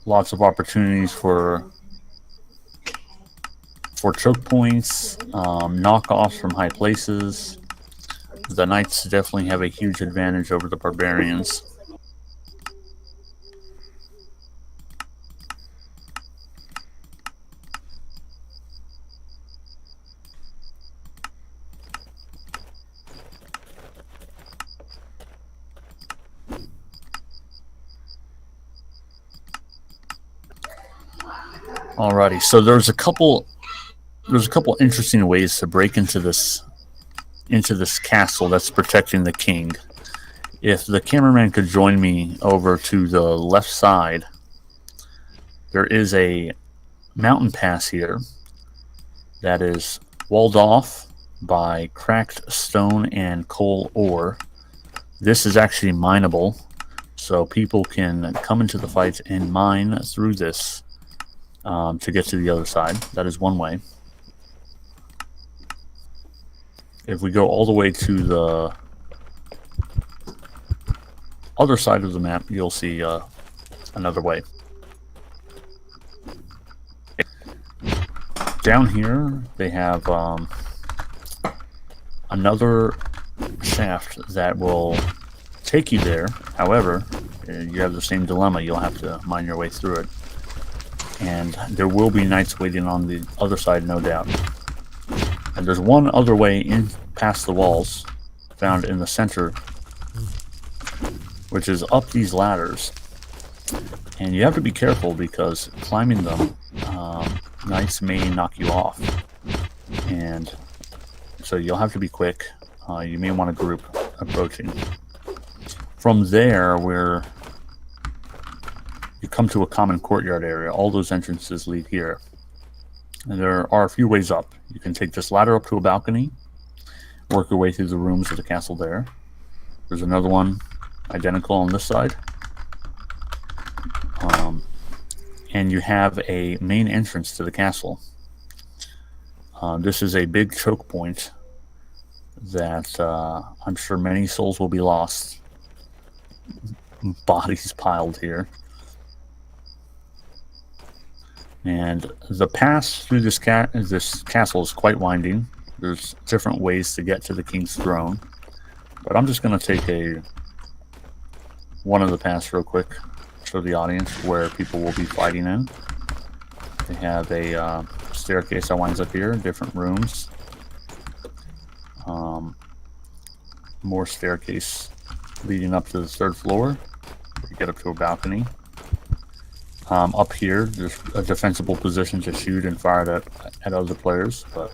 Lots of opportunities for choke points, knockoffs from high places. The knights definitely have a huge advantage over the barbarians. Alrighty, so there's a couple interesting ways to break into this castle that's protecting the king. If the cameraman could join me over to the left side, there is a mountain pass here that is walled off by cracked stone and coal ore. This is actually mineable, so people can come into the fight and mine through this to get to the other side. That is one way. If we go all the way to the other side of the map, you'll see another way. Down here, they have another shaft that will take you there. However, you have the same dilemma. You'll have to mine your way through it. And there will be knights waiting on the other side, no doubt. And there's one other way in past the walls, found in the center, which is up these ladders. And you have to be careful because climbing them, knights may knock you off. And so you'll have to be quick. You may want to group approaching. From there, you come to a common courtyard area. All those entrances lead here. And there are a few ways up. You can take this ladder up to a balcony, work your way through the rooms of the castle there. There's another one identical on this side. And you have a main entrance to the castle. This is a big choke point that I'm sure many souls will be lost. Bodies piled here. And the pass through this castle is quite winding. There's different ways to get to the king's throne. But I'm just going to take one of the paths real quick, show the audience where people will be fighting in. They have a staircase that winds up here, different rooms. More staircase leading up to the third floor. You get up to a balcony. Up here, there's a defensible position to shoot and fire at other players, but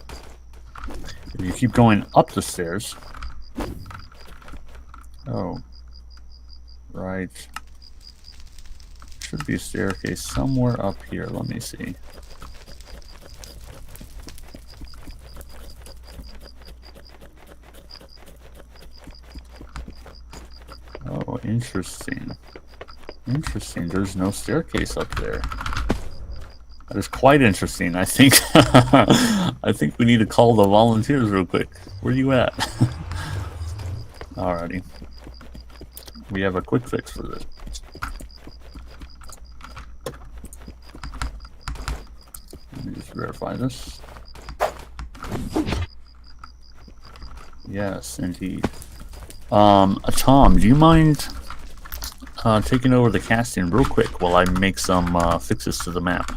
if you keep going up the stairs... Oh. Right. Should be a staircase somewhere up here. Let me see. Oh, interesting. Interesting. There's no staircase up there. That is quite interesting. I think I think we need to call the volunteers real quick. Where are you at? Alrighty. We have a quick fix for this. Let me just verify this. Yes, indeed. Tom, do you mind taking over the casting real quick while I make some fixes to the map?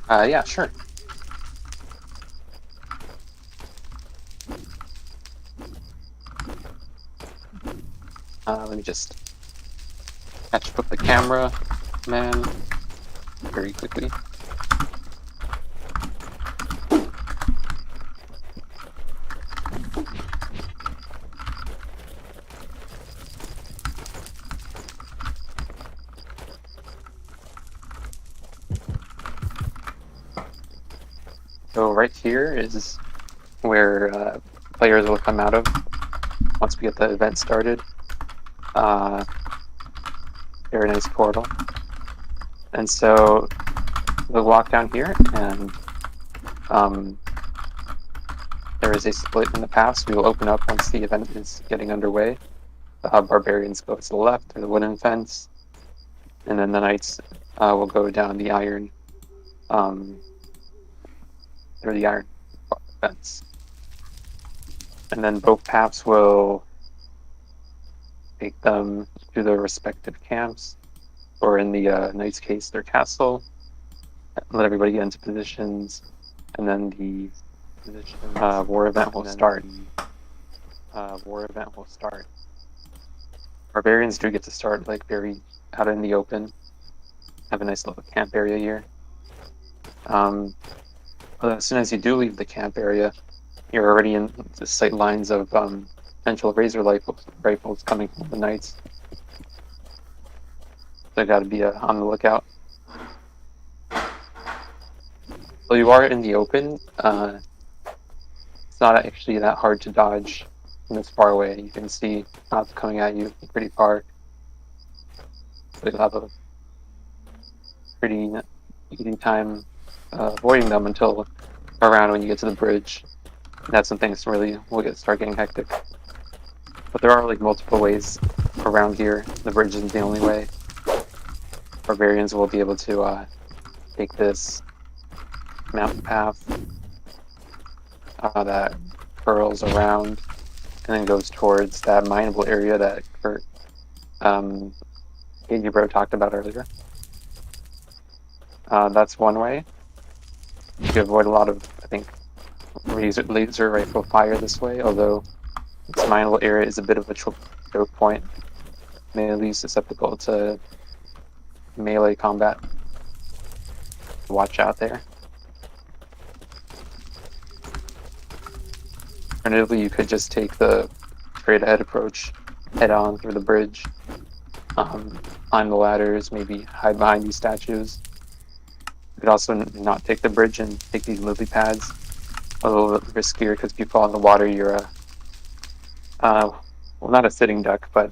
Yeah, sure. Let me just catch up the camera, man, very quickly. So right here is where players will come out of once we get the event started. Very nice portal. And so we'll walk down here, and there is a split in the path. We will open up once the event is getting underway. The barbarians go to the left, or the wooden fence. and then the knights will go down the iron, through the iron fence, and then both paths will take them to their respective camps, or in the knight's case, their castle. Let everybody get into positions, and then the war event will start. Barbarians do get to start like very out in the open. Have a nice little camp area here. But as soon as you do leave the camp area, you're already in the sight lines of potential razor rifles coming from the knights. So you got to be on the lookout. Well, you are in the open. It's not actually that hard to dodge from this far away. You can see knots coming at you pretty far. So you'll have a pretty easy time avoiding them until around when you get to the bridge. And that's when things really will start getting hectic. But there are like multiple ways around here. The bridge isn't the only way. Barbarians will be able to take this mountain path that curls around and then goes towards that mineable area that Kurt Bro talked about earlier. That's one way. You can avoid a lot of, I think, laser rifle fire this way, although this mineable area is a bit of a choke point, mainly susceptible to melee combat. Watch out there. Alternatively, you could just take the straight ahead approach, head on through the bridge, climb the ladders, maybe hide behind these statues. You could also not take the bridge and take these lily pads. A little bit riskier because if you fall in the water, you're well, not a sitting duck, but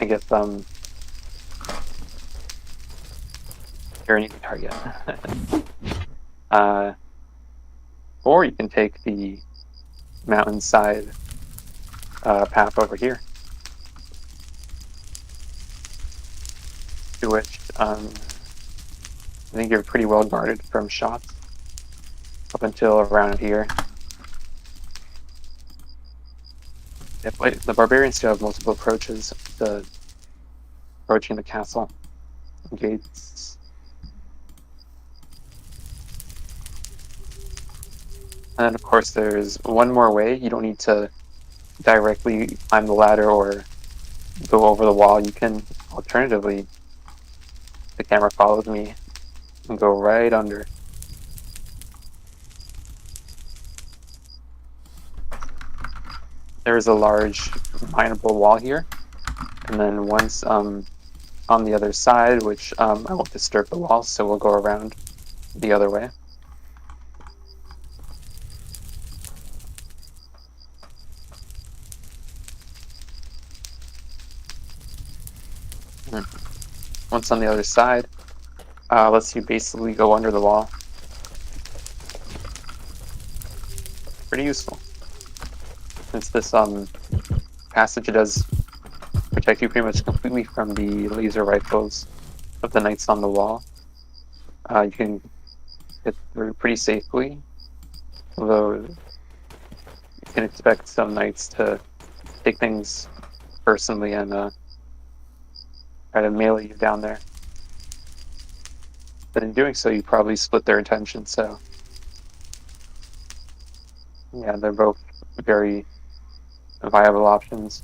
I guess you're an easy target. Or you can take the mountainside path over here, to which I think you're pretty well guarded from shots up until around here. The barbarians do have multiple approaches to approaching the castle gates. And then, of course, there's one more way. You don't need to directly climb the ladder or go over the wall. You can, alternatively, the camera follows me, and go right under. There is a large mineable wall here, and then once on the other side, which I won't disturb the wall, so we'll go around the other way. Once on the other side, lets you basically go under the wall. Pretty useful. Since this passage does protect you pretty much completely from the laser rifles of the knights on the wall. You can get through pretty safely, although you can expect some knights to take things personally and try to melee you down there. But in doing so, you probably split their attention, so yeah, they're both very viable options.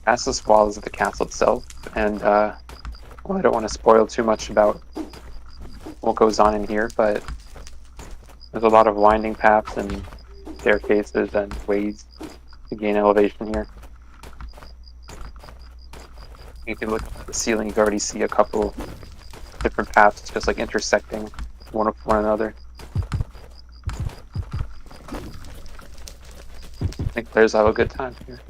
Past this wall is the castle itself, and well, I don't want to spoil too much about what goes on in here, but there's a lot of winding paths and staircases and ways to gain elevation here. You can look up at the ceiling, you can already see a couple different paths just like intersecting one with one another. I think players have a good time here.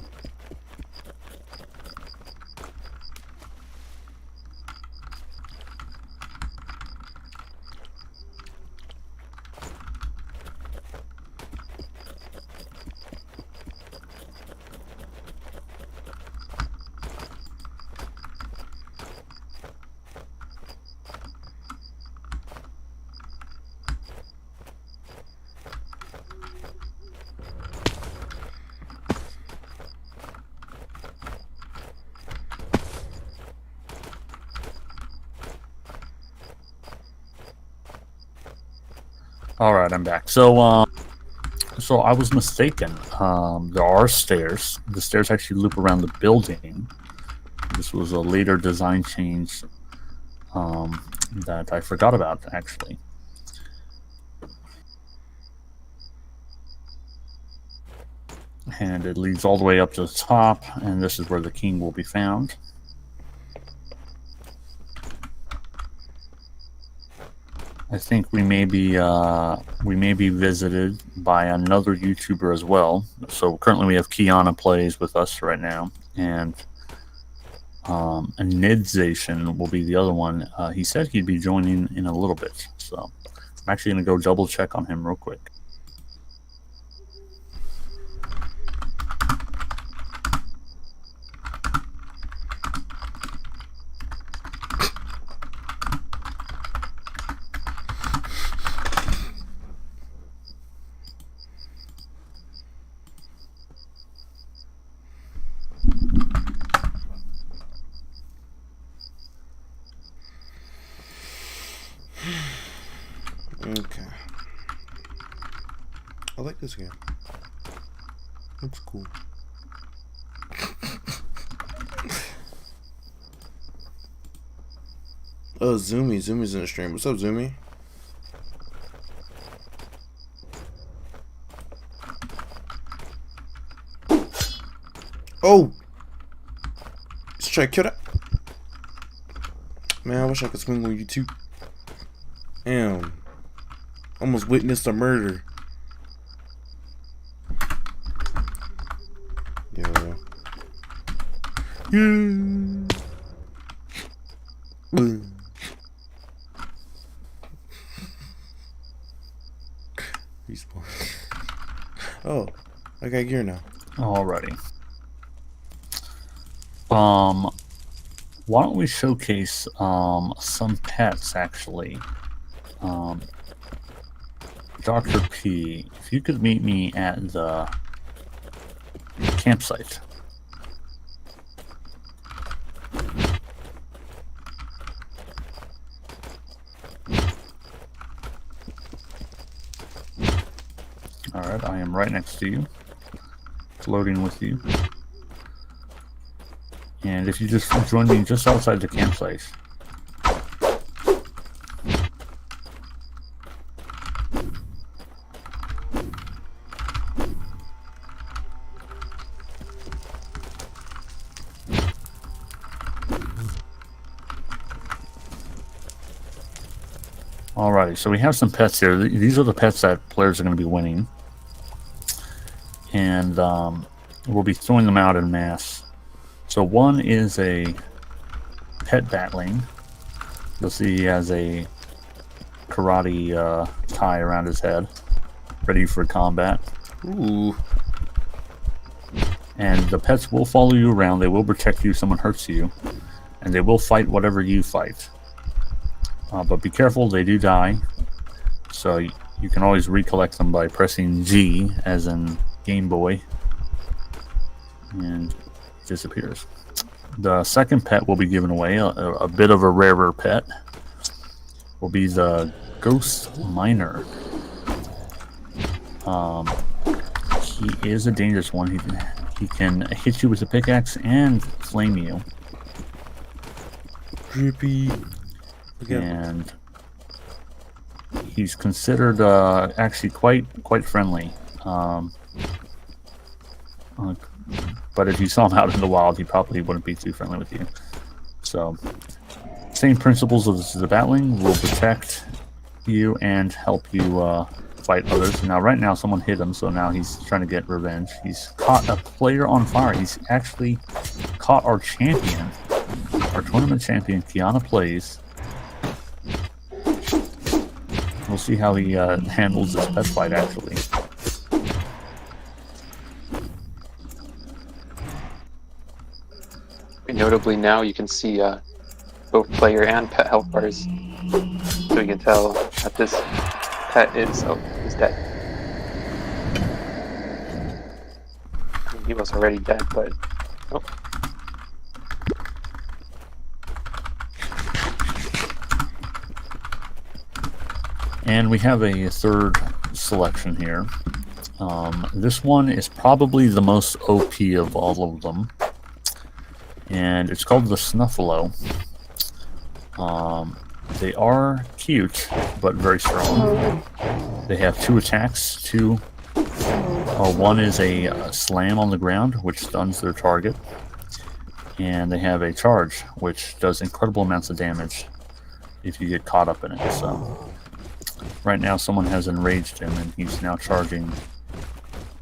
All right, I'm back. So I was mistaken. There are stairs. The stairs actually loop around the building. This was a later design change that I forgot about, actually. And it leads all the way up to the top, and this is where the king will be found. I think we may be visited by another YouTuber as well. So currently we have Kiana Plays with us right now, and Nidzation will be the other one. He said he'd be joining in a little bit, so I'm actually going to go double check on him real quick. Okay. I like this game. Looks cool. Oh, Zumi's in the stream. What's up, Zumi? Oh! Let's try to kill that. Man, I wish I could swing on you too. Damn. Almost witnessed a murder. Yeah. Respawn. Oh, I got gear now. Alrighty. Why don't we showcase some pets actually? Dr. P, if you could meet me at the campsite. Alright, I am right next to you. Floating with you. And if you just join me just outside the campsite. Alrighty, so we have some pets here. These are the pets that players are going to be winning. And we'll be throwing them out en masse. So one is a pet batling. You'll see he has a karate tie around his head, ready for combat. Ooh. And the pets will follow you around. They will protect you if someone hurts you. And they will fight whatever you fight. But be careful, they do die. So you can always recollect them by pressing G, as in Game Boy. And it disappears. The second pet will be given away, a bit of a rarer pet. Will be the Ghost Miner. He is a dangerous one. He can hit you with a pickaxe and flame you. Creepy. And he's considered actually quite friendly. But if you saw him out in the wild, he probably wouldn't be too friendly with you. So, same principles as the Batling will protect you and help you fight others. Now, right now, someone hit him, so now he's trying to get revenge. He's caught a player on fire. He's actually caught our champion, our tournament champion, Kiana Plays. We'll see how he handles this pet fight, actually. Notably now you can see both player and pet health bars. So you can tell that this pet is dead. I mean, he was already dead, but oh. And we have a third selection here. This one is probably the most OP of all of them. And it's called the Snuffalo. They are cute, but very strong. They have 2 attacks. One is a slam on the ground, which stuns their target. And they have a charge, which does incredible amounts of damage if you get caught up in it. So right now someone has enraged him, and he's now charging,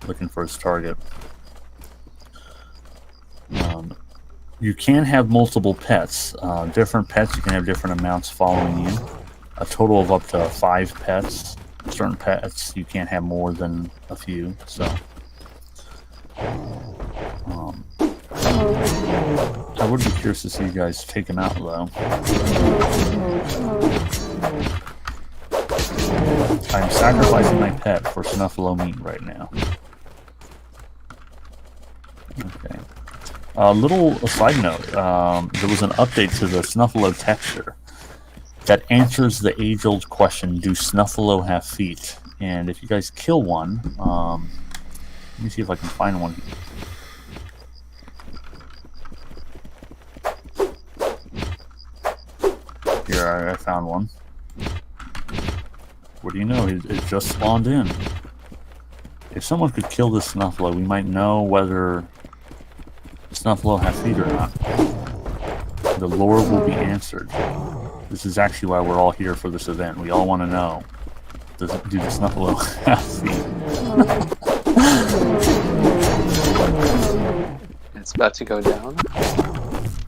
looking for his target. You can have multiple pets. Different pets, you can have different amounts following you. A total of up to 5 pets. Certain pets, you can't have more than a few. So I would be curious to see you guys take him out, though. I'm sacrificing my pet for Snuffalo meat right now. Okay. A little side note, there was an update to the Snuffalo texture that answers the age-old question, do Snuffalo have feet? And if you guys kill one, let me see if I can find one. Here, I found one. What do you know? It just spawned in. If someone could kill this Snuffalo, we might know whether Snuffalo have feet or not. The lore will be answered. This is actually why we're all here for this event. We all want to know, do the Snuffalo have feet? It's about to go down.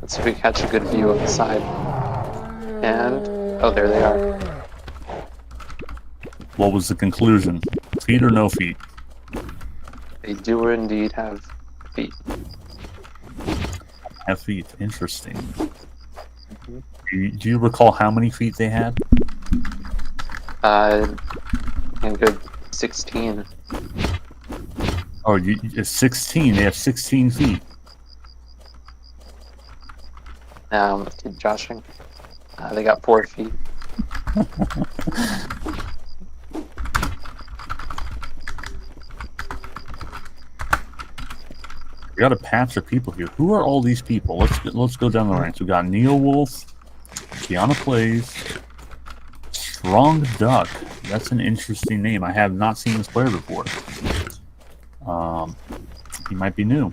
Let's see if we can catch a good view of the side. And, oh, there they are. What was the conclusion? Feet or no feet? They do indeed have feet. Have feet. Interesting. Do you recall how many feet they had? A good 16. Oh, it's 16. They have 16 feet. Now, keep joshing. They got 4 feet. We got a patch of people here. Who are all these people? Let's go down the ranks. We got NeoWolf, Kiana Plays, Strong Duck. That's an interesting name. I have not seen this player before. He might be new.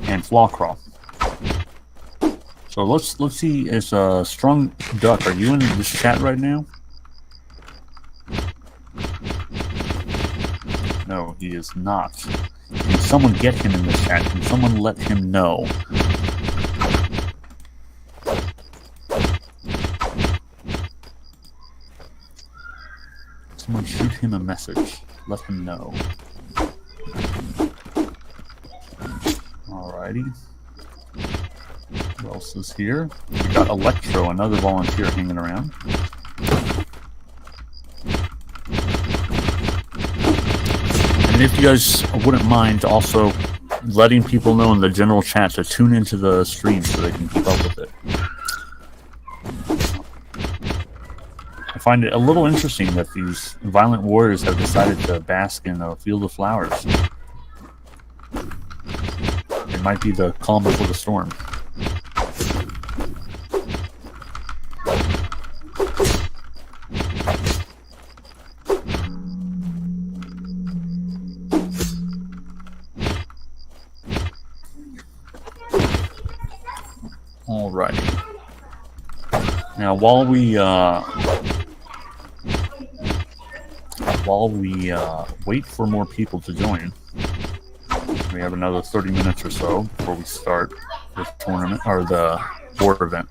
And Flawcraw. So let's see. Is Strong Duck? Are you in this chat right now? No, he is not. Can someone get him in the chat? Can someone let him know? Someone shoot him a message. Let him know. Alrighty. Who else is here? We got Electro, another volunteer hanging around. And if you guys wouldn't mind also letting people know in the general chat to tune into the stream so they can keep up with it. I find it a little interesting that these violent warriors have decided to bask in a field of flowers. It might be the calm before the storm. Alright. Now, while we wait for more people to join, we have another 30 minutes or so before we start the tournament or the war event.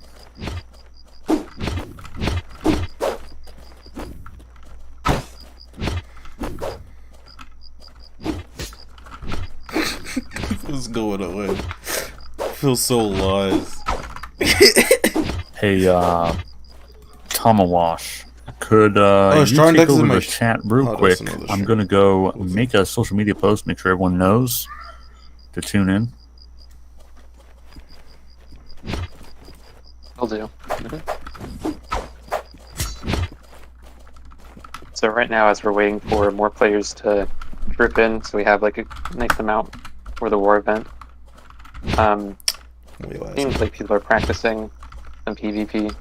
What's going on? I feel so alive. Hey, Tomawash, could you Strong take Duck's in over my the chat real quick? I'm going to go make a social media post, make sure everyone knows to tune in. I'll do. So right now, as we're waiting for more players to drip in, so we have like a nice amount for the war event. Seems like people are practicing some PvP.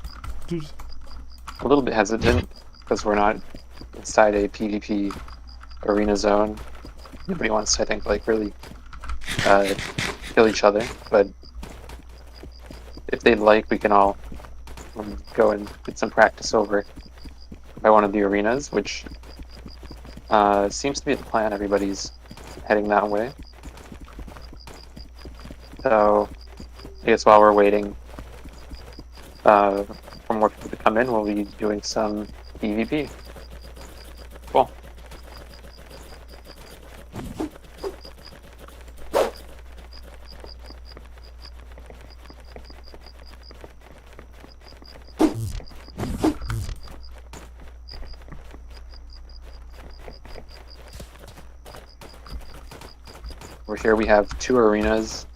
A little bit hesitant because we're not inside a PvP arena zone. Nobody wants to, I think, like really kill each other. But if they'd like, we can all go and get some practice over by one of the arenas, which seems to be the plan. Everybody's heading that way. So I guess while we're waiting for more people to come in, we'll be doing some PvP. Cool. Over here we have 2 arenas.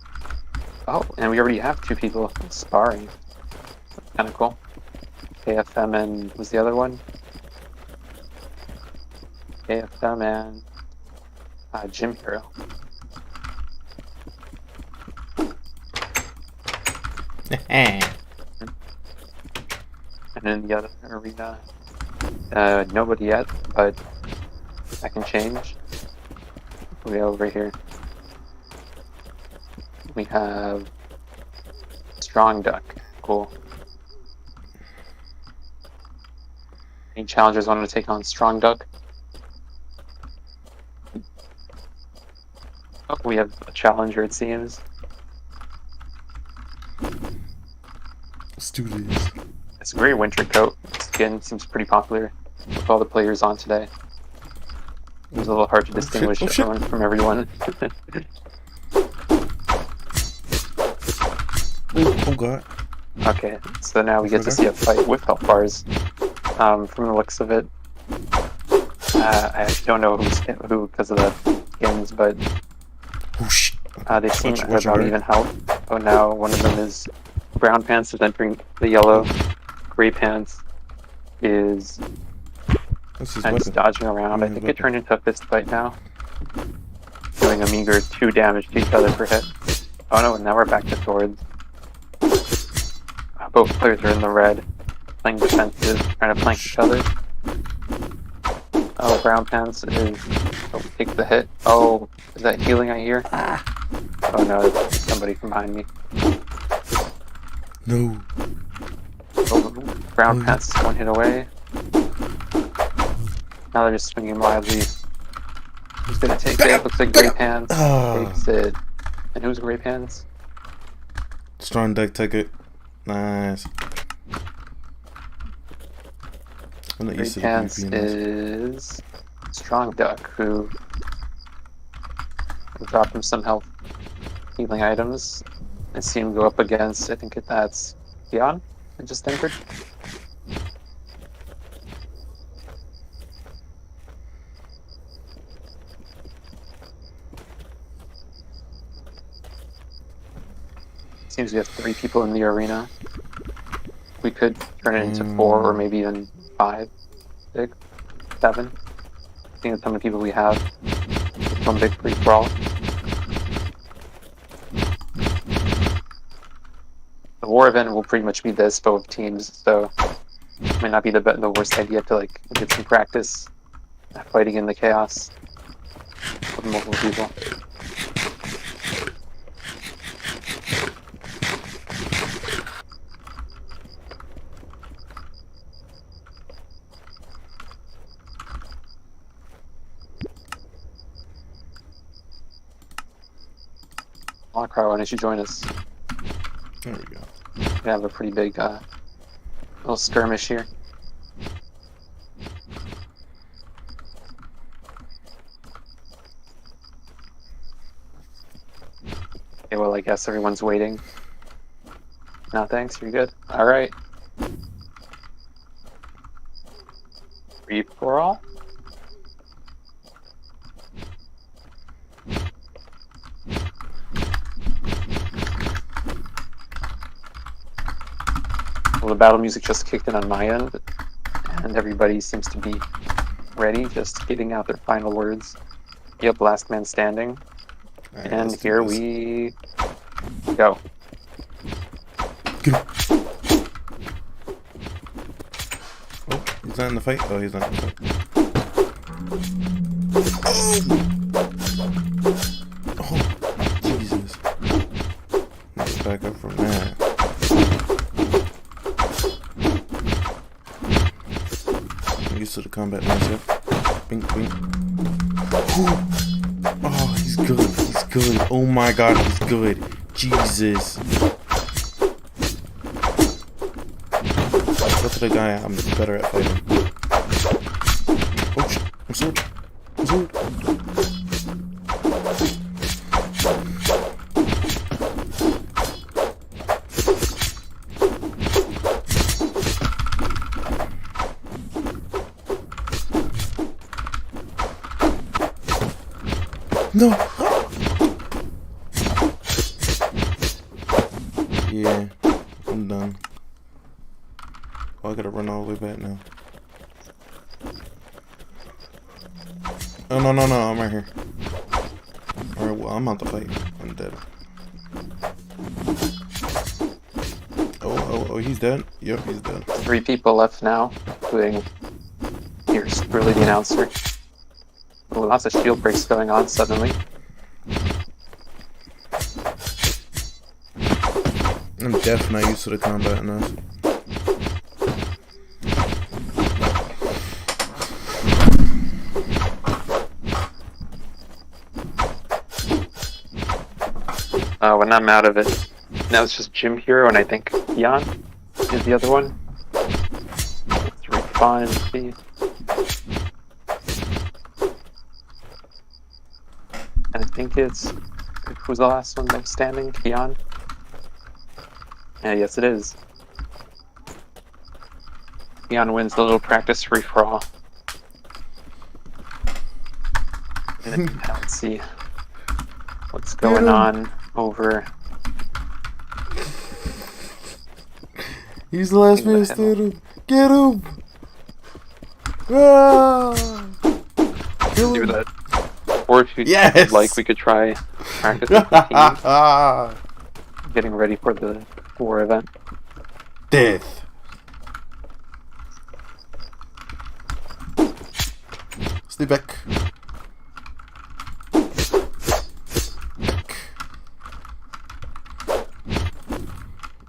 Oh, and we already have 2 people sparring. That's kind of cool. KFM and who's the other one? KFM and Gym Hero. And in the other arena, nobody yet, but that can change. We over here. We have Strong Duck. Cool. Any challengers want to take on Strong Duck? Oh, we have a challenger, it seems. Let's do this. It's a great winter coat. Skin seems pretty popular with all the players on today. It was a little hard to distinguish everyone from everyone. Oh god. Okay, so now we get to see a fight with health bars. From the looks of it, I actually don't know who because of the skins, but they seem to have about even health. Oh, now one of them is brown pants is entering the yellow. Gray pants is kind of dodging around. I think it turned into a fist fight now, doing a meager 2 damage to each other per hit. Oh no, and now we're back to swords. Both players are in the red, playing defensive, trying to flank each other. Oh, brown pants is take the hit. Oh, is that healing I hear? Oh no, it's somebody from behind me. No. Oh, brown pants is 1 hit away. Now they're just swinging wildly. Who's gonna take it? Looks like Gray Pants takes it. And who's Gray Pants? Strong Duck, take it. Nice. Gray Pants is Strong Duck, who dropped him some health healing items and see him go up against, I think that's Dion, I just entered. Seems we have 3 people in the arena. We could turn it into 4 or maybe even 5, 6, 7. I think that's how many people we have. It's one big free brawl. The war event will pretty much be this, but with teams, so it might not be the worst idea to like get some practice fighting in the chaos with multiple people. Chronocraft, why don't you join us? There we go. We have a pretty big little skirmish here. Okay, well, I guess everyone's waiting. No, thanks, you're good. Alright. Free for all? Well, the battle music just kicked in on my end, and everybody seems to be ready, just getting out their final words. Yep, last man standing. Alright, And let's do here this. we go. Oh, he's not in the fight? Oh, he's not in the fight. Oh, Jesus. Let's back up from that. I'm used to the combat myself. Bink, bink. Ooh. Oh, he's good. He's good. Oh my god, he's good. Jesus. Go to the guy I'm better at fighting. Oh shit. I'm sword. I'm sword. No. Yeah, I'm done. Oh, I gotta run all the way back now. Oh, no, I'm right here. Alright, well, I'm out the fight. I'm dead. Oh, he's dead? Yep, he's dead. 3 people left now, including here's really the announcer. Oh, lots of shield breaks going on suddenly. I'm definitely not used to the combat enough. When I'm out of it, now it's just Gym Hero, and I think Jan is the other one. Let's respawn and see. And I think it's who's the last one that was standing? Jan. Yeah, yes, it is. Jan wins the little practice free for all. And then, let's see what's going on over. He's the last man standing. Get him! Ah! Kill Do him! that. Or if you'd Yes! like, we could try practice with the team, getting ready for the war event. Death. Stay back.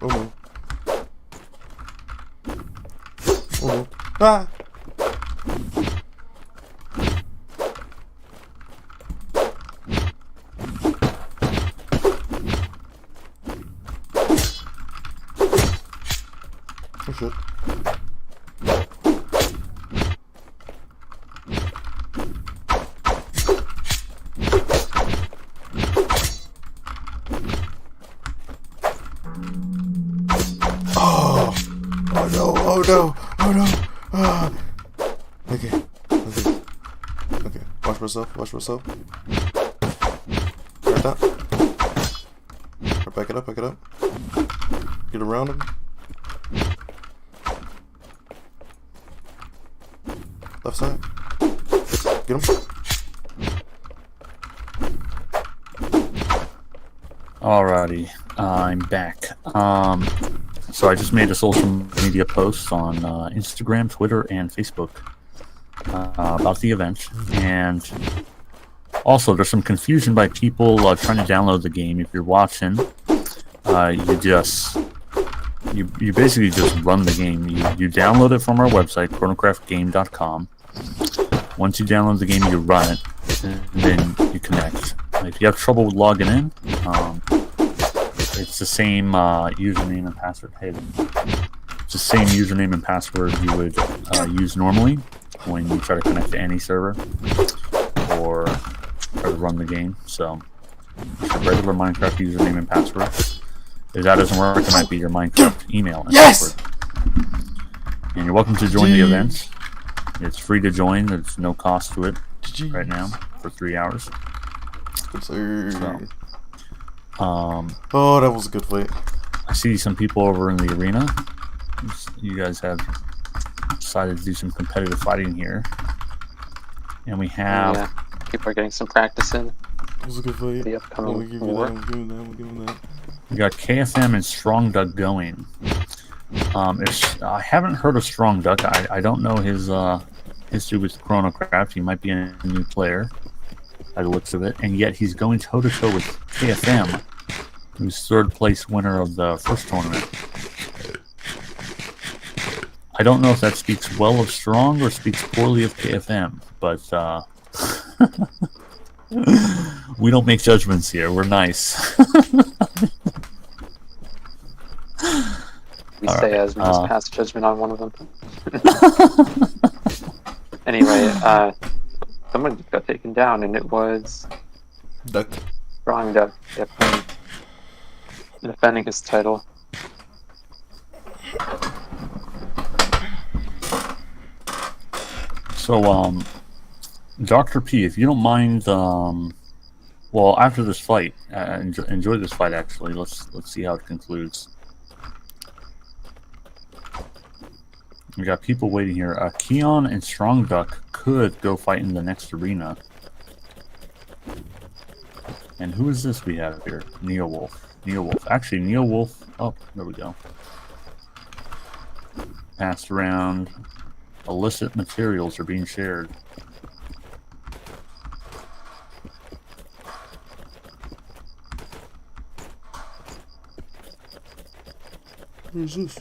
Oh no. Oh no. Ah! Oh shit. Oh! Oh no! Oh no! Oh no! Ah! Okay. Okay. Okay. Watch myself. Watch myself. Right that. Right, back it up. Back it up. Get around him. Left side. Get him. Alrighty, I'm back. So I just made a social media post on Instagram, Twitter, and Facebook about the event, and also there's some confusion by people trying to download the game. If you're watching, you basically just run the game. You download it from our website, chronocraftgame.com. Once you download the game, you run it, and then you connect. If you have trouble with logging in, it's the same username and password. Hey, it's the same username and password you would use normally when you try to connect to any server or try to run the game. So, it's your regular Minecraft username and password. If that doesn't work, it might be your Minecraft email and Yes! password. And you're welcome to join the event. It's free to join. There's no cost to it right now for 3 hours. Sir. So, oh, that was a good fight. I see some people over in the arena. You guys have decided to do some competitive fighting here. And we have Yeah, people are getting some practice in It was a good fight. the I'm upcoming gonna give you that. war. I'm gonna give you that. I'm gonna give you that. we got KFM and Strong Duck going. I haven't heard of Strong Duck. I don't know his history with Chronocraft. He might be a new player by the looks of it, and yet he's going toe to toe with KFM, who's third place winner of the first tournament. I don't know if that speaks well of Strong or speaks poorly of KFM, but we don't make judgments here. We're nice. We All say right, as we just pass judgment on one of them. Anyway, someone just got taken down, and it was Duck. Strong Duck. Yep, defending his title. So, Dr. P, if you don't mind, well, after this fight, enjoy this fight. Actually, let's see how it concludes. We got people waiting here. Keon and Strong Duck could go fight in the next arena. And who is this we have here? NeoWolf. NeoWolf. Actually, NeoWolf. Oh, there we go. Passed around. Illicit materials are being shared. Who's this?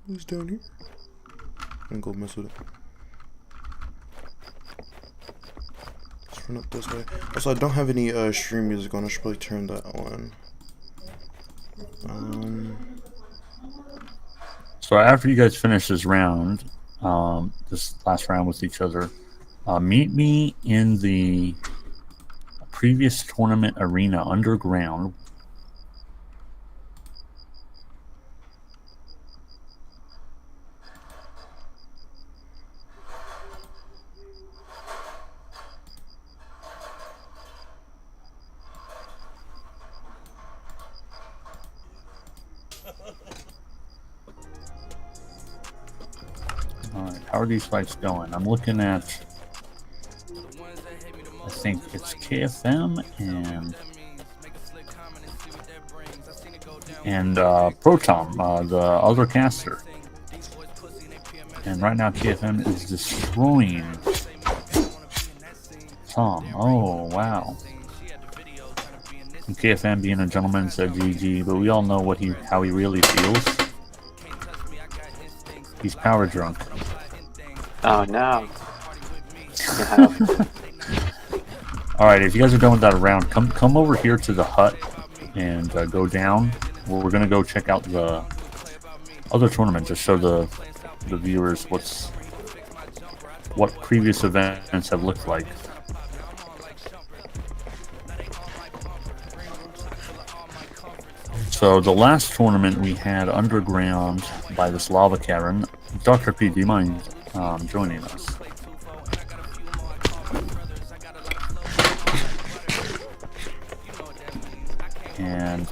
Who's down here? I'm gonna go mess with it. Let's run up this way. Also, I don't have any stream music on. I should probably turn that on. So after you guys finish this round, this last round with each other, meet me in the previous tournament arena underground. Alright, how are these fights going? I'm looking at, I think it's KFM and Protom, the other caster. And right now KFM is destroying Tom. Oh, wow. And KFM being a gentleman said GG, but we all know how he really feels. He's power drunk. Oh no. Alright, if you guys are done with that round, come over here to the hut and go down. We're gonna go check out the other tournament to show the viewers what previous events have looked like. So the last tournament we had underground by this lava cavern. Dr. P, do you mind joining us? And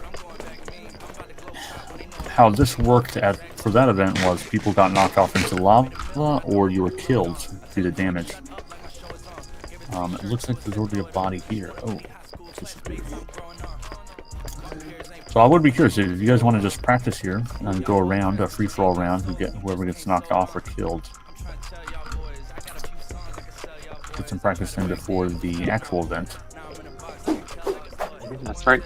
how this worked for that event was people got knocked off into lava or you were killed due to damage. It looks like there's already a body here. Oh, disappeared. So I would be curious if you guys want to just practice here and go around a free-for-all round. Whoever gets knocked off or killed. Get some practice in before the actual event. That's right.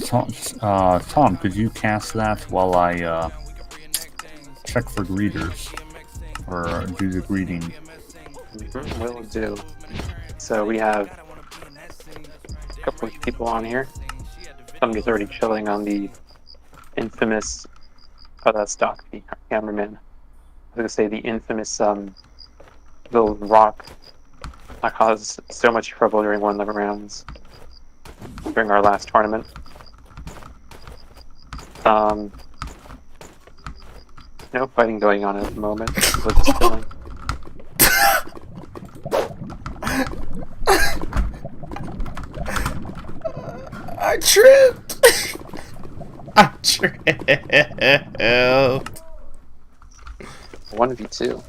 Tom, could you cast that while I check for greeters or do the greeting? Will do. So we have a couple of people on here. Somebody's already chilling on the infamous. Oh, that's Doc, the cameraman. I was gonna say the infamous little rock that caused so much trouble during one of the rounds during our last tournament. No fighting going on at the moment. We're just chilling. I tripped. I tripped. Trapped. 1v2.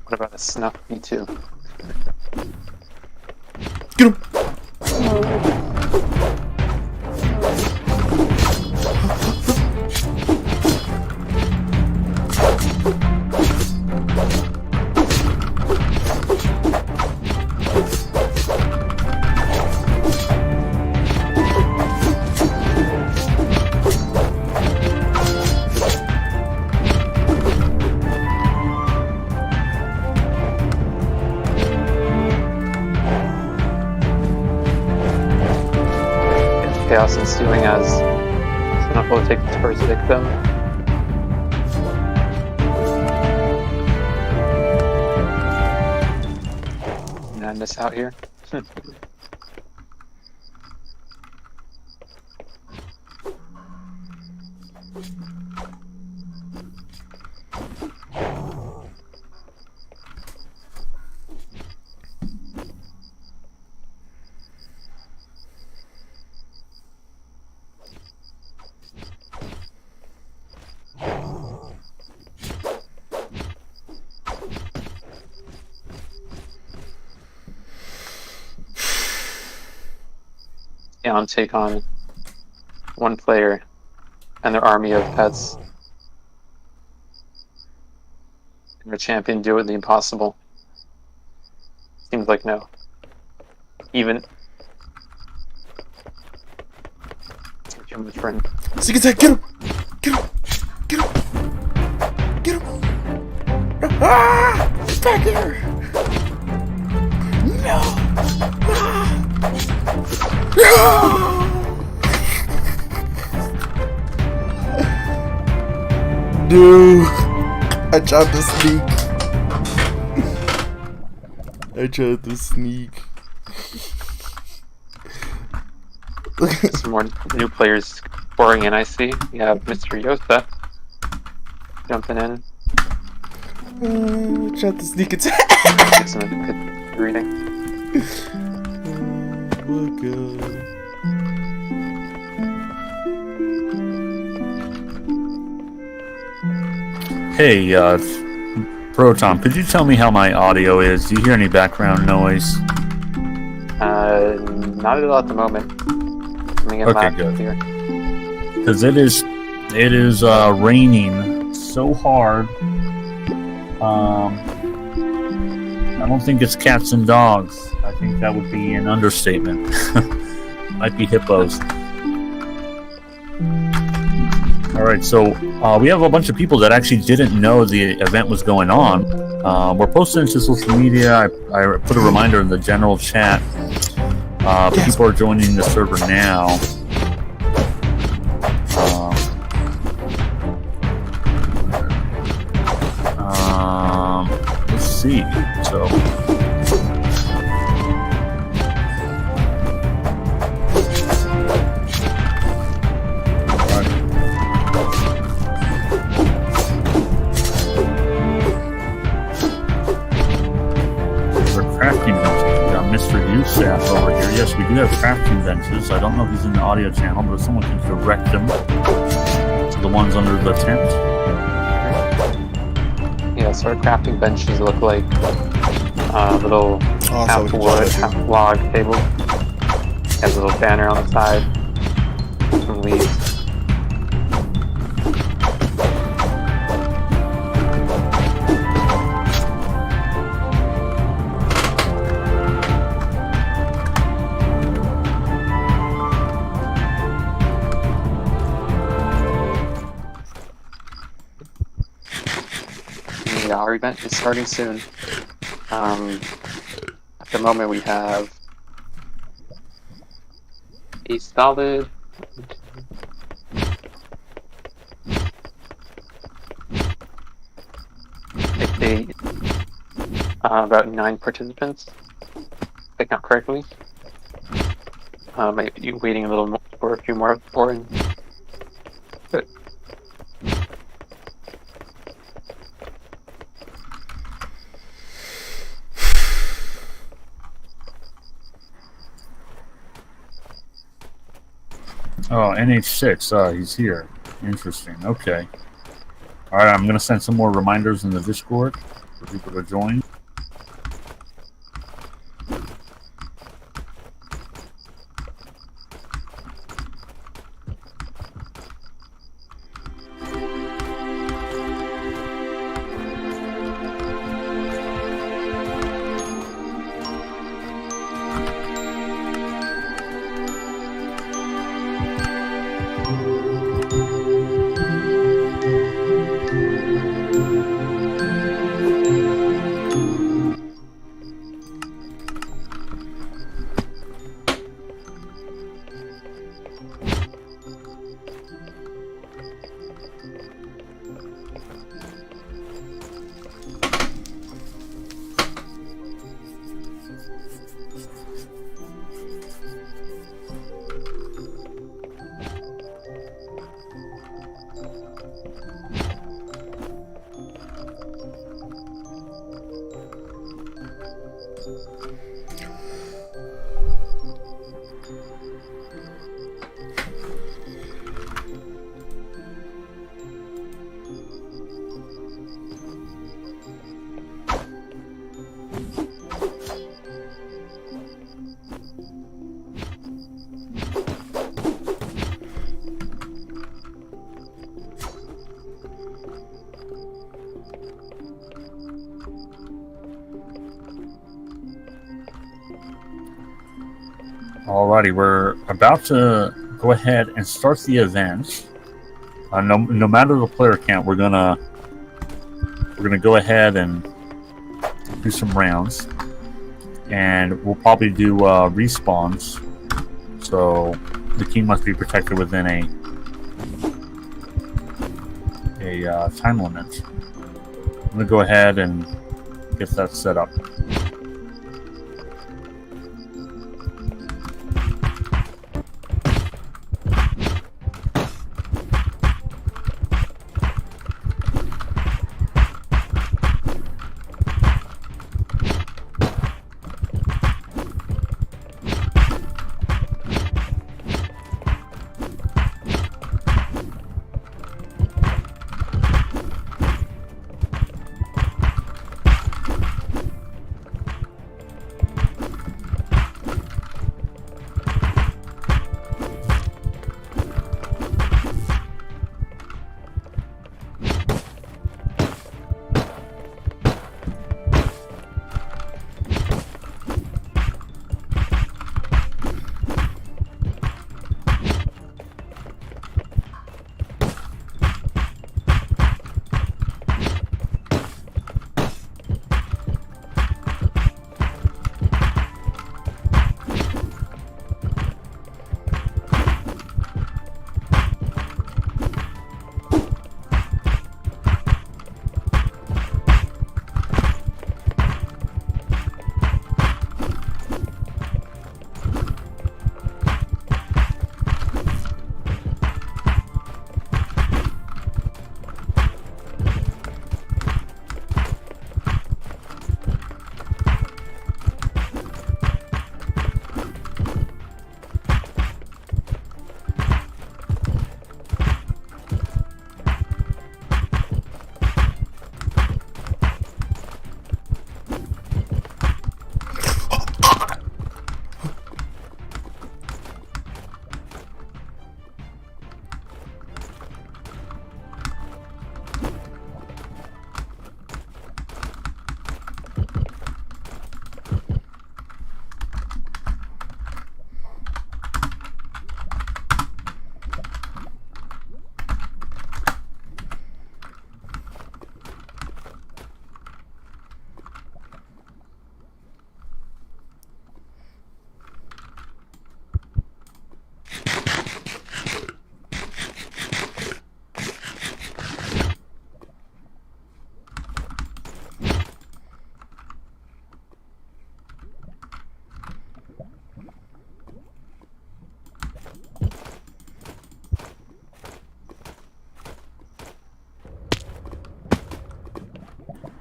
What about a snuff v2? Get him. Chaos ensuing as Snuff will take its first victim. Madness out here. Take on one player and their army of pets. Can the champion do the impossible? Seems like no. Even too much for him. Sneak attack, get him! Get him! Get him! Get him! Ah! Back here! No! Ah! Dude, I tried to sneak. Some more new players pouring in, I see. We have Mr. Yosa jumping in. Tried to sneak attack. Get some good reading. Look good. Hey, Proton, could you tell me how my audio is? Do you hear any background noise? Not at all at the moment. Coming in Okay, loud good. here. Because it is raining so hard. I don't think it's cats and dogs. I think that would be an understatement. Might be hippos. Alright, so we have a bunch of people that actually didn't know the event was going on. We're posting it to social media. I put a reminder in the general chat. People are joining the server now. Let's see. So. Mr. Youssef over here. Yes, we do have crafting benches. I don't know if he's in the audio channel, but if someone can direct him to the ones under the tent. Yeah, so our crafting benches look like little half wood, half log table. Has a little banner on the side. Some leaves. Yeah, our event is starting soon. At the moment we have a solid about 9 participants, if I count correctly. Maybe waiting a little more for a few more for in. Good. Oh, NH6. Oh, he's here. Interesting. Okay. All right, I'm going to send some more reminders in the Discord for people to join. Alrighty, we're about to go ahead and start the event. No matter the player count, we're gonna go ahead and do some rounds, and we'll probably do respawns. So the king must be protected within a time limit. I'm gonna go ahead and get that set up.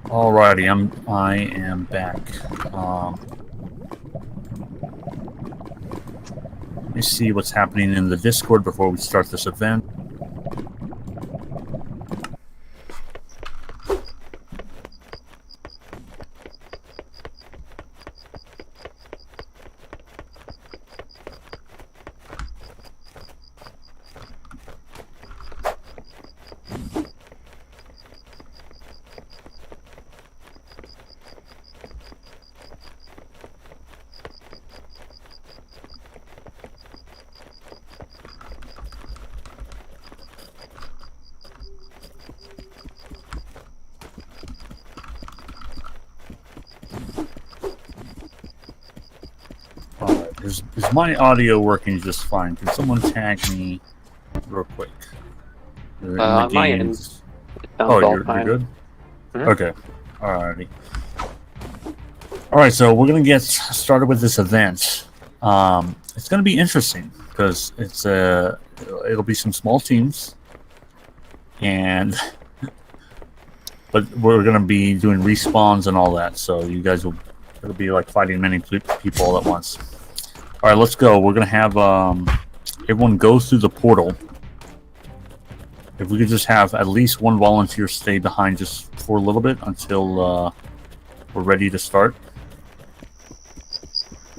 Alrighty, I am back. me see what's happening in the Discord before we start this event. Is my audio working just fine? Can someone tag me real quick? On my end, it sounds Oh, all you're fine. good? Mhm. Okay. Alrighty. Alright, so we're going to get started with this event. It's going to be interesting because it'll be some small teams. But we're going to be doing respawns and all that. So you guys it'll be like fighting many people all at once. All right, let's go. We're gonna have everyone go through the portal. If we could just have at least one volunteer stay behind just for a little bit until we're ready to start.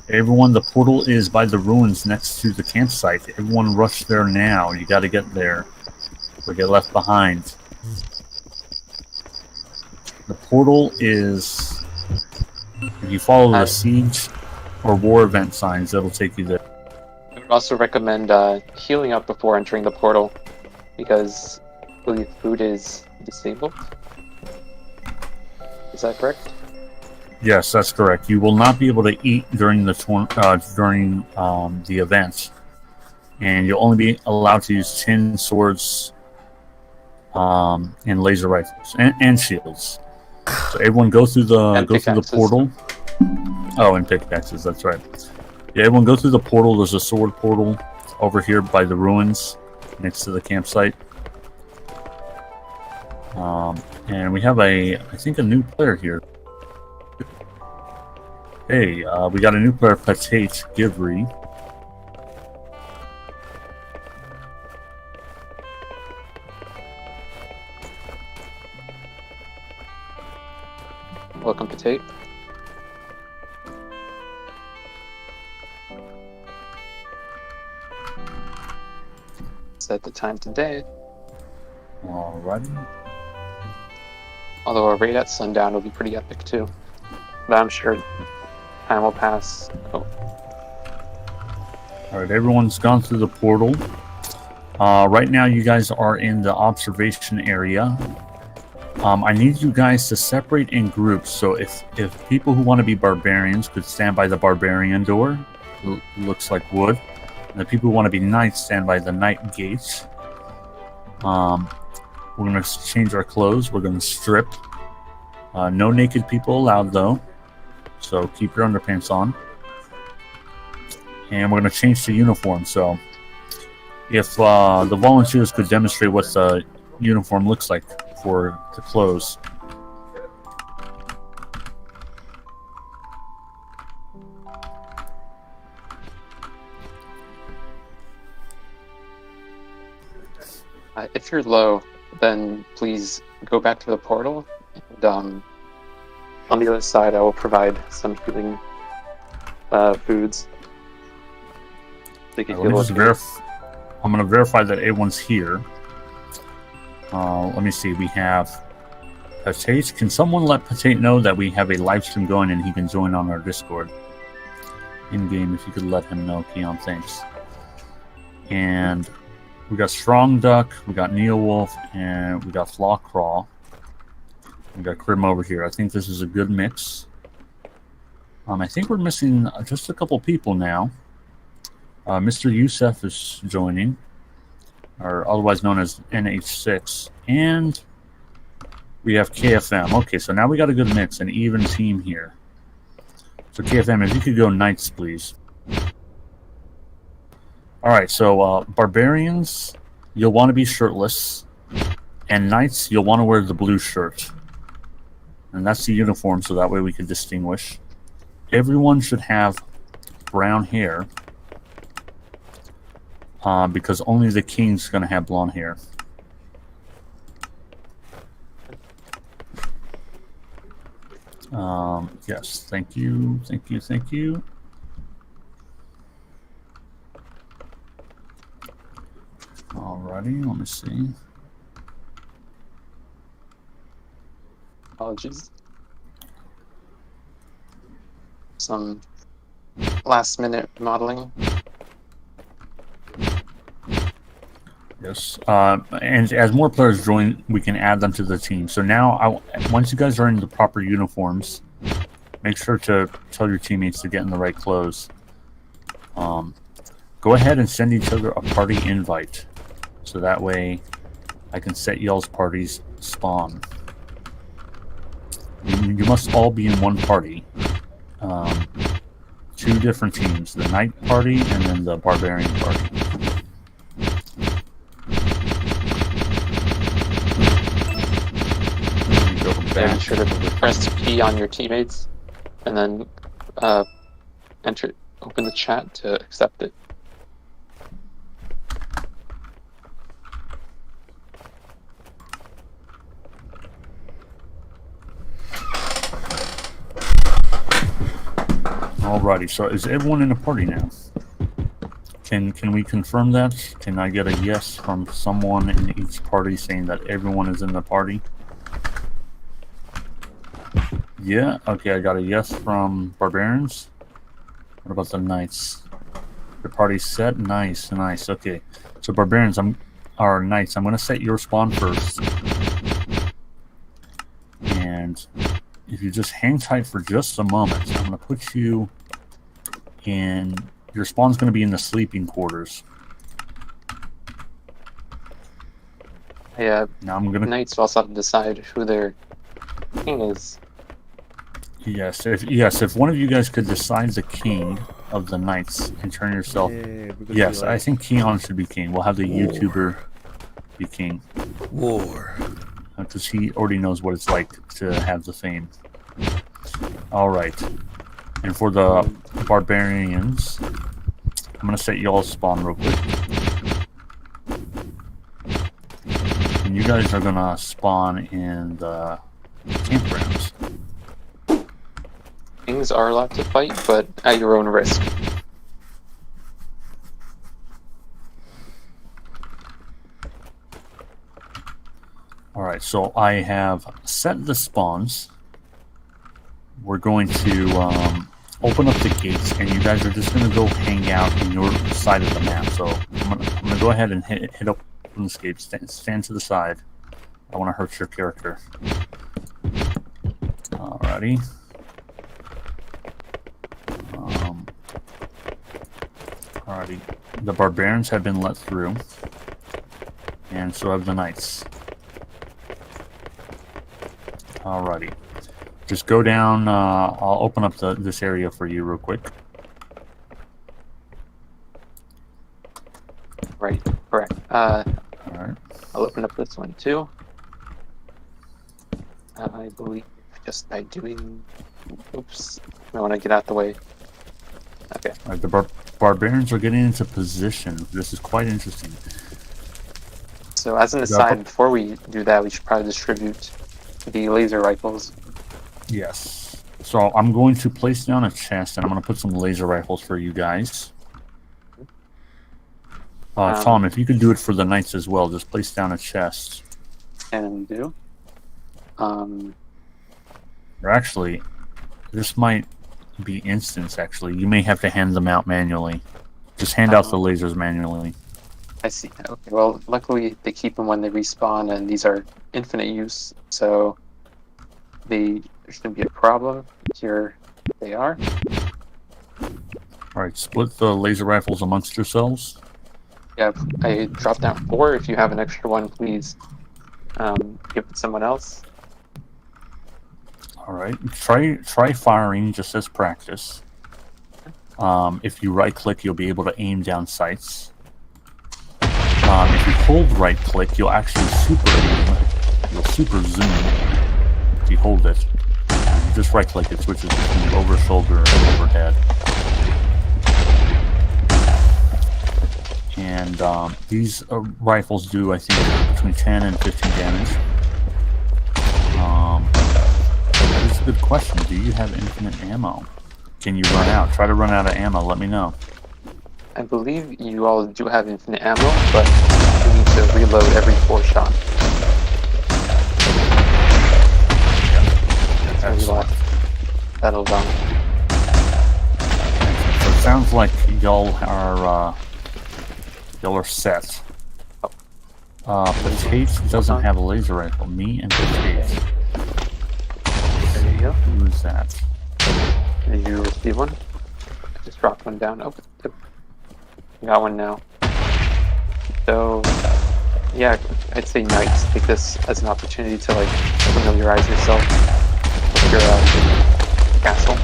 Everyone, the portal is by the ruins next to the campsite. Everyone rush there now. You got to get there or get left behind. The portal is, if you follow the siege or war event signs, that'll take you there. I would also recommend healing up before entering the portal, because I believe food is disabled. Is that correct? Yes, that's correct. You will not be able to eat during the event, and you'll only be allowed to use tin swords and laser rifles and shields. So everyone go through the portal. Oh, and pickaxes. That's right. Yeah, everyone go through the portal. There's a sword portal over here by the ruins, next to the campsite. And we have I think a new player here. Hey, we got a new player, Patate Givry. Welcome, Patate. Set the time today. Alrighty. Although a raid at sundown will be pretty epic too. But I'm sure time will pass. Oh, Alright, everyone's gone through the portal. Right now you guys are in the observation area. I need you guys to separate in groups. So if people who want to be barbarians could stand by the barbarian door, looks like wood. And the people who want to be knights stand by the knight gates. We're going to change our clothes. We're going to strip. No naked people allowed, though. So keep your underpants on. And we're going to change to uniform. So if the volunteers could demonstrate what the uniform looks like for the clothes. if you're low, then please go back to the portal. And on the other side, I will provide some healing foods. So you can heal I'm going to verify that everyone's here. Let me see. We have Patate. Can someone let Patate know that we have a live stream going and he can join on our Discord? In-game, if you could let him know, Keon, thanks. And we got Strong Duck, we got NeoWolf, and we got Flaw Crawl. We got Crim over here. I think this is a good mix. I think we're missing just a couple people now. Mr. Youssef is joining, or otherwise known as NH6. And we have KFM. Okay, so now we got a good mix, an even team here. So KFM, if you could go Knights, please. Alright, so Barbarians, you'll want to be shirtless. And Knights, you'll want to wear the blue shirt. And that's the uniform, so that way we can distinguish. Everyone should have brown hair. because only the king's going to have blonde hair. Yes, thank you, thank you, thank you. Alrighty, let me see. Apologies. Some last minute modeling. Yes, and as more players join, we can add them to the team. So now, once you guys are in the proper uniforms, make sure to tell your teammates to get in the right clothes. Go ahead and send each other a party invite, so that way I can set y'all's parties spawn. You must all be in one party. 2 different teams, the Knight party and then the Barbarian party. Yeah, be sure to press P on your teammates, and then open the chat to accept it. Alrighty, so is everyone in a party now? Can we confirm that? Can I get a yes from someone in each party saying that everyone is in the party? Yeah, okay, I got a yes from Barbarians. What about the Knights? The party's set? Nice, nice, okay. So Barbarians, Knights, I'm gonna set your spawn first. And if you just hang tight for just a moment, I'm gonna put you in, your spawn's gonna be in the sleeping quarters. Yeah, now I'm gonna Knights also have to decide who their king is. Yes, if one of you guys could decide the king of the Knights and turn yourself. Yeah, Yes, I think Keon should be king. We'll have the YouTuber be king. War. Because he already knows what it's like to have the fame. Alright. And for the Barbarians, I'm going to set y'all spawn real quick. And you guys are going to spawn in the campgrounds. Kings are allowed to fight, but at your own risk. Alright, so I have set the spawns. We're going to open up the gates, and you guys are just going to go hang out in your side of the map. So I'm gonna go ahead and hit up this gate. Stand to the side. I want to hurt your character. Alrighty. Alrighty. The Barbarians have been let through, and so have the Knights. Alrighty. Just go down. I'll open up this area for you real quick. Right, correct. Alright. I'll open up this one too. I believe just by doing... Oops. I want to get out the way. Okay. Alright, the Barbarians are getting into position. This is quite interesting. So as an aside, before we do that, we should probably distribute the laser rifles. Yes. So I'm going to place down a chest, and I'm going to put some laser rifles for you guys. Tom, if you could do it for the Knights as well, just place down a chest. And do. Or actually, this might be instance, actually. You may have to hand them out manually. Just hand out the lasers manually. I see. Okay, well, luckily they keep them when they respawn, and these are infinite use, so there shouldn't be a problem. Here they are. Alright, split the laser rifles amongst yourselves. Yeah, I dropped down 4. If you have an extra one, please give it to someone else. Alright, try firing just as practice. If you right-click, you'll be able to aim down sights. If you hold right-click, you'll actually super aim. You'll super zoom. If you hold it, you just right-click, it switches between over shoulder and overhead. And these rifles do, I think, between 10 and 15 damage. That is a good question. Do you have infinite ammo? Can you run out? Try to run out of ammo. Let me know. I believe you all do have infinite ammo, but you need to reload every 4 shots. Excellent. That'll done. So it sounds like y'all are set. Patate doesn't have a laser rifle. Me and Patate. There you go. Who is that? Did you receive one? I just dropped one down. Oh, you got one now. So, yeah, I'd say Knights take this as an opportunity to like familiarize yourself with your castle.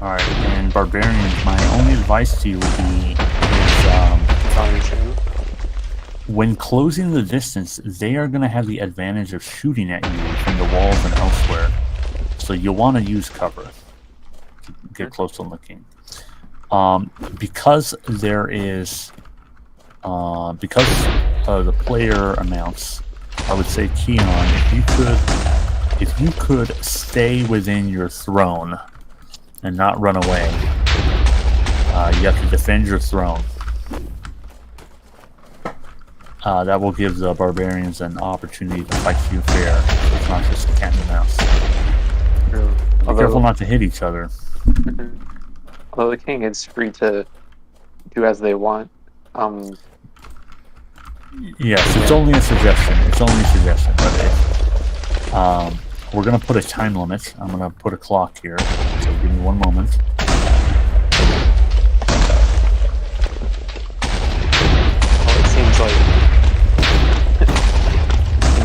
Alright, and Barbarians, my only advice to you would be when closing the distance, they are going to have the advantage of shooting at you from the walls and elsewhere. So you'll want to use cover to get close on the king. Because there is, because of the player amounts, I would say, Keon, if you could stay within your throne and not run away, you have to defend your throne. That will give the barbarians an opportunity to fight you fair. It's not just a cat and mouse. True. Be careful not to hit each other. Although the king is free to do as they want. Yes, it's only a suggestion. It's only a suggestion. But we're going to put a time limit. I'm going to put a clock here. So give me one moment. Seems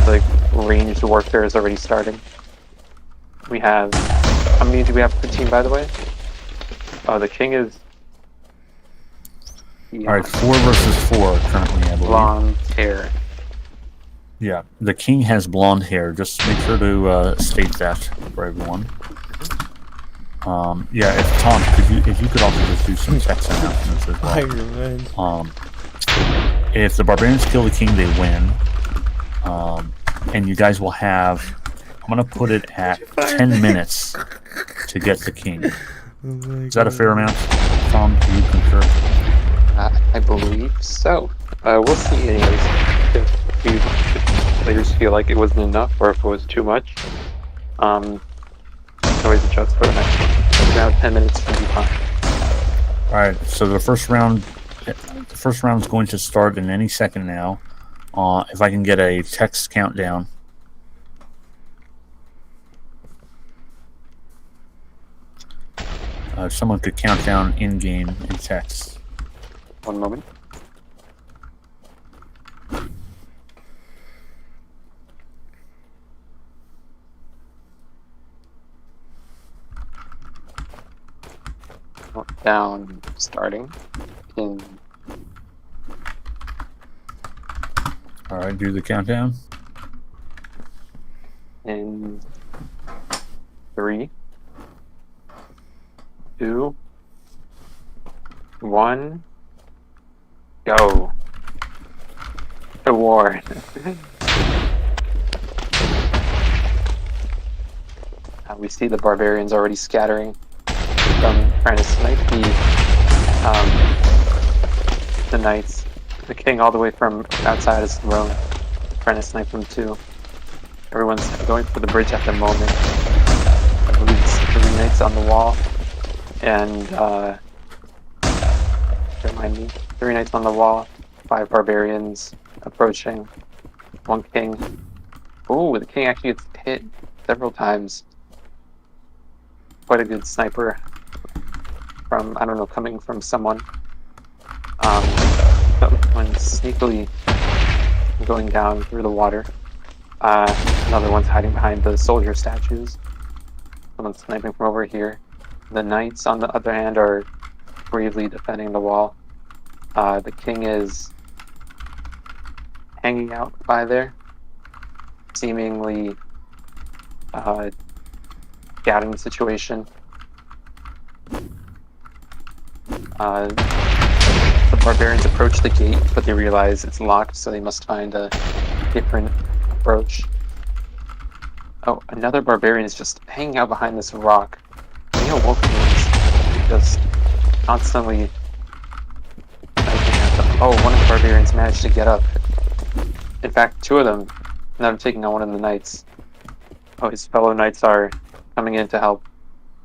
like ranged warfare is already starting. We have, how many do we have per team, by the way? Oh, the king is. All right, 4 versus 4 currently, I believe. Blonde hair. Yeah, the king has blonde hair. Just make sure to state that for everyone. Yeah, if Tom, if you could also just do some text announcements as well. If the barbarians kill the king, they win. And you guys will have, I'm going to put it at 10 minutes to get the king. Is that a fair amount? Tom, do you concur? I believe so. We'll see anyways. If players feel like it wasn't enough or if it was too much. Always adjust for the next one. Now 10 minutes should be fine. Alright, so the first round is going to start in any second now. If I can get a text countdown. If someone could count down in-game in text. One moment. Down, starting in. Alright, do the countdown. In 3, 2, 1, go. To war. We see the barbarians already scattering from trying to snipe the knights. The king all the way from outside his throne, trying to snipe them too. Everyone's going for the bridge at the moment. I believe it's 3 knights on the wall, and remind me, 3 knights on the wall, 5 barbarians approaching, 1 king. Ooh, the king actually gets hit several times. Quite a good sniper from, I don't know, coming from someone. One sneakily going down through the water. Another one's hiding behind the soldier statues. Someone's sniping from over here. The knights, on the other hand, are bravely defending the wall. The king is hanging out by there, seemingly scouting the situation. Barbarians approach the gate, but they realize it's locked, so they must find a different approach. Oh, another barbarian is just hanging out behind this rock. NeoWolf is just constantly sniping at them. Oh, one of the barbarians managed to get up. In fact, two of them. Now I'm taking on one of the knights. Oh, his fellow knights are coming in to help.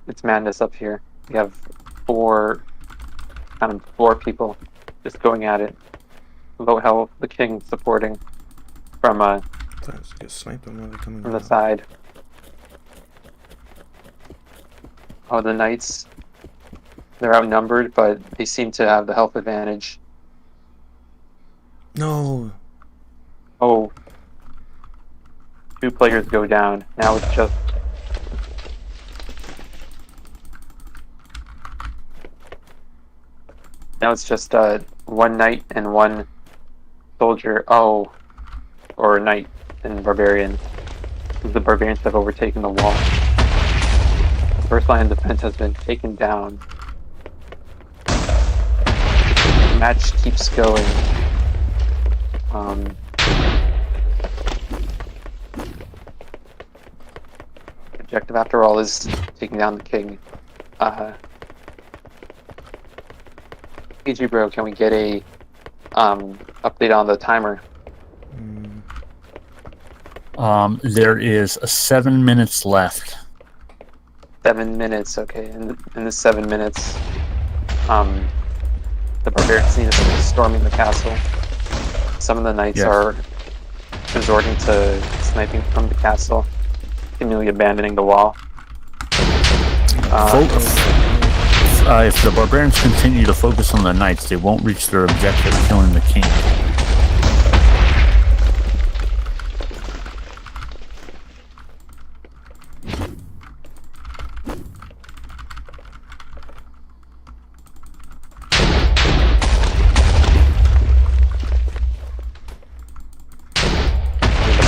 It's madness up here. We have four people just going at it. Low health, the king supporting from Get sniped when they're coming from the out. side. Oh, the knights. They're outnumbered, but they seem to have the health advantage. No. Oh. Two players go down. Now it's just... Now it's just one knight and one soldier. Oh. Or knight and barbarian. The barbarians have overtaken the wall. The first line of defense has been taken down. The match keeps going. Objective, after all, is taking down the king. PG bro, can we get a update on the timer? There is 7 minutes left. 7 minutes, okay. In the 7 minutes, the barbarians need to be storming the castle. Some of the knights are resorting to sniping from the castle, continually abandoning the wall. If the barbarians continue to focus on the knights, they won't reach their objective of killing the king.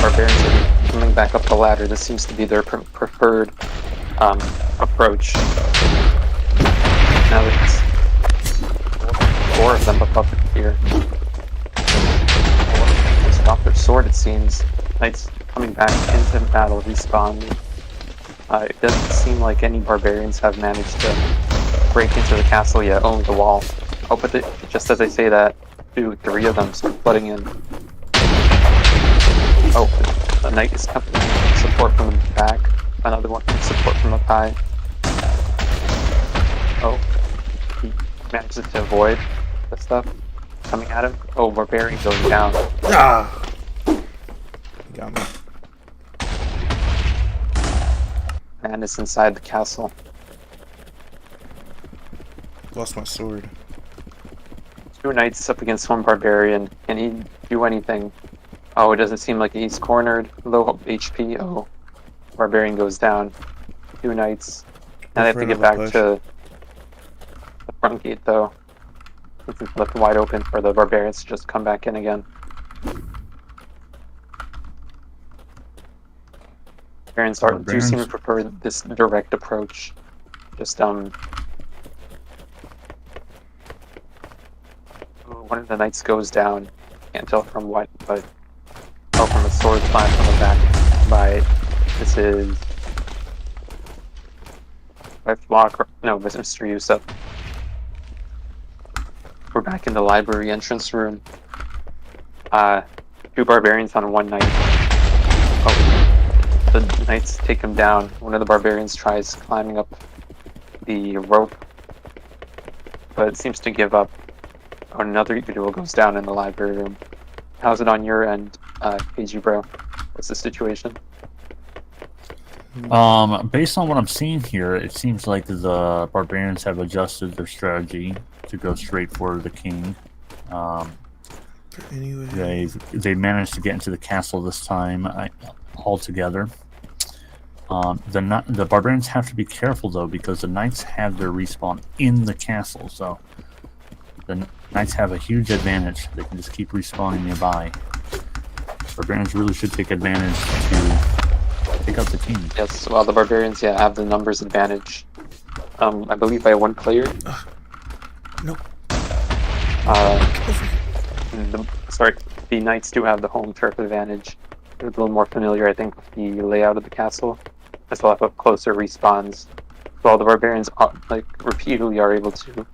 Barbarians are coming back up the ladder. This seems to be their preferred approach. Now it's 4 of them above here. They stop their sword, it seems. Knights coming back into battle, respawn. It doesn't seem like any barbarians have managed to break into the castle yet, only the wall. Oh, but just as I say that, 2, 3 of them start flooding in. Oh, a knight is coming. Support from the back. Another one with support from up high. Oh, he manages to avoid the stuff coming at him. Oh, barbarian going down. Ah! Got me. Madness inside the castle. Lost my sword. 2 knights up against 1 barbarian. Can he do anything? Oh, it doesn't seem like he's cornered. Low HP. Oh, barbarian goes down. 2 knights. Now they have to get back to the front gate, though. This is left wide open for the barbarians to just come back in again. Barbarians do seem to prefer this direct approach. Just one of the knights goes down. Can't tell from what, but from a sword slam from the back by this is by Flock. No, Mr. Yusuf. We're back in the library entrance room. 2 barbarians on 1 knight. Oh, the knights take him down. One of the barbarians tries climbing up the rope, but it seems to give up. Oh, another individual goes down in the library room. How's it on your end, KG bro? What's the situation? Based on what I'm seeing here, it seems like the barbarians have adjusted their strategy to go straight for the king. Anyway. They managed to get into the castle this time altogether. The barbarians have to be careful though, because the knights have their respawn in the castle, so the knights have a huge advantage. They can just keep respawning nearby. Barbarians really should take advantage to take out the king. Yes, well, the barbarians, have the numbers advantage. I believe by 1 player. No. The knights do have the home turf advantage. They're a little more familiar, I think, with the layout of the castle, as well as up closer respawns. While the barbarians repeatedly are able to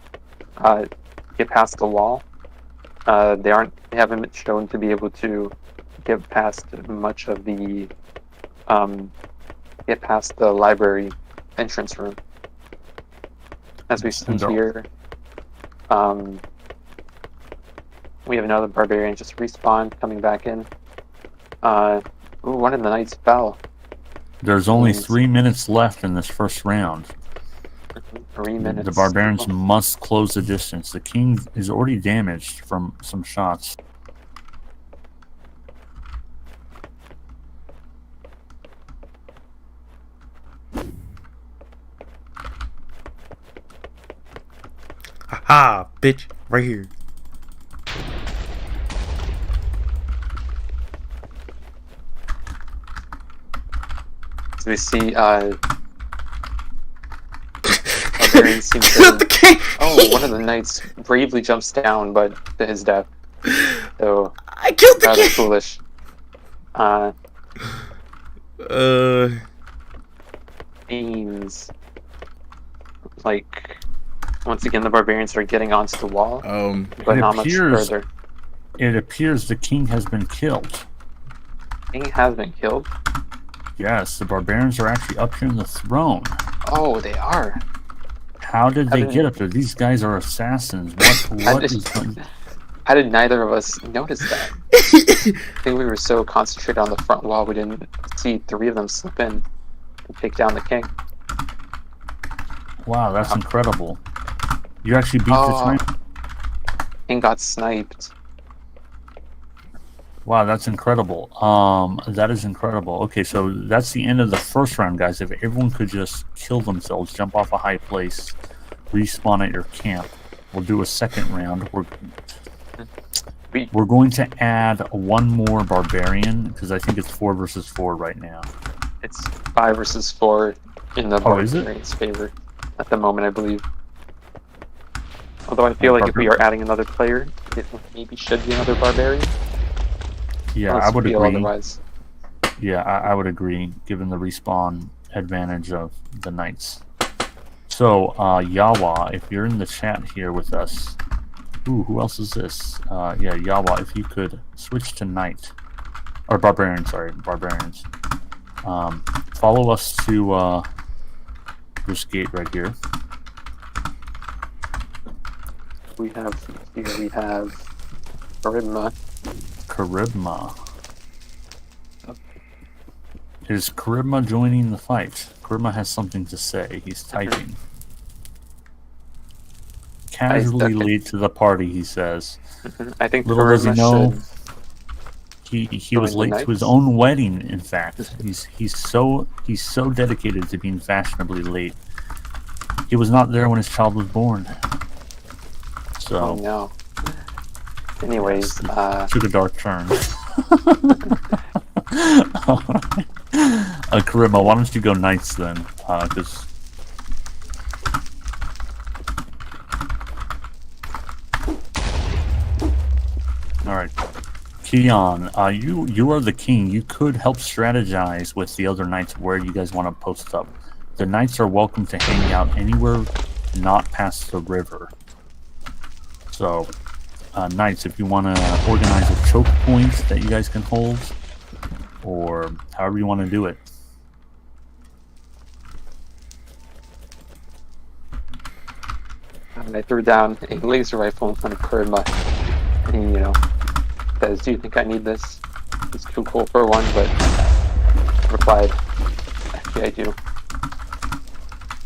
get past the wall, they haven't been shown to be able to get past much of the library entrance room. As we see here, we have another barbarian just respawned, coming back in. One of the knights fell. There's only 3 minutes left in this first round. 3 minutes. The barbarians must close the distance. The king is already damaged from some shots. Haha, bitch, right here. So we see barbarians seem to... Oh, one of the knights bravely jumps down, but to his death. So I killed the rather king. foolish. Aims. Once again, the barbarians are getting onto the wall, but not much further. It appears the king has been killed. King has been killed? Yes, the barbarians are actually up here in the throne. Oh, they are. How did they get up there? These guys are assassins. How did neither of us notice that? I think we were so concentrated on the front wall, we didn't see 3 of them slip in and take down the king. Wow, that's incredible. You actually beat the sniper? And got sniped. Wow, that's incredible. That is incredible. Okay, so that's the end of the first round, guys. If everyone could just kill themselves, jump off a high place, respawn at your camp, we'll do a second round. We're going to add one more barbarian, because I think it's 4 versus 4 right now. It's 5 versus 4 in the barbarian's favor at the moment, I believe. Although I feel like if we are adding another player, it maybe should be another barbarian. Yeah, I would agree. Otherwise. Yeah, I would agree, given the respawn advantage of the knights. So, Yawa, if you're in the chat here with us... Ooh, who else is this? Yeah, Yawa, if you could switch to knight. Or barbarian, sorry, barbarians. Follow us to this gate right here. We have Charisma. Charisma. Is Charisma joining the fight? Charisma has something to say. He's typing. Casually late to the party, he says. I think little does he know, he was late to his own wedding. In fact, he's so dedicated to being fashionably late. He was not there when his child was born. So. Oh no. Anyways, took a dark turn. Charisma, why don't you go knights then? Because. Alright. Keon, you are the king. You could help strategize with the other knights where you guys want to post up. The knights are welcome to hang out anywhere not past the river. So, knights, if you want to organize a choke point that you guys can hold, or however you want to do it. And I threw down a laser rifle in front of Charisma. And he, says, "Do you think I need this? It's too cool for one," but I replied, "Actually, I do."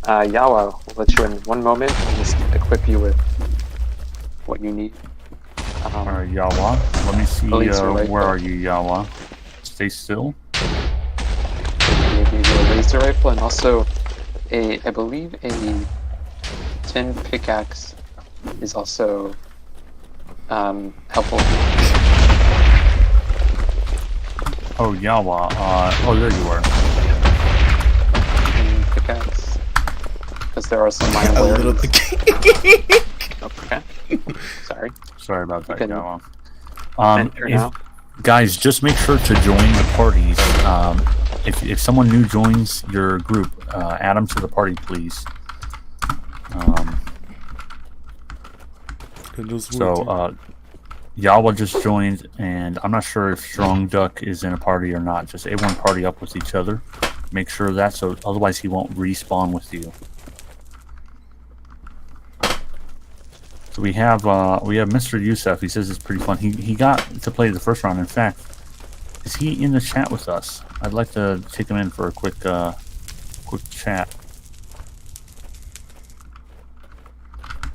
Yawa, we'll let you in one moment and just equip you with what you need. Alright, Yawa. Let me see, where are you, Yawa? Stay still. Maybe a laser rifle and also I believe a tin pickaxe is also helpful. Oh, Yawa. Oh, there you are. Tin pickaxe. Because there are some minor wares. Okay. Sorry. Sorry about that, can Gallo. enter now. Guys, just make sure to join the parties. If someone new joins your group, add them to the party, please. Yawa just joined, and I'm not sure if Strong Duck is in a party or not. Just everyone party up with each other. Make sure of that, so otherwise he won't respawn with you. So we have Mr. Youssef. He says it's pretty fun. He got to play the first round. In fact, is he in the chat with us? I'd like to take him in for a quick chat.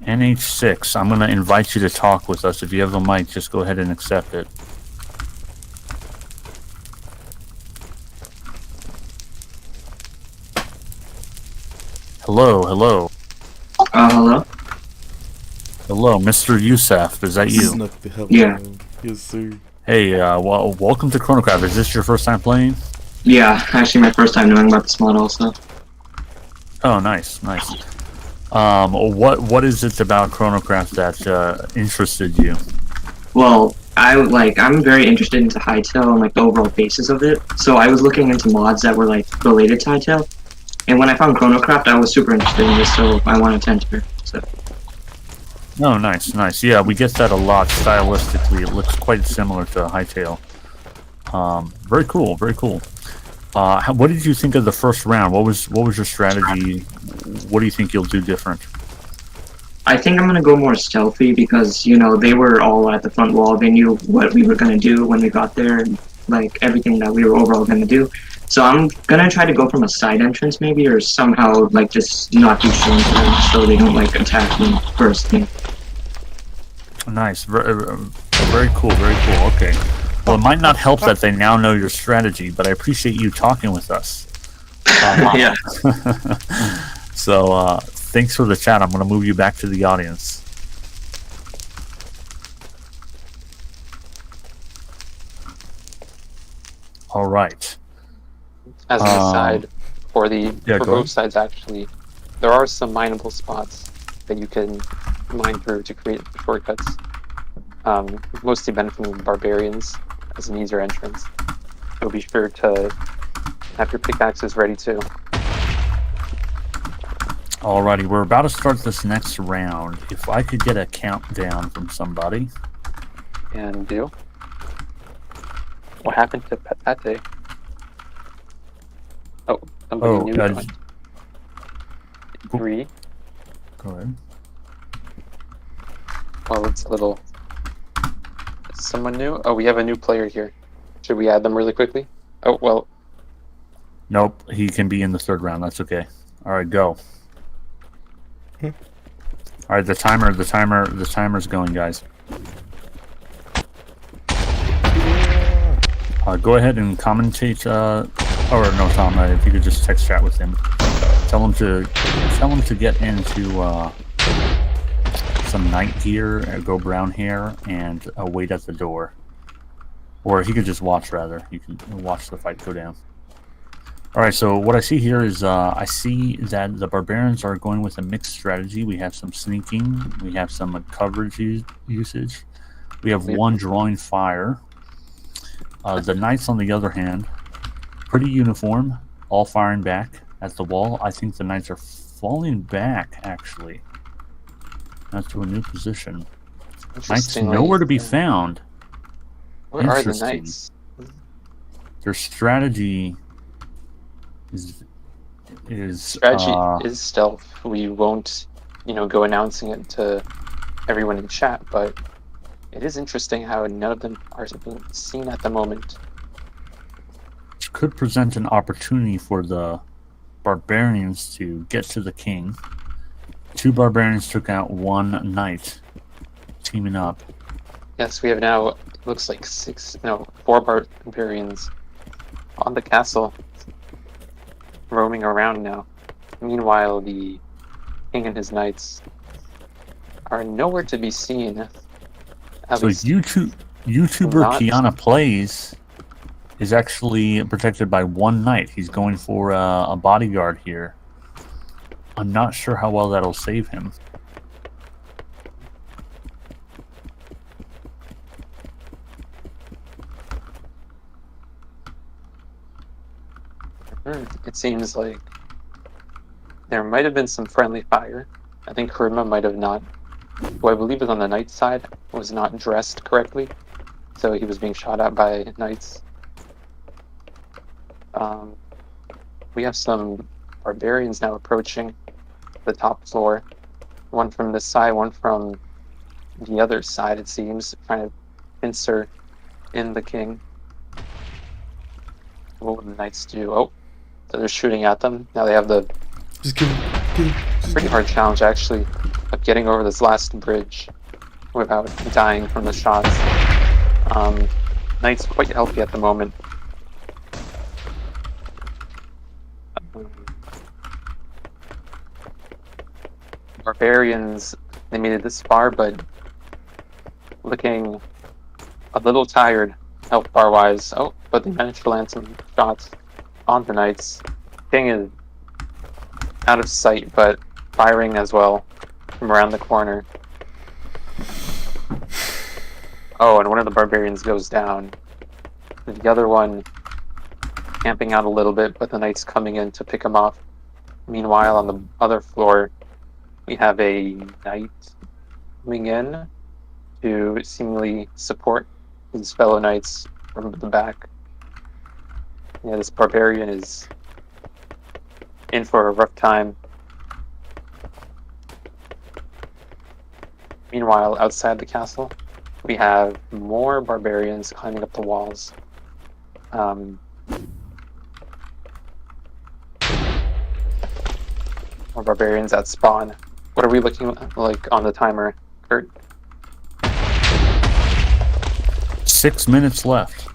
NH6, I'm going to invite you to talk with us. If you have a mic, just go ahead and accept it. Hello, hello. Hello? Hello, Mr. Youssef. Is that you? Yeah. Yes, sir. Hey, well, welcome to Chronocraft. Is this your first time playing? Yeah, actually my first time knowing about this mod also. Oh, nice, nice. What is it about Chronocraft that interested you? Well, I'm very interested into Hightail and like the overall basis of it. So I was looking into mods that were like related to Hightail. And when I found Chronocraft, I was super interested in this, so I wanted to enter. So. Oh, nice, nice. Yeah, we get that a lot stylistically. It looks quite similar to Hightail. Very cool, very cool. What did you think of the first round? What was your strategy? What do you think you'll do different? I think I'm gonna go more stealthy because, you know, they were all at the front wall. They knew what we were gonna do when we got there, and, like, everything that we were overall gonna do. So I'm gonna try to go from a side entrance maybe, or somehow, like, just not do showing to them so they don't, like, attack me first thing. Nice. Very cool, very cool. Okay. Well, it might not help that they now know your strategy, but I appreciate you talking with us. Yeah. So, thanks for the chat. I'm going to move you back to the audience. All right. As an aside, for go both ahead. sides actually, there are some mineable spots that you can mine through to create shortcuts. Mostly benefiting barbarians as an easier entrance. So be sure to have your pickaxes ready too. Alrighty, we're about to start this next round. If I could get a countdown from somebody. And do. What happened to Pate? Oh, somebody new joined. 3. Go ahead. Well, it's a little... Someone new? Oh, we have a new player here. Should we add them really quickly? Oh, well... Nope, he can be in the third round. That's okay. Alright, go. Alright, the timer's going, guys. Go ahead and commentate, or no, Tom, if you could just text chat with him. Tell him to get into, some night gear, go brown hair, and wait at the door. Or he could just watch, rather. You can watch the fight go down. Alright, so what I see here is, I see that the barbarians are going with a mixed strategy. We have some sneaking, we have some coverage usage, we have one drawing fire. The knights, on the other hand, pretty uniform, all firing back at the wall. I think the knights are falling back, actually. That's to a new position. Knights nowhere to be found. Where are the knights? Their strategy is stealth. We won't, go announcing it to everyone in chat, but it is interesting how none of them are being seen at the moment. Which could present an opportunity for the barbarians to get to the king. 2 barbarians took out 1 knight, teaming up. Yes, we have now, looks like 4 barbarians on the castle, roaming around now. Meanwhile, the king and his knights are nowhere to be seen. So YouTuber Kiana Plays is actually protected by 1 knight. He's going for a bodyguard here. I'm not sure how well that'll save him. It seems like there might have been some friendly fire. I think Karima might have not, who I believe is on the knight side, was not dressed correctly, so he was being shot at by knights. We have some barbarians now approaching the top floor. One from this side, one from the other side, it seems, trying to pincer in the king. What would the knights do? Oh, so they're shooting at them. Now they have the Just kill him. pretty hard challenge, actually, of getting over this last bridge without dying from the shots. Knight's quite healthy at the moment. Barbarians, they made it this far, but looking a little tired health bar wise. Oh, but they managed to land some shots on the knights. King is out of sight, but firing as well from around the corner. Oh, and one of the barbarians goes down. The other one camping out a little bit, but the knight's coming in to pick him off. Meanwhile, on the other floor, we have a knight coming in to seemingly support his fellow knights from the back. Yeah, this barbarian is in for a rough time. Meanwhile, outside the castle, we have more barbarians climbing up the walls. More barbarians at spawn. What are we looking like on the timer, Kurt? 6 minutes left.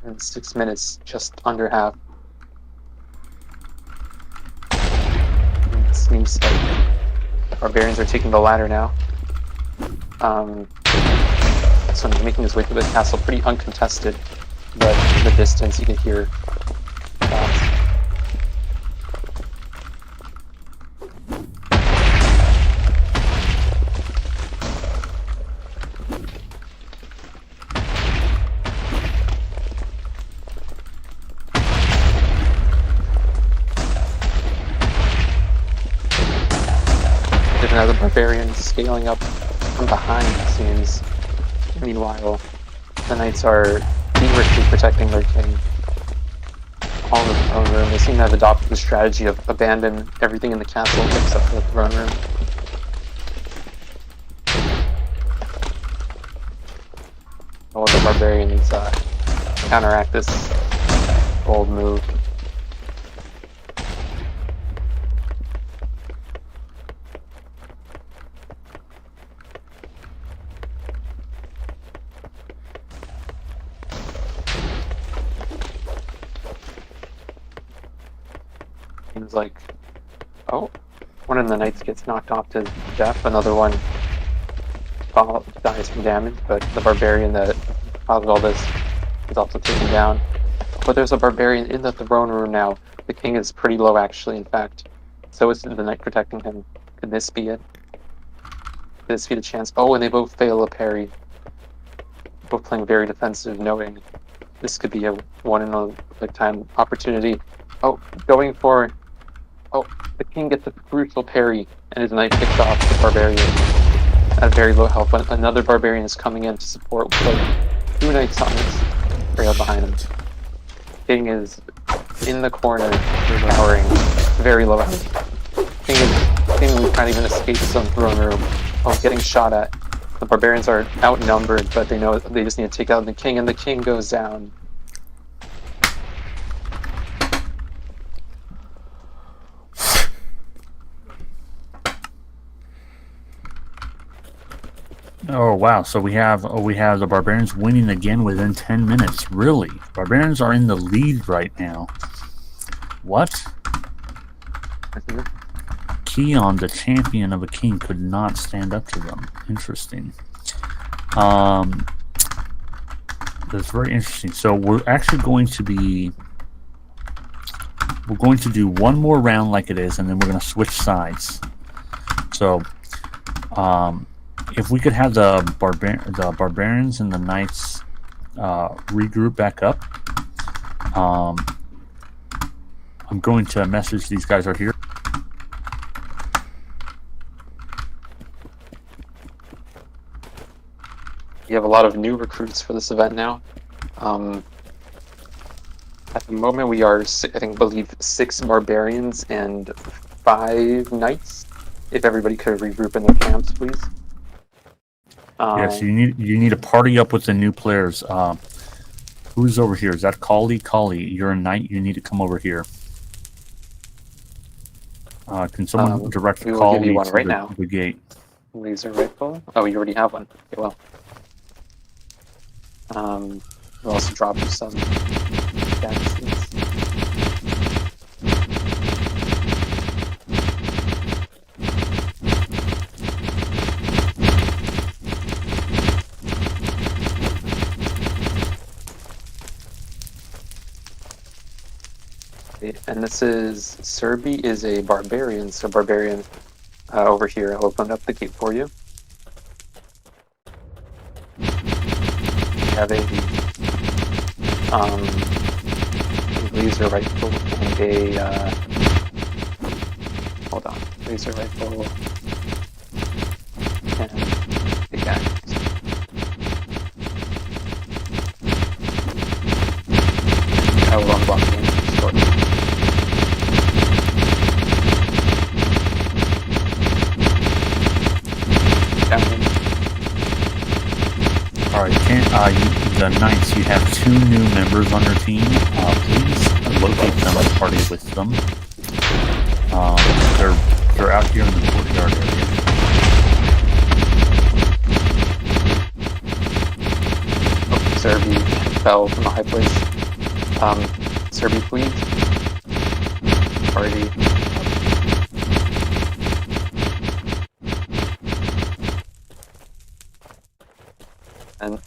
In 6 minutes, just under half. It seems like barbarians are taking the ladder now. So he's making his way through the castle, pretty uncontested, but in the distance you can hear shots. There's another barbarian scaling up from behind, it seems. Meanwhile, the knights are feverishly protecting their king. All in the throne room. They seem to have adopted the strategy of abandon everything in the castle except for the throne room. All of the barbarians counteract this bold move. Seems like, oh, one of the knights gets knocked off to death, another one dies from damage, but the barbarian that caused all this is also taken down. But there's a barbarian in the throne room now. The king is pretty low, actually, in fact. So is the knight protecting him. Could this be it? Could this be the chance? Oh, and they both fail a parry. Both playing very defensive, knowing this could be a one-in-a-lifetime opportunity. Oh, going for... Oh, the king gets a crucial parry, and his knight picks off the barbarian at very low health. But another barbarian is coming in to support with like 2 knights on this trail behind him. King is in the corner, cowering, very low health. King is seemingly trying to even escape some throne room. Oh, getting shot at. The barbarians are outnumbered, but they know they just need to take out the king, and the king goes down. Oh wow! So we have the barbarians winning again within 10 minutes. Really, barbarians are in the lead right now. What? Keon, the champion of a king, could not stand up to them. Interesting. That's very interesting. So we're actually going to do one more round like it is, and then we're going to switch sides. So, if we could have the barbarians and the knights regroup back up, I'm going to message these guys are here. You have a lot of new recruits for this event now. At the moment, we are, believe 6 barbarians and 5 knights. If everybody could regroup in their camps, please. Yes, you need to party up with the new players. Who's over here? Is that Kali? Kali, you're a knight. You need to come over here. Can someone direct we will Kali give you one to right now. the gate? Laser rifle. Oh, you already have one. Okay, well. We'll also drop you some damage seeds. And this is Serbi is a barbarian, so barbarian over here. I'll open up the gate for you. We have a laser rifle and a hold on, laser rifle and pickaxe. I will unblock the entrance shortly. Alright, the Knights, you have 2 new members on your team. Please locate them and party with them. They're out here in the courtyard area. Oh, Serbi fell from a high place. Serbi, please. Party. And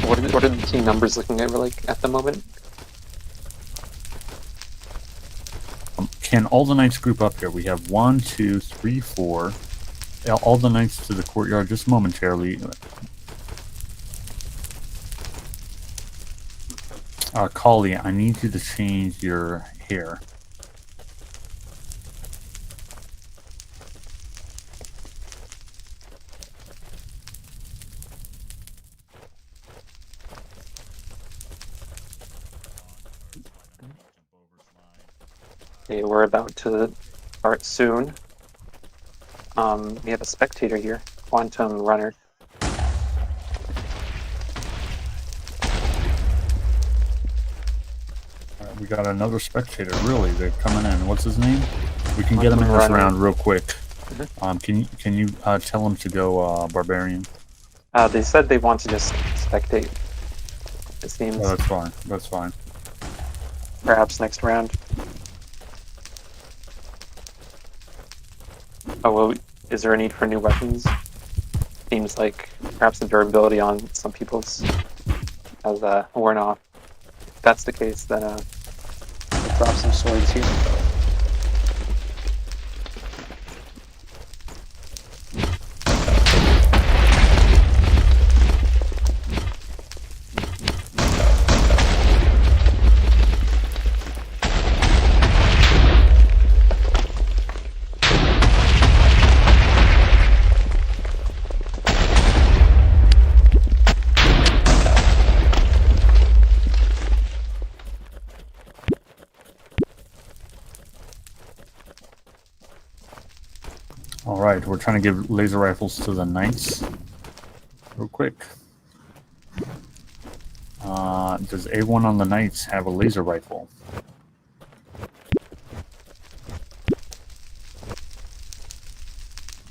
what are the team numbers looking like at the moment? Can all the Knights group up here? We have 1, 2, 3, 4. All the Knights to the courtyard just momentarily. Kali, I need you to change your hair. Okay, we're about to start soon. We have a spectator here, Quantum Runner. We got another spectator. Really, they're coming in. What's his name? We can get him in this round real quick. Mm-hmm. Can you tell him to go barbarian? They said they want to just spectate. It seems. Oh, that's fine. That's fine. Perhaps next round. Oh well, is there a need for new weapons? Seems like perhaps the durability on some people's has worn off. If that's the case, then we'll drop some swords here. Alright, we're trying to give laser rifles to the Knights. Real quick. Does A1 on the Knights have a laser rifle?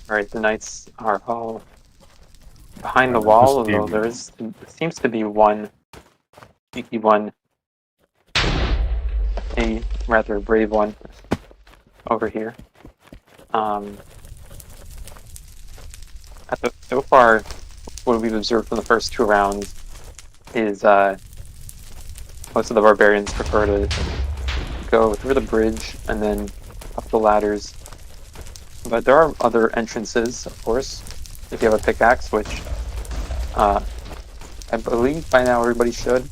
Alright, the Knights are all behind the wall, although there seems to be one sneaky one, a rather brave one over here. So far, what we've observed from the first 2 rounds is most of the barbarians prefer to go through the bridge and then up the ladders. But there are other entrances, of course, if you have a pickaxe, which I believe by now everybody should.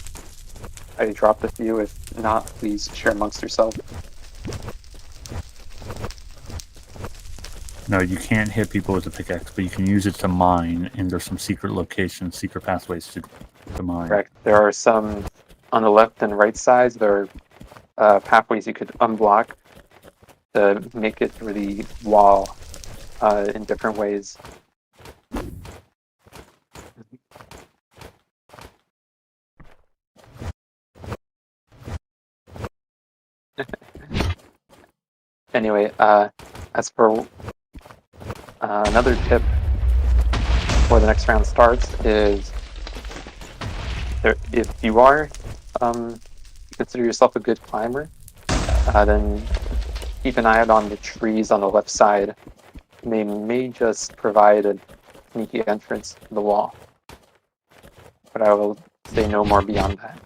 I dropped a few. If not, please share amongst yourself. No, you can't hit people with a pickaxe, but you can use it to mine, and there's some secret locations, secret pathways to mine. Correct. There are some on the left and right sides. There are pathways you could unblock to make it through the wall in different ways. Anyway, as for another tip before the next round starts is if you are consider yourself a good climber, then keep an eye out on the trees on the left side. They may just provide a sneaky entrance to the wall, but I will say no more beyond that.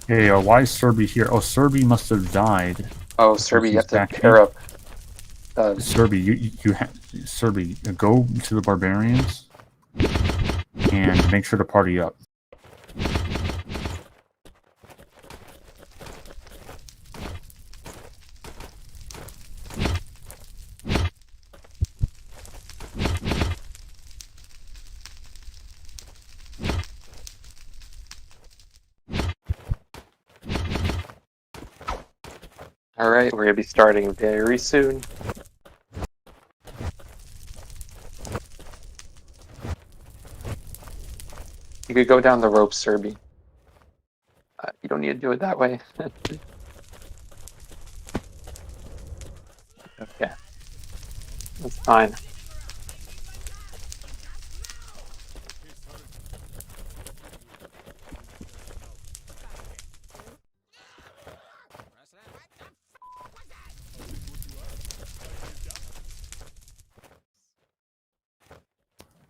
Hey, why is Serby here? Oh, Serby must have died. Oh, Serby, you have to back pair up. Serby, Serby, go to the barbarians and make sure to party up. Alright, we're going to be starting very soon. You could go down the rope, Serby. You don't need to do it that way. Okay. That's fine.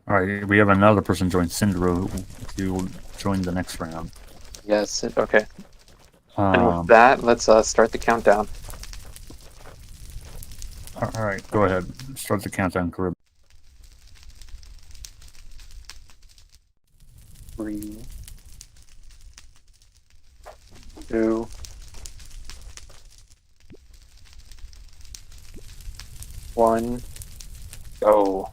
Alright, we have another person join Syndro who join the next round. Yes, okay. And with that, let's start the countdown. Alright, go ahead. Start the countdown, Carib. 3, 2, 1, go.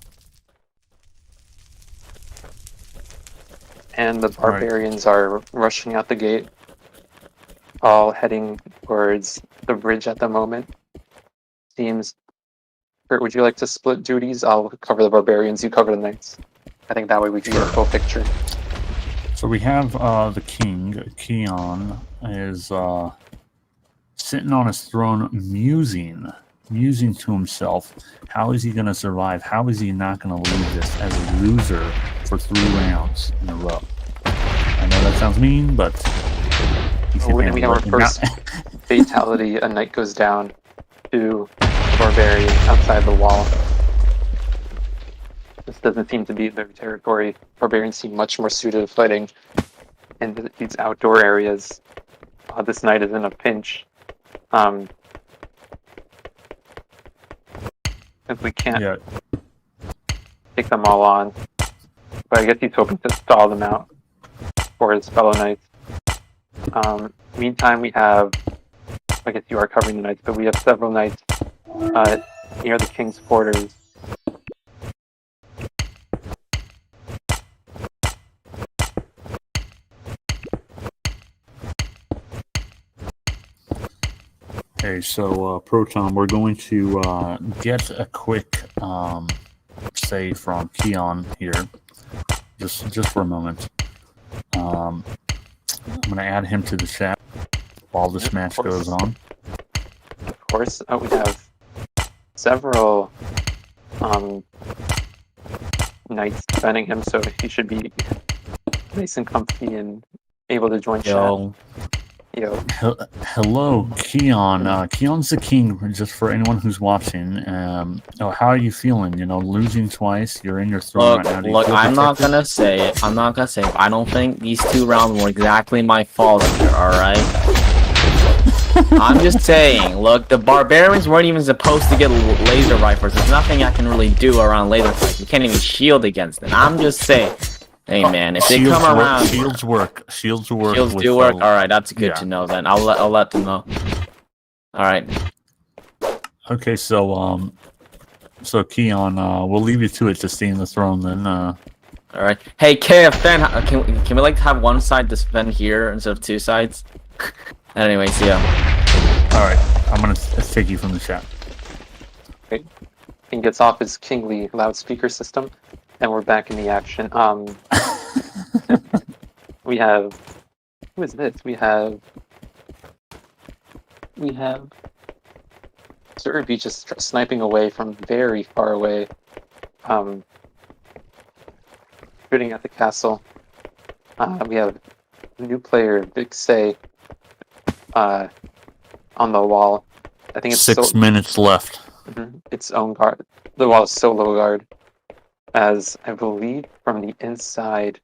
And the barbarians are rushing out the gate, all heading towards the bridge at the moment. Seems. Kurt, would you like to split duties? I'll cover the barbarians, you cover the knights. I think that way we can get a full picture. So we have the king, Keon, is sitting on his throne musing to himself. How is he going to survive? How is he not going to leave this as a loser for 3 rounds in a row? I know that sounds mean, but when we have our first fatality, a knight goes down to a barbarian outside the wall. This doesn't seem to be their territory. Barbarians seem much more suited to fighting in these outdoor areas. This knight is in a pinch. If we can't take them all on. But I guess he's hoping to stall them out for his fellow knights. Meantime, we have, I guess you are covering the knights, but we have several knights near the king's quarters. Okay, so Proton, we're going to get a quick say from Keon here, just for a moment. I'm going to add him to the chat while this match goes on. Of course, we have several knights defending him, so he should be nice and comfy and able to join chat. Yo. Hello, Keon. Keon's the king, just for anyone who's watching. How are you feeling? You know, losing twice, you're in your throne right now. Look, I'm not gonna say it. I don't think these 2 rounds were exactly my fault here, alright? I'm just saying, look, the barbarians weren't even supposed to get laser rifles. There's nothing I can really do around laser rifles. You can't even shield against them. I'm just saying. Hey man, if they come around, shields work. Shields do work. Shields do work. All right, that's good to know. Then I'll let them know. All right. Okay, so Keon, we'll leave you to it to stay in the throne then. All right. Hey, KFN, can we like have one side defend here instead of two sides? Anyways, yeah. All right, I'm gonna take you from the chat. King gets off his kingly loudspeaker system, and we're back in the action. We have who is this? We have Sir Beach just sniping away from very far away, shooting at the castle. We have a new player, Big Say, on the wall. I think it's 6 minutes left. its own guard. The wall is so low guard, as I believe from the inside,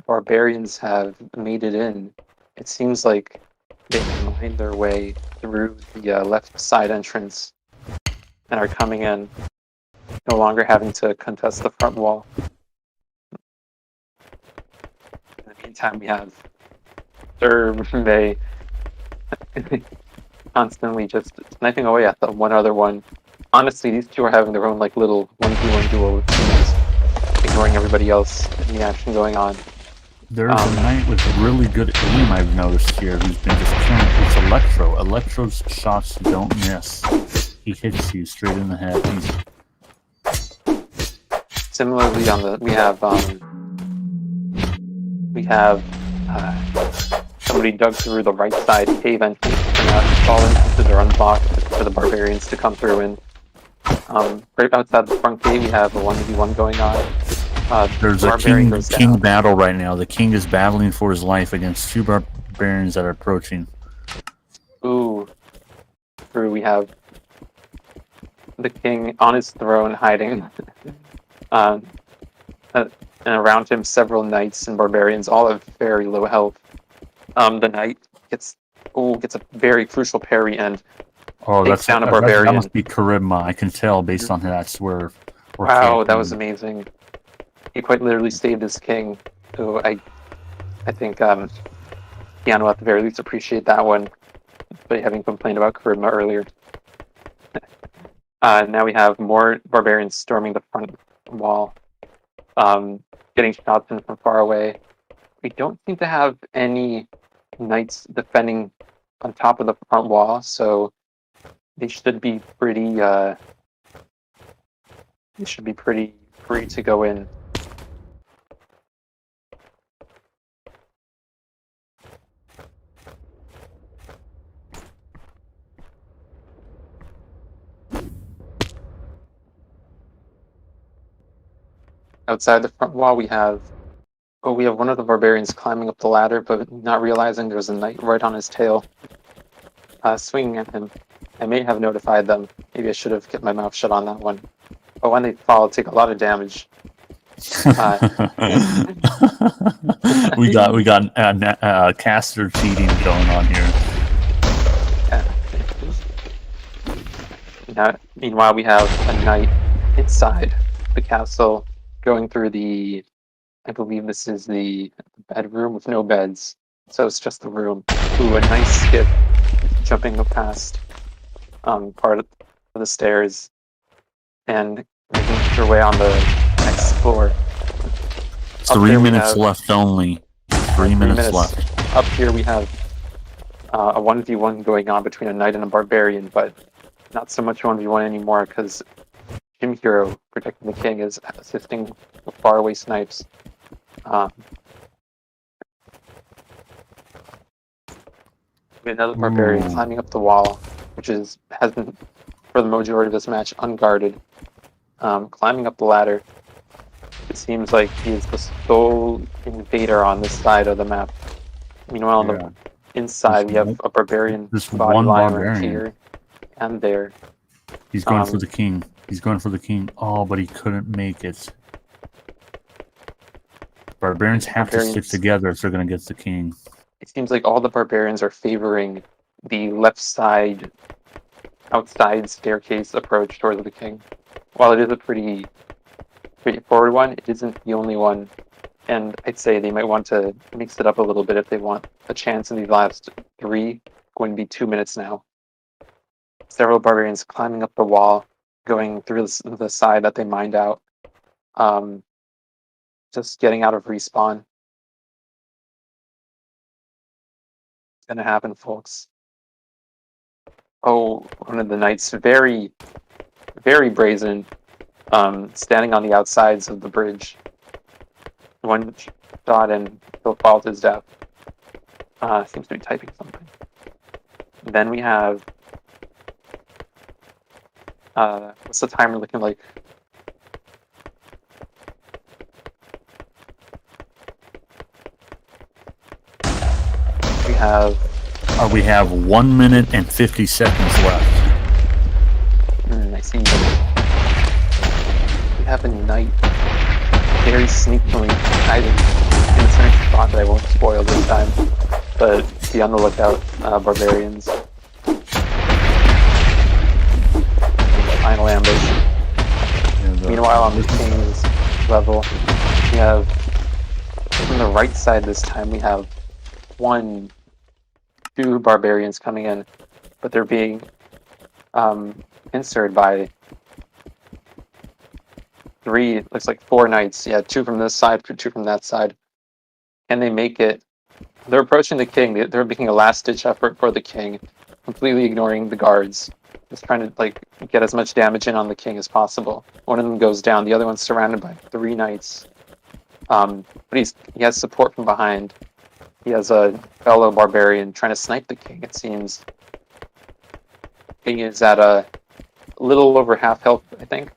barbarians have made it in. It seems like they mined their way through the left side entrance and are coming in, no longer having to contest the front wall. In the meantime, we have Sir May constantly just sniping away at the one other one. Honestly, these two are having their own like little 1v1 duo with teams, ignoring everybody else in the action going on. There's a knight with really good aim I've noticed here who's been just killing. It's Electro. Electro's shots don't miss. He hits you straight in the head. Similarly, on the we have somebody dug through the right side cave entrance and out and fall into their unblocked for the barbarians to come through in. Right outside the front gate, we have a 1v1 going on. There's a king battle right now. The king is battling for his life against two barbarians that are approaching. Ooh. True, we have the king on his throne hiding. And around him several knights and barbarians, all have very low health. The knight gets a very crucial parry and takes down a barbarian. That must be charisma. I can tell based on that. Wow, that was amazing. He quite literally saved his king, who I think Keanu at the very least appreciate that one, but having complained about charisma earlier. Now we have more barbarians storming the front wall, getting shots in from far away. We don't seem to have any knights defending on top of the front wall, so they should be pretty free to go in. Outside the front wall, we have one of the barbarians climbing up the ladder, but not realizing there's a knight right on his tail, swinging at him. I may have notified them. Maybe I should have kept my mouth shut on that one. But when they fall, take a lot of damage. we got caster cheating going on here. Now, meanwhile, we have a knight inside the castle, going through I believe this is the bedroom with no beds, so it's just the room. Ooh, a nice skip, jumping past part of the stairs and making her way on the next floor. 3 minutes left only. 3 minutes left. Up here we have a 1v1 going on between a knight and a barbarian, but not so much 1v1 anymore because Jim Hero, protecting the king, is assisting with faraway snipes. We have another barbarian climbing up the wall, which has been, for the majority of this match, unguarded. Climbing up the ladder. It seems like he is the sole invader on this side of the map. Meanwhile, on the inside, we have a barbarian body liner here and there. He's going for the king. He's going for the king. Oh, but he couldn't make it. Barbarians have to stick together if they're going to get the king. It seems like all the barbarians are favoring the left side, outside staircase approach towards the king. While it is a pretty straightforward one, it isn't the only one. And I'd say they might want to mix it up a little bit if they want a chance in these last 3, going to be 2 minutes now. several barbarians climbing up the wall, going through the side that they mined out. Just getting out of respawn. It's gonna happen, folks. Oh, one of the knights, very, very brazen, standing on the outsides of the bridge. One shot and he'll fall to his death. Seems to be typing something. Then we have... what's the timer looking like? We have 1 minute and 50 seconds left. I see. We have a knight very sneakily hiding in a certain spot that I won't spoil this time. But be on the lookout, barbarians. Final ambush. Meanwhile, on the king's level, we have from the right side this time. We have 2 barbarians coming in, but they're being inserted by 3. Looks like 4 knights. Yeah, 2 from this side, 2 from that side. Can they make it? They're approaching the king. They're making a last-ditch effort for the king, completely ignoring the guards. Just trying to get as much damage in on the king as possible. One of them goes down. The other one's surrounded by 3 knights. But he has support from behind. He has a fellow barbarian trying to snipe the king, it seems. King is at a little over half health, I think.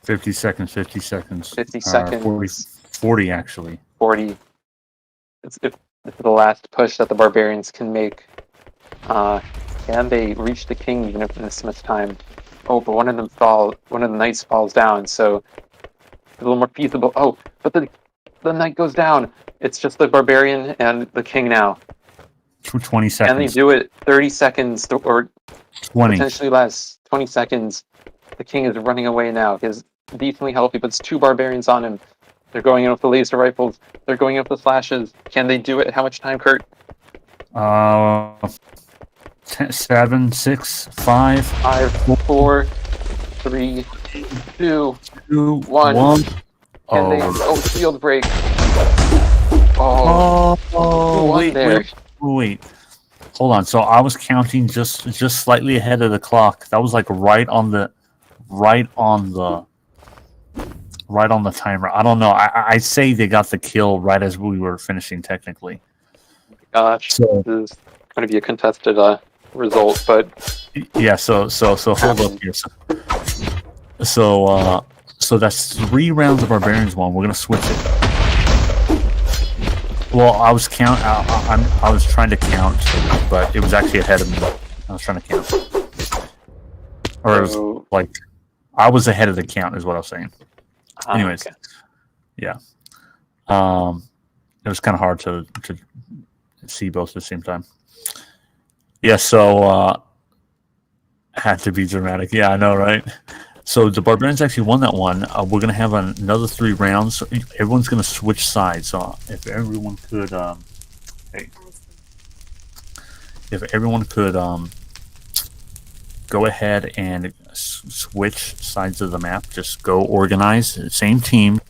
50 seconds, 50 seconds. 50 seconds. 40 actually. 40. It's the last push that the barbarians can make. Can they reach the king even if in this much time? Oh, but one of the knights falls down, so it's a little more feasible. Oh, but the knight goes down. It's just the barbarian and the king now. 20 seconds. And they do it 30 seconds or 20. Potentially less. 20 seconds. The king is running away now. He's decently healthy, but it's 2 barbarians on him. They're going in with the laser rifles. They're going in with the flashes. Can they do it? How much time, Kurt? 7, 6, 5, 4, 3, 2, 1. Shield break. Wait. Hold on. So I was counting just slightly ahead of the clock. That was right on the timer. I don't know. I say they got the kill right as we were finishing technically. Gosh, so, this is going to be a contested result, but yeah. So hold up here. So that's 3 rounds of barbarians won. We're gonna switch it. Well, I was trying to count, but it was actually ahead of me. I was trying to count, or it was I was ahead of the count, is what I was saying. Anyways, okay. Yeah. It was kind of hard to see both at the same time. Yeah, so had to be dramatic. Yeah, I know, right? So the Barbarians actually won that one. We're gonna have another 3 rounds. Everyone's gonna switch sides. So if everyone could, go ahead and switch sides of the map. Just go organize. Same team.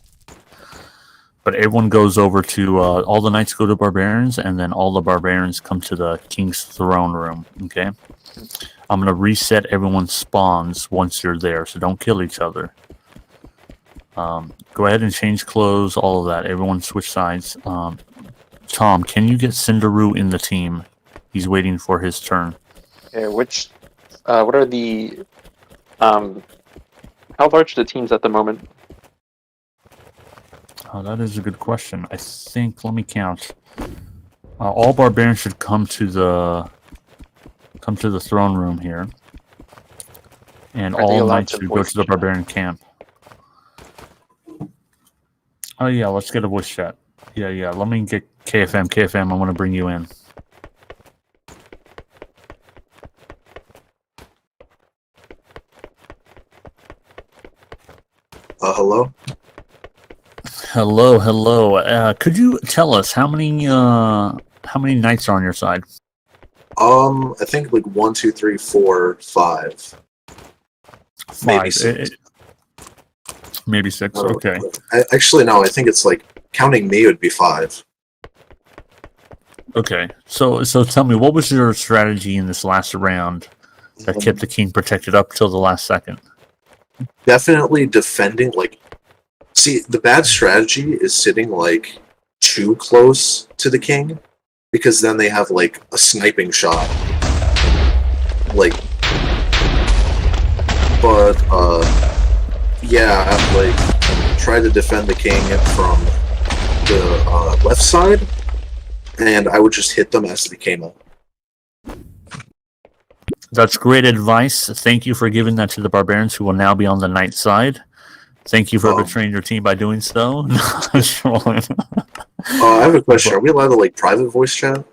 But everyone goes over to, all the knights go to barbarians, and then all the barbarians come to the king's throne room, okay? I'm going to reset everyone's spawns once you're there, so don't kill each other. Go ahead and change clothes, all of that. Everyone switch sides. Tom, can you get Cinderu in the team? He's waiting for his turn. Okay, what are the, how large are the teams at the moment? Oh, that is a good question. I think, let me count. All barbarians should come to the throne room here, and all knights should go to the barbarian camp. Oh yeah, let's get a voice chat. Yeah. Let me get KFM. KFM, I want to bring you in. Hello. Hello. Could you tell us how many knights are on your side? I think like 1, 2, 3, 4, 5. Maybe Five. 6. Maybe 6. Okay. Actually, no. I think it's like counting me would be 5. Okay. So tell me, what was your strategy in this last round that kept the king protected up till the last second? Definitely defending. Like, see, the bad strategy is sitting like too close to the king, because then they have like a sniping shot. Like, but yeah, like try to defend the king from the left side, and I would just hit them as they came up. That's great advice. Thank you for giving that to the barbarians who will now be on the knight side. Thank you for betraying your team by doing so. I have a question. Are we allowed to like private voice chat?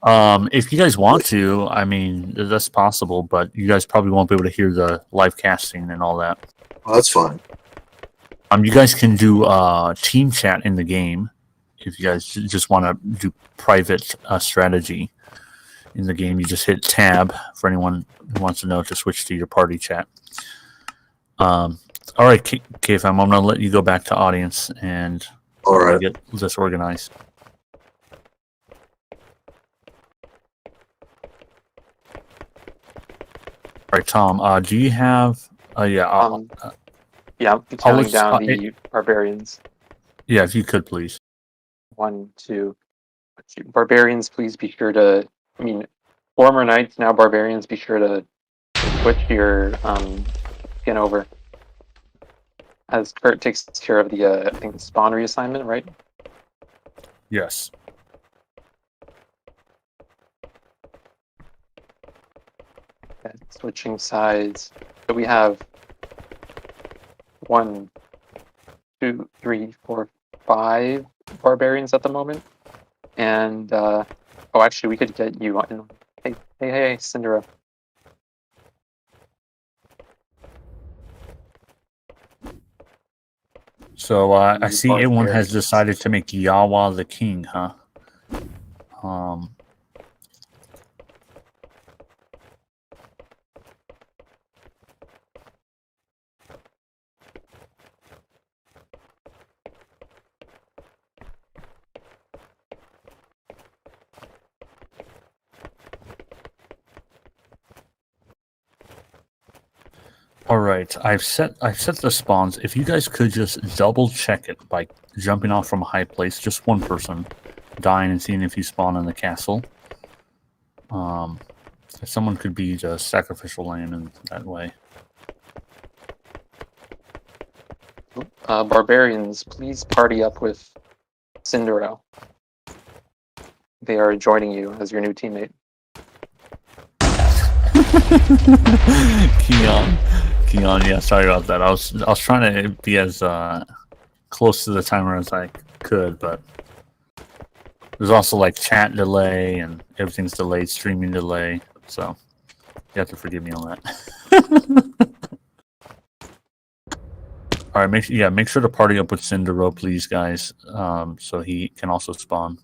If you guys want to, I mean, that's possible, but you guys probably won't be able to hear the live casting and all that. Oh, that's fine. You guys can do team chat in the game if you guys just want to do private strategy in the game. You just hit tab for anyone who wants to know to switch to your party chat. All right, KFM, I'm going to let you go back to audience and All right. get this organized. All right, Tom, do you have... Yeah, I'll be counting down the barbarians. Yeah, if you could, please. 1, 2. Barbarians, please be sure to... I mean, former knights, now barbarians, be sure to switch your skin over. As Kurt takes care of the, I think, spawn reassignment, right? Yes. Okay, switching sides. So we have 1, 2, 3, 4, 5 barbarians at the moment. And, oh, actually, we could get you on. Hey, Cinderella. So I see everyone has decided to make Yawa the king, huh? All right, I've set the spawns. If you guys could just double check it by jumping off from a high place, just one person dying and seeing if you spawn in the castle. If someone could be the sacrificial lamb in that way. Barbarians, please party up with Cinderella. They are joining you as your new teammate. Keon, yeah, sorry about that. I was trying to be as close to the timer as I could, but there's also like chat delay and everything's delayed, streaming delay, so you have to forgive me on that. All right, make sure to party up with Cindero, please, guys, so he can also spawn.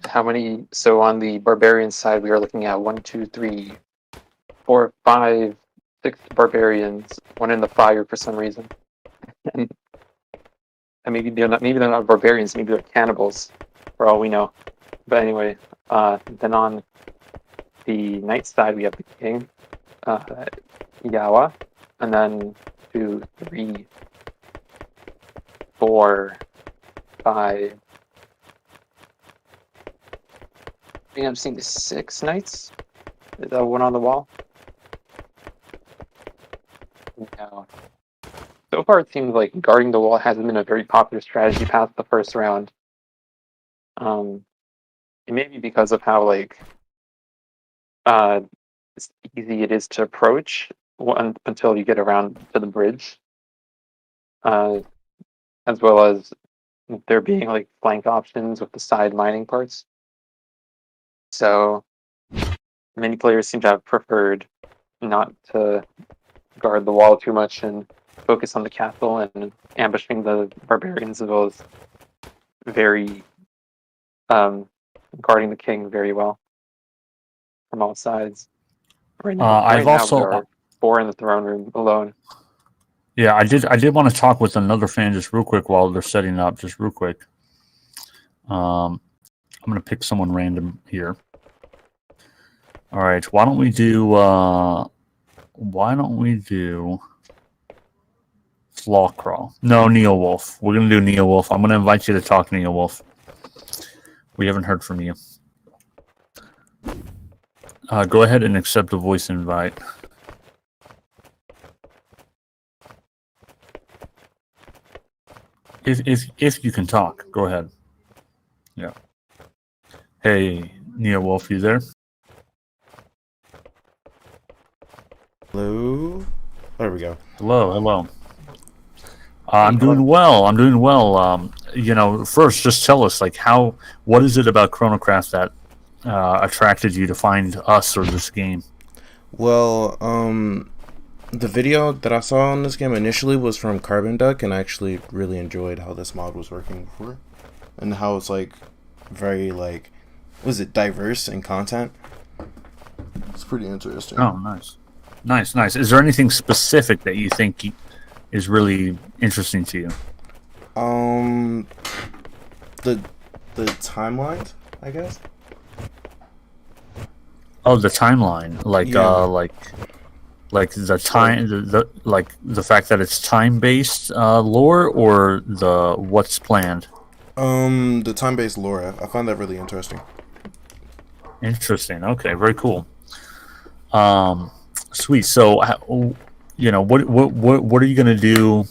How many? So on the barbarian side, we are looking at 1, 2, 3, 4, 5, 6 barbarians. One in the fire for some reason, and maybe they're not barbarians. Maybe they're cannibals, for all we know. But anyway, then on the knight side, we have the king, Yawa, and then 2, 3, 4, 5. I think I'm seeing the 6 knights. Is that one on the wall? No. So far, it seems like guarding the wall hasn't been a very popular strategy past the first round. It may be because of how easy it is to approach until you get around to the bridge, as well as there being like flank options with the side mining parts. So many players seem to have preferred not to guard the wall too much and focus on the castle and ambushing the barbarians, as well as very guarding the king very well from all sides. Right I've now also there are 4 in the throne room alone. Yeah, I did want to talk with another fan just real quick while they're setting up, just real quick. I'm gonna pick someone random here. All right, why don't we do Flawcrawl? No, NeoWolf. We're gonna do NeoWolf. I'm gonna invite you to talk, NeoWolf. We haven't heard from you. Go ahead and accept a voice invite. If you can talk, go ahead. Yeah. Hey, NeoWolf, you there? Hello? There we go. Hello. I'm doing well. First, just tell us, like, what is it about Chronocraft that attracted you to find us or this game? Well, the video that I saw on this game initially was from Carbon Duck, and I actually really enjoyed how this mod was working before. And how it's, like, very, like, diverse in content. It's pretty interesting. Oh, nice. Is there anything specific that you think is really interesting to you? The timelines, I guess. Oh, the timeline, like the time, the fact that it's time-based lore, or the what's planned. The time-based lore. I find that really interesting. Interesting. Okay, very cool. Sweet. So, what are you gonna do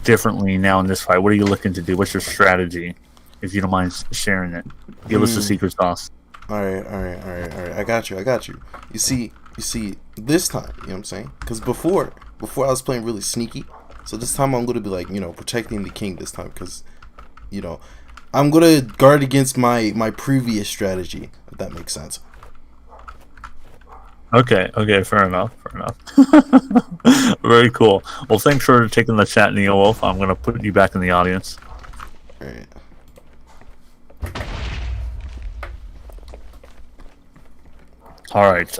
differently now in this fight? What are you looking to do? What's your strategy? If you don't mind sharing it, give us the secret sauce. All right. I got you. You see, this time, you know what I'm saying? Because before I was playing really sneaky. So this time I'm going to be like, protecting the king this time. Because, I'm going to guard against my previous strategy, if that makes sense. Okay, fair enough. Very cool. Well, thanks for taking the chat, NeoWolf. I'm going to put you back in the audience. All right. All right.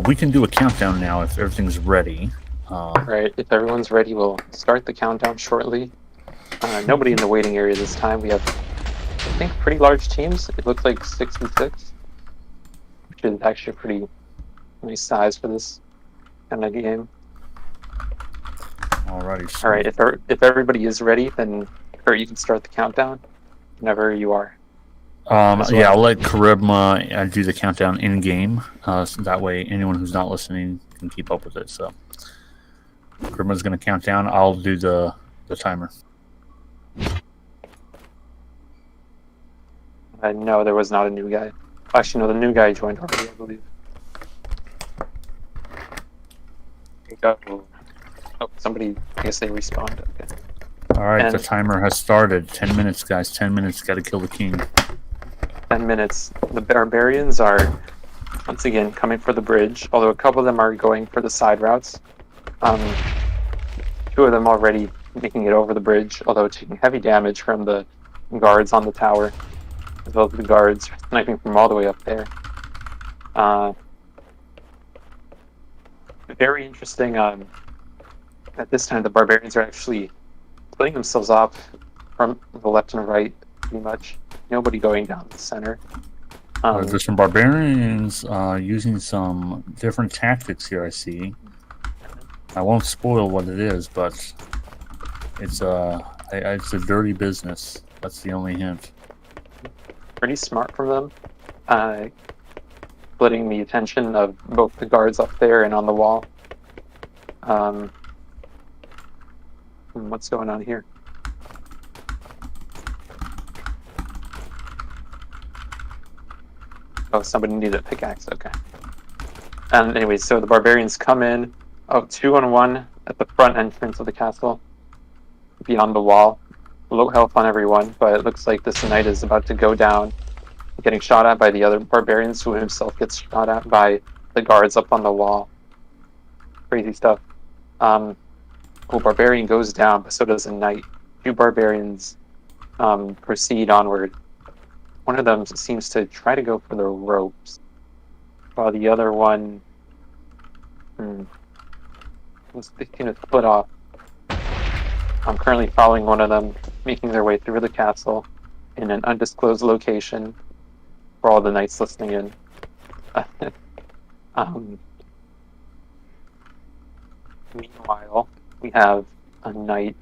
We can do a countdown now if everything's ready. Right, if everyone's ready, we'll start the countdown shortly. Nobody in the waiting area this time. We have, I think, pretty large teams. It looks like 6v6, which is actually a pretty nice size for this kind of game. Alrighty. All right, if everybody is ready, then Kurt, you can start the countdown whenever you are. Yeah, I'll let Charisma do the countdown in game, so that way anyone who's not listening can keep up with it. So, Charisma's going to count down. I'll do the timer. No, there was not a new guy. Actually, no, the new guy joined already, I believe. Oh, somebody. I guess they respawned. Okay. All right, the timer has started. 10 minutes, guys. 10 minutes. Got to kill the king. 10 minutes. The barbarians are once again coming for the bridge, although a couple of them are going for the side routes. 2 of them already making it over the bridge, although taking heavy damage from the guards on the tower, as well as the guards sniping from all the way up there. Very interesting. At this time, the barbarians are actually splitting themselves off from the left and right, pretty much. Nobody going down the center. There's some barbarians using some different tactics here, I see. I won't spoil what it is, but it's a dirty business. That's the only hint. Pretty smart from them. Splitting the attention of both the guards up there and on the wall. What's going on here? Oh, somebody needed a pickaxe. Okay. And anyway, so the barbarians come in. Oh, 2-on-1 at the front entrance of the castle, beyond the wall. Low health on everyone, but it looks like this knight is about to go down, getting shot at by the other barbarians, who himself gets shot at by the guards up on the wall. Crazy stuff. Barbarian goes down, but so does a knight. 2 barbarians proceed onward. one of them seems to try to go for the ropes, while the other one was going to split off. I'm currently following one of them, making their way through the castle in an undisclosed location for all the knights listening in. Meanwhile, we have a knight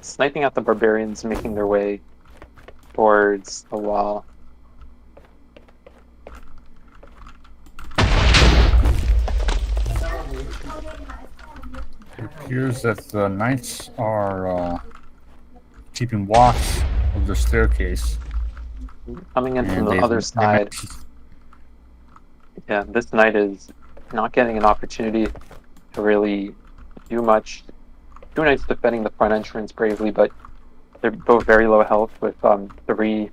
sniping out the barbarians, making their way towards the wall. It appears that the knights are keeping watch of the staircase. Coming in from and the other side. Yeah, this knight is not getting an opportunity to really do much. Two knights defending the front entrance bravely, but they're both very low health with 3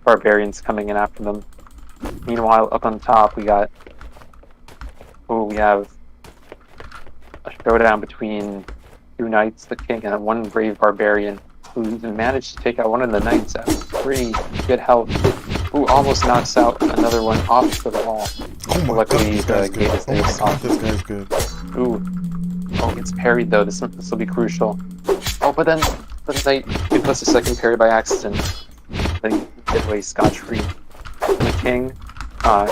barbarians coming in after them. Meanwhile, up on top, we have a showdown between 2 knights, the king, and 1 brave barbarian who managed to take out one of the knights at pretty good health, who almost knocks out another one off the wall. Oh my Luckily, god, the gate is there. this guy's good. Ooh. Oh, it's parried though. This will be crucial. Oh, but then the knight plus a second parry by accident. Then he get away scotch-free. The king, kind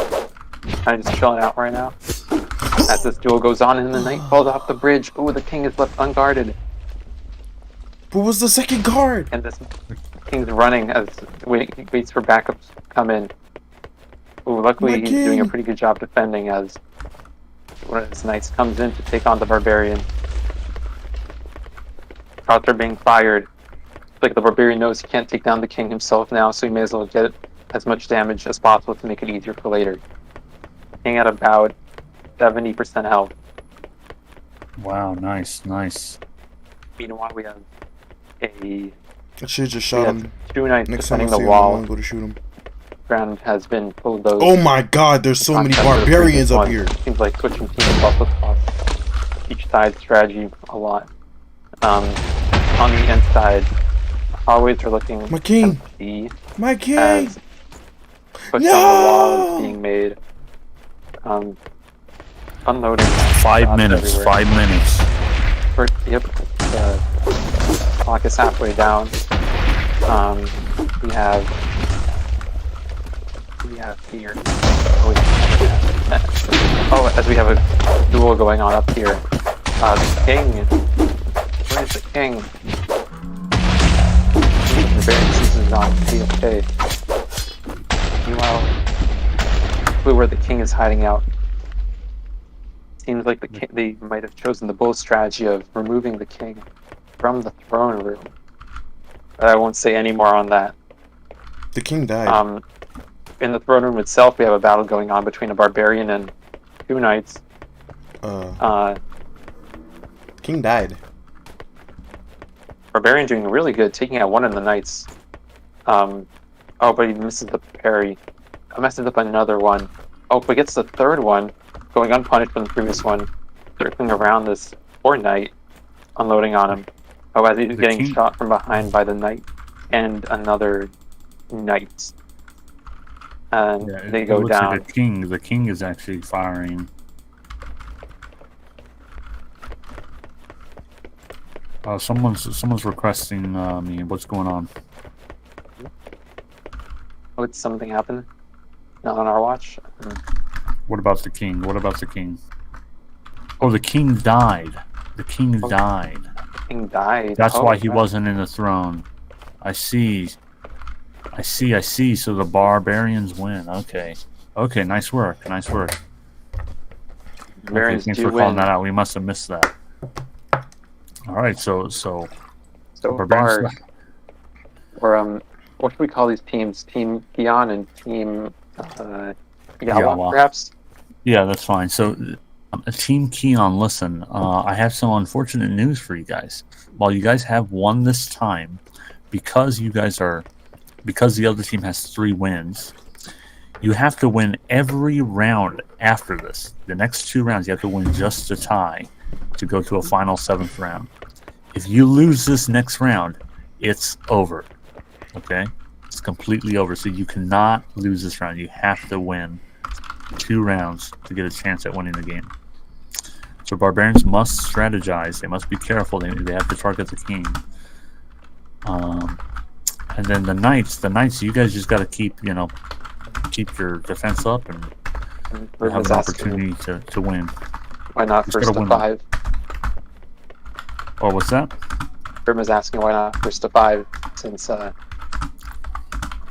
of just chilling out right now. As this duel goes on, and the knight falls off the bridge. Ooh, the king is left unguarded. What was the second guard? And this king's running as he waits for backups to come in. Ooh, luckily he's doing a pretty good job defending as one of his knights comes in to take on the barbarian. Shots are being fired. It's like the barbarian knows he can't take down the king himself now, so he may as well get as much damage as possible to make it easier for later. King at about 70% health. Wow, nice. Meanwhile, we have I should have just shot him. 2 knights Next time I defending see the him, I'm wall. gonna go to shoot him. Ground has been full of those. Oh my god, there's so many barbarians up here. Seems like switching teams also costs each side's strategy a lot. On the inside, the hallways are looking My king! empty My king! as push No! on the wall is being made. Unloading. 5 minutes. everywhere. 5 minutes. Yep. The clock is halfway down. We have here. Oh, as we have a duel going on up here. The king. Where is the king? The Baron seasons on PFK. Meanwhile, where the king is hiding out. Seems like they might have chosen the bold strategy of removing the king from the throne room. But I won't say any more on that. The king died. In the throne room itself, we have a battle going on between a barbarian and 2 knights. King died. Barbarian doing really good, taking out one of the knights. Oh, but he misses the parry. Messes up another one. Oh, but gets the 3rd one, going unpunished from the previous one, circling around this poor knight, unloading on him. Oh, as he's getting shot from behind by the knight and another knight. And they go down. Like the king is actually firing. Someone's requesting me. What's going on? Oh, did something happen? Not on our watch? What about the king? Oh, the king died. The king died. The king died. That's why he wasn't in the throne. I see. So the barbarians win. Okay, nice work. Barbarians thanks do for calling win. that out. We must have missed that. All right, so far, or what should we call these teams? Team Keon and Team Yawa, perhaps? Yeah, that's fine. So, Team Keon, listen, I have some unfortunate news for you guys. While you guys have won this time, because the other team has 3 wins, you have to win every round after this. The next 2 rounds, you have to win just a tie to go to a final 7th round. If you lose this next round, it's over. Okay? It's completely over. So you cannot lose this round. You have to win 2 rounds to get a chance at winning the game. So barbarians must strategize. They must be careful. They have to target the king. And then the knights, you guys just got to keep your defense up and have an opportunity to win. Why not first to 5? Or what's that? Irma's asking why not first to 5, since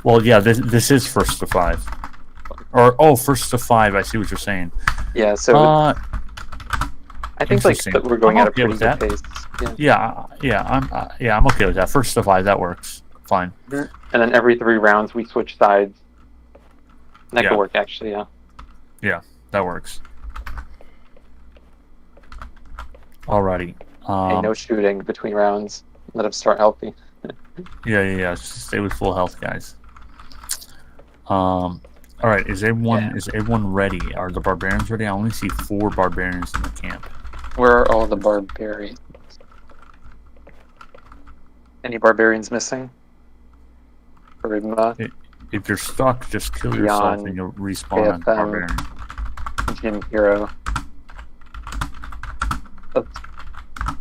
Well, yeah, this is first to 5. Or first to 5. I see what you're saying. yeah. So I think like interesting. that we're going I'm at a okay pretty with good that. pace. I'm okay with that. First to 5, that works. Fine. And then every 3 rounds we switch sides. And that Yeah. could work actually. Yeah. Yeah, that works. Alrighty. Hey, no shooting between rounds. Let them start healthy. Yeah. Just stay with full health, guys. All right. Is everyone ready? Are the barbarians ready? I only see 4 barbarians in the camp. Where are all the barbarians? Any barbarians missing? Charisma, If you're stuck, just kill yourself and you'll respawn on AFM. barbarian. Gym Hero.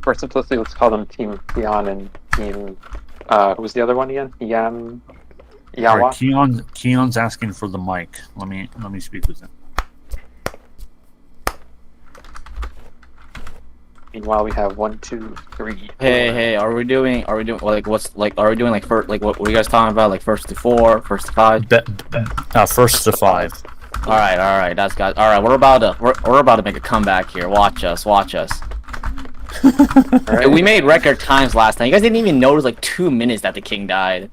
For simplicity, let's call them Team Keon and Team. Who was the other one again? All Yawa. right, Keon's asking for the mic. Let me speak with him. Meanwhile, we have 1, 2, 3. Hey, are we doing like first, like what were you guys talking about, like first to 4, first to 5? First to 5. All right, that's got. All right, we're about to make a comeback here. Watch us. Right. We made record times last night. You guys didn't even notice like 2 minutes that the king died.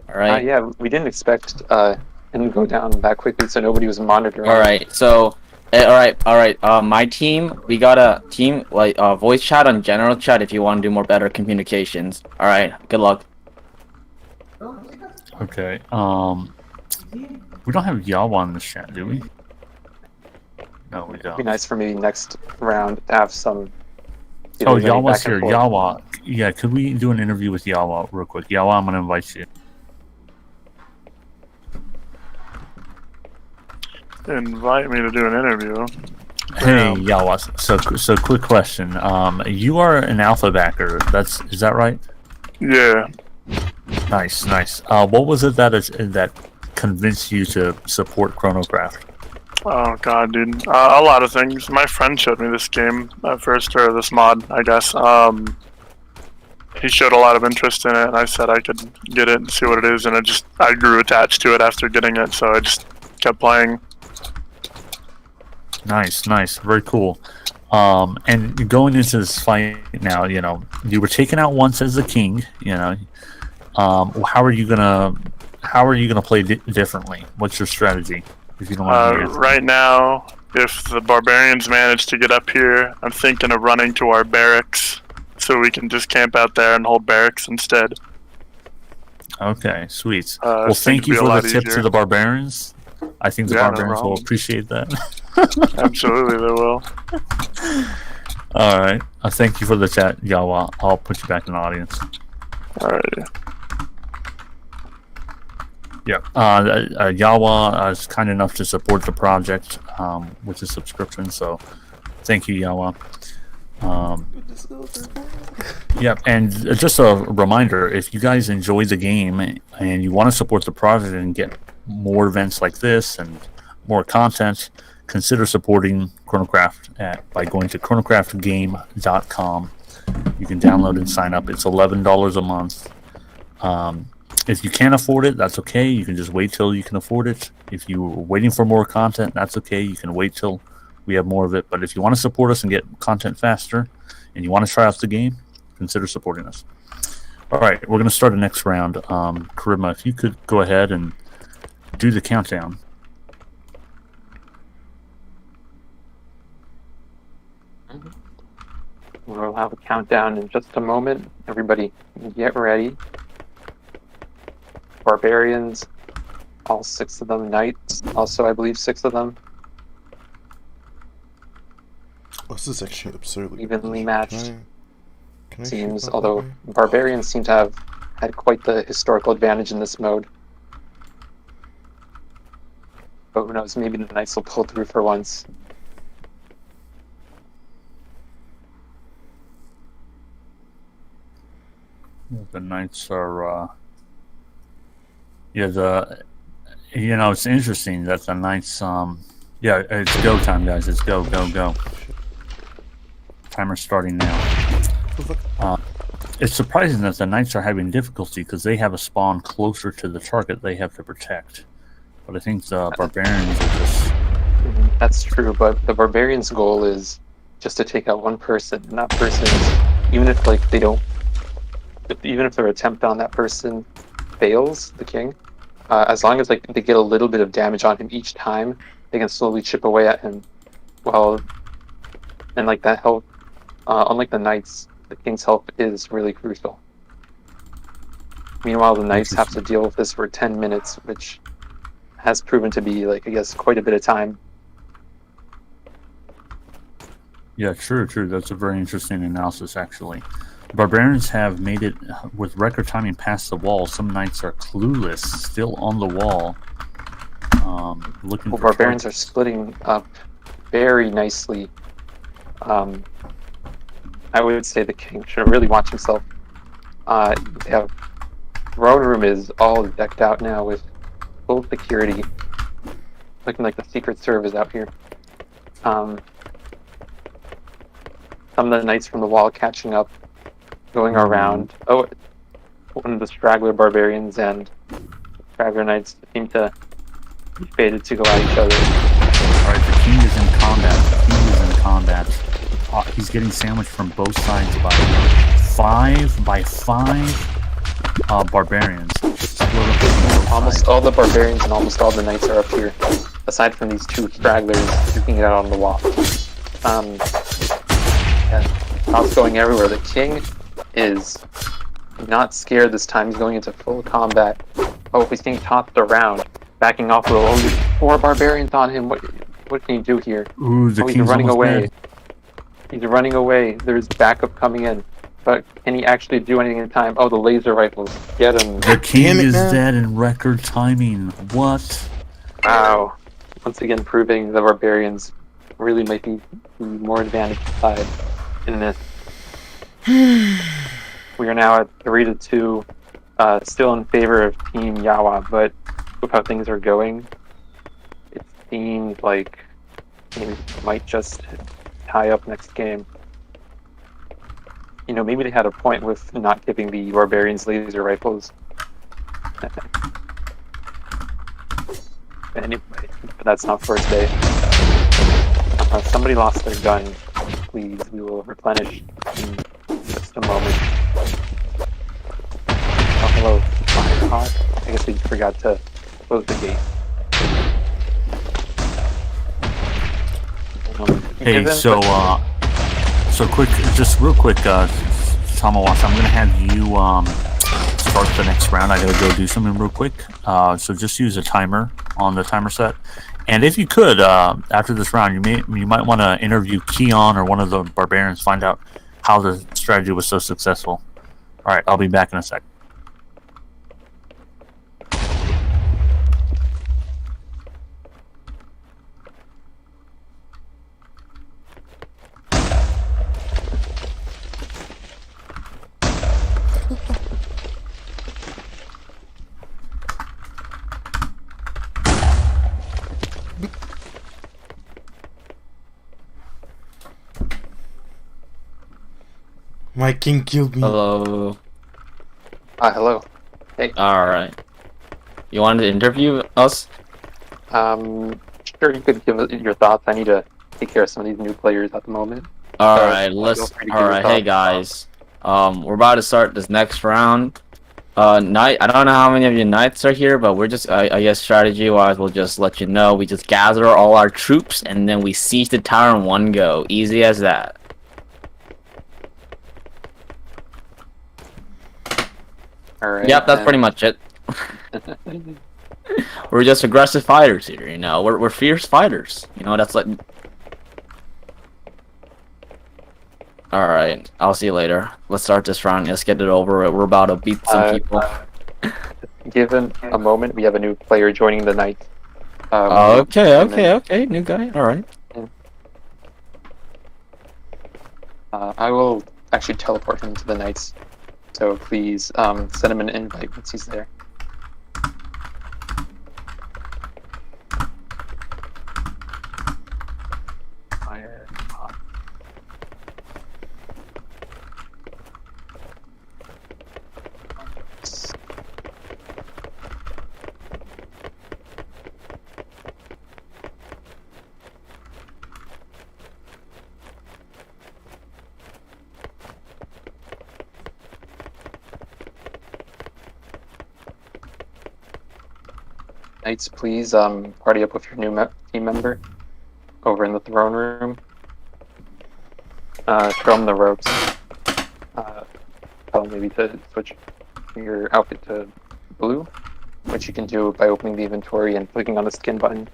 All right. Yeah, we didn't expect him to go down that quickly, so nobody was monitoring. All right. So, all right. My team, we got a team like voice chat on general chat if you want to do more better communications. All right. Good luck. Okay. We don't have Yawa in the chat, do we? No, we It'd be don't. nice for me next round to have some. Oh, Yawa's here. Yawa. Yeah, could we do an interview with Yawa real quick? Yawa, I'm gonna invite you. Invite me to do an interview. Hey, Yawa. So quick question. You are an alpha backer. Is that right? Yeah. Nice. What was it that convinced you to support Chronocraft? Oh god, dude. A lot of things. My friend showed me this game at first, or this mod, I guess. He showed a lot of interest in it, and I said I could get it and see what it is, and I grew attached to it after getting it, so I just kept playing. Nice, very cool. And going into this fight now, you were taken out once as the king. How are you gonna play differently? What's your strategy? If you don't want to right now, if the barbarians manage to get up here, I'm thinking of running to our barracks, so we can just camp out there and hold barracks instead. Okay, sweet. Well, thank you for the tip to the barbarians. I think the barbarians will appreciate that. Absolutely, they will. All right. Thank you for the chat, Yawa. I'll put you back in the audience. Alrighty. Yeah. Yawa is kind enough to support the project with a subscription, so thank you, Yawa. Yeah, and just a reminder, if you guys enjoy the game and you want to support the project and get more events like this and more content, consider supporting Chronocraft by going to chronocraftgame.com. You can download and sign up. It's $11 a month. If you can't afford it, that's okay. You can just wait till you can afford it. If you're waiting for more content, that's okay. You can wait till we have more of it. But if you want to support us and get content faster and you want to try out the game, consider supporting us. All right, we're going to start the next round. Charisma, if you could go ahead and do the countdown. We'll have a countdown in just a moment. Everybody get ready. Barbarians, all 6 of them. Knights, also I believe 6 of them. This is actually absurdly Evenly matched. Can I Seems, shoot although that way? barbarians seem to have had quite the historical advantage in this mode. But who knows? Maybe the Knights will pull through for once. The Knights are, it's interesting that the Knights, yeah, it's go time, guys. It's go. Timer's starting now. It's surprising that the Knights are having difficulty because they have a spawn closer to the target they have to protect. But I think the Barbarians are just... That's true, but the Barbarians' goal is just to take out one person, and that person, even if their attempt on that person fails, the king, as long as they get a little bit of damage on him each time, they can slowly chip away at him. And that help, unlike the Knights, the king's help is really crucial. Meanwhile, the Knights have to deal with this for 10 minutes, which has proven to be, I guess, quite a bit of time. Yeah, true. That's a very interesting analysis, actually. Barbarians have made it with record timing past the wall. Some Knights are clueless, still on the wall. Looking for Barbarians targets. are splitting up very nicely. I would say the king should really watch himself. They have throne room is all decked out now with full security, looking like the Secret Service out here. Some of the Knights from the wall catching up, going around. Oh, one of the straggler barbarians and straggler Knights seem to be fated to go at each other. Alright, the king is in combat. He's getting sandwiched from both sides by five barbarians. Almost all the barbarians and almost all the Knights are up here, aside from these two stragglers duking it out on the wall. Tops going everywhere. The king is not scared this time. He's going into full combat. Oh, he's being tossed around, backing off a little. Oh, there's 4 barbarians on him. What can he do here? Ooh, the he's king's running almost away. dead. He's running away. There's backup coming in. But can he actually do anything in time? Oh, the laser rifles. Get him. The king is dead in record timing. What? Wow. Once again proving the barbarians really might be the more advantaged side in this. We are now at 3-2, still in favor of Team Yawa, but with how things are going, it seems like we might just tie up next game. Maybe they had a point with not giving the barbarians laser rifles. Anyway, but that's not for today. Somebody lost their gun. Please, we will replenish in just a moment. Oh, hello, Firehawk. I guess we forgot to close the gate. Hey, so real quick, Tamawashi, I'm gonna have you start the next round. I gotta go do something real quick. So just use a timer on the timer set, and if you could, after this round, you might want to interview Keon or one of the barbarians, find out how the strategy was so successful. All right, I'll be back in a sec. My king killed me. Hello. Hello. Hey. Alright. You wanted to interview us? Sure, you could give your thoughts. I need to take care of some of these new players at the moment. Alright, feel free to give your alright, hey thoughts. guys. We're about to start this next round. Knight, I don't know how many of you knights are here, but we're just, I guess strategy wise, we'll just let you know. We just gather all our troops and then we siege the tower in one go. Easy as that. Alright. Yep, that's pretty much it. We're just aggressive fighters here, you know. We're fierce fighters. You know, that's like... Alright, I'll see you later. Let's start this round. Let's get it over. We're about to beat some people. Given a moment, we have a new player joining the night. Okay, new guy. All right. I will actually teleport him to the knights. So please send him an invite once he's there. Fire. Knights, please party up with your new team member over in the throne room. Show him the ropes. Tell him maybe to switch your outfit to blue, which you can do by opening the inventory and clicking on the skin button.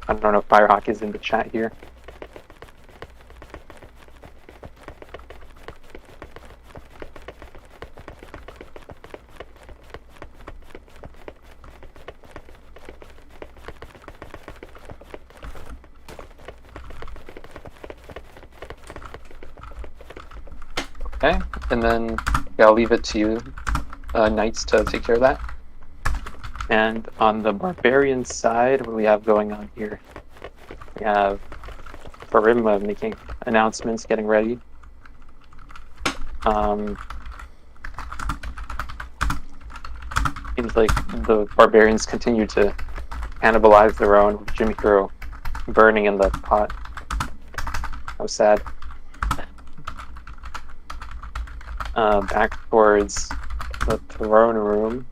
I don't know if Firehawk is in the chat here. Okay, and then yeah, I'll leave it to you, knights, to take care of that. And on the barbarian side, what do we have going on here? We have Farim making announcements, getting ready. Seems like the barbarians continue to cannibalize their own, with Jimmy Hero burning in the pot. How sad. Back towards the throne room.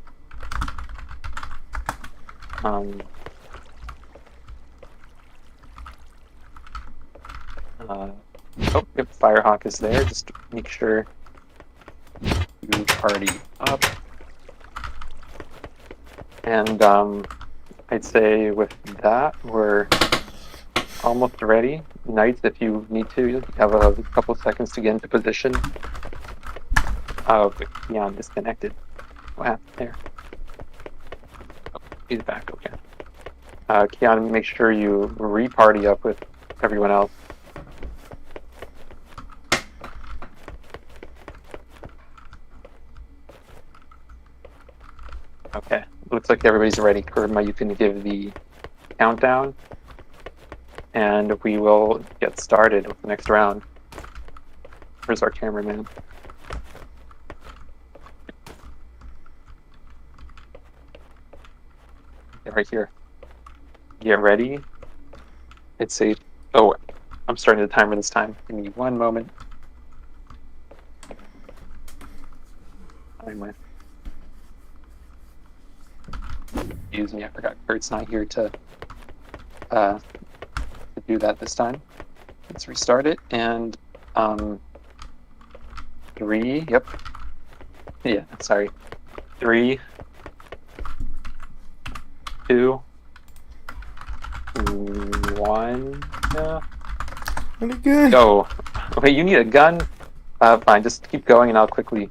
Oh, yep, Firehawk is there. Just make sure you party up. And I'd say with that, we're almost ready. Knights, if you need to, you have a couple seconds to get into position. Oh, Keon disconnected. What happened there? Oh, he's back, okay. Keon, make sure you re-party up with everyone else. Okay, looks like everybody's ready. Kurma, you can give the countdown, and we will get started with the next round. Where's our cameraman? Right here. Get ready. It's a... Oh, I'm starting the timer this time. Give me one moment. Excuse me, I forgot Kurt's not here to do that this time. Let's restart it, and 3, yep. Yeah, sorry. 3, 2, 1, Really good. go. Wait, you need a gun? Fine, just keep going and I'll quickly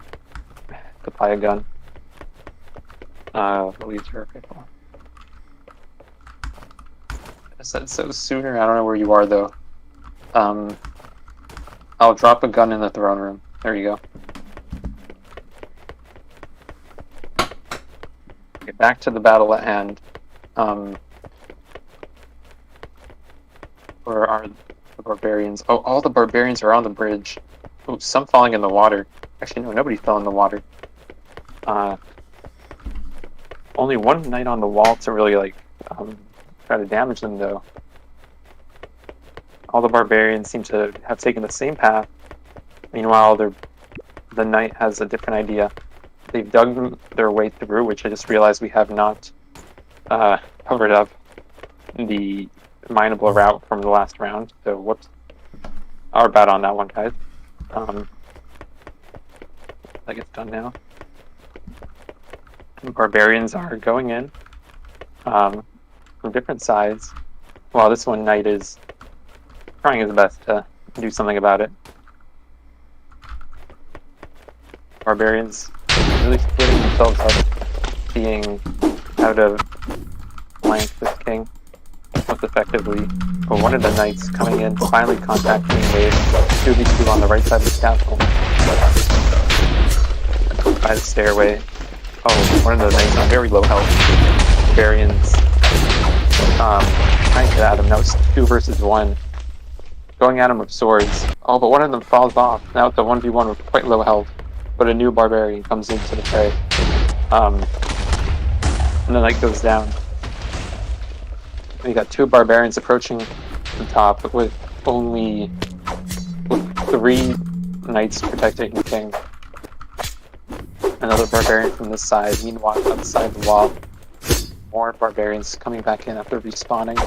supply a gun. Laser rifle. I said so sooner, I don't know where you are though. I'll drop a gun in the throne room. There you go. Get back to the battle at hand. Where are the barbarians? Oh, all the barbarians are on the bridge. Oh, some falling in the water. Actually, no, nobody fell in the water. Only one knight on the wall to really, like, try to damage them, though. All the barbarians seem to have taken the same path. Meanwhile, the knight has a different idea. They've dug their way through, which I just realized we have not covered up the mineable route from the last round. So, whoops. Our bad on that one, guys. That gets done now. The barbarians are going in from different sides. While this one knight is trying his best to do something about it. Barbarians really splitting themselves up, seeing how to flank this king most effectively. But one of the knights coming in, finally contacting a 2v2 on the right side of the castle. By the stairway. Oh, one of the knights on very low health. Barbarians. Trying to get at him. Now it's 2 versus 1. Going at him with swords. Oh, but one of them falls off. Now it's a 1v1 with quite low health. But a new barbarian comes into the fray. And the knight goes down. And you got 2 barbarians approaching the top with 3 knights protecting the king. Another barbarian from this side. Meanwhile, outside the wall, more barbarians coming back in after respawning.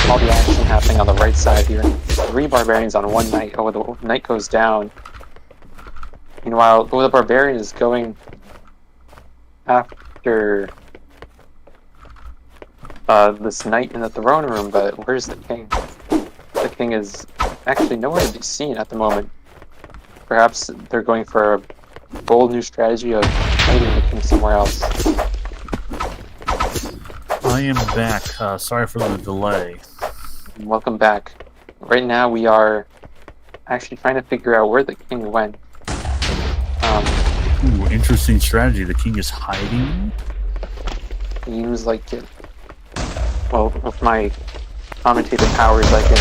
All the action happening on the right side here. 3 barbarians on 1 knight. Oh, the knight goes down. Meanwhile, the barbarian is going after this knight in the throne room, but where's the king? The king is actually nowhere to be seen at the moment. Perhaps they're going for a bold new strategy of hiding the king somewhere else. I am back. Sorry for the delay. Welcome back. Right now we are actually trying to figure out where the king went. Ooh, interesting strategy. The king is hiding. Seems like it. Well, with my commentator powers, I can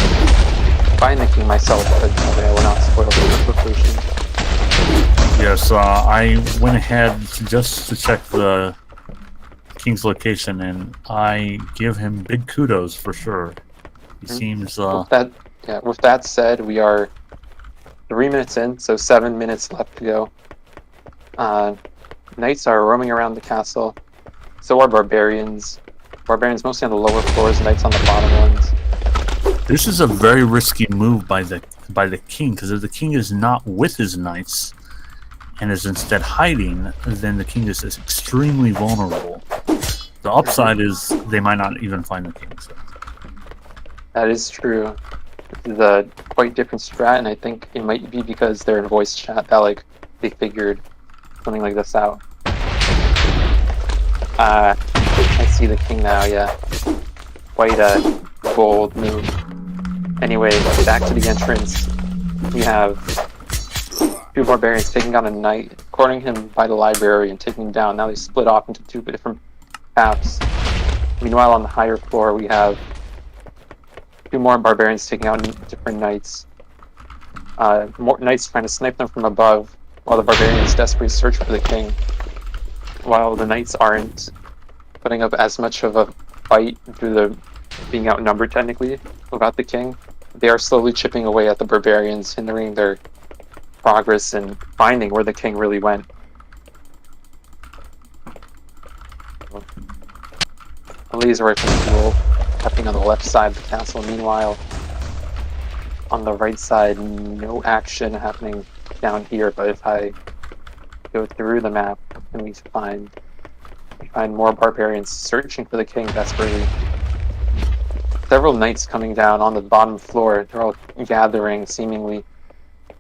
find the king myself, but I will not spoil the location. Yes, I went ahead just to check the king's location, and I give him big kudos for sure. He seems. With that said, we are 3 minutes in, so 7 minutes left to go. Knights are roaming around the castle. So are barbarians. Barbarians mostly on the lower floors, knights on the bottom ones. This is a very risky move by the king, because if the king is not with his knights and is instead hiding, then the king is extremely vulnerable. The upside is they might not even find the king. So. That is true. This is a quite different strat, and I think it might be because they're in voice chat that they figured something like this out. I see the king now, yeah. Quite a bold move. Anyway, back to the entrance. We have 2 barbarians taking down a knight, cornering him by the library and taking him down. Now they split off into 2 different paths. Meanwhile, on the higher floor, we have 2 more barbarians taking out different knights. More knights trying to snipe them from above, while the barbarians desperately search for the king. While the knights aren't putting up as much of a fight due to being outnumbered technically about the king, they are slowly chipping away at the barbarians, hindering their progress in finding where the king really went. A laser rifle duel happening on the left side of the castle. Meanwhile, on the right side, no action happening down here, but if I go through the map, then we find more barbarians searching for the king desperately. Several knights coming down on the bottom floor. They're all gathering, seemingly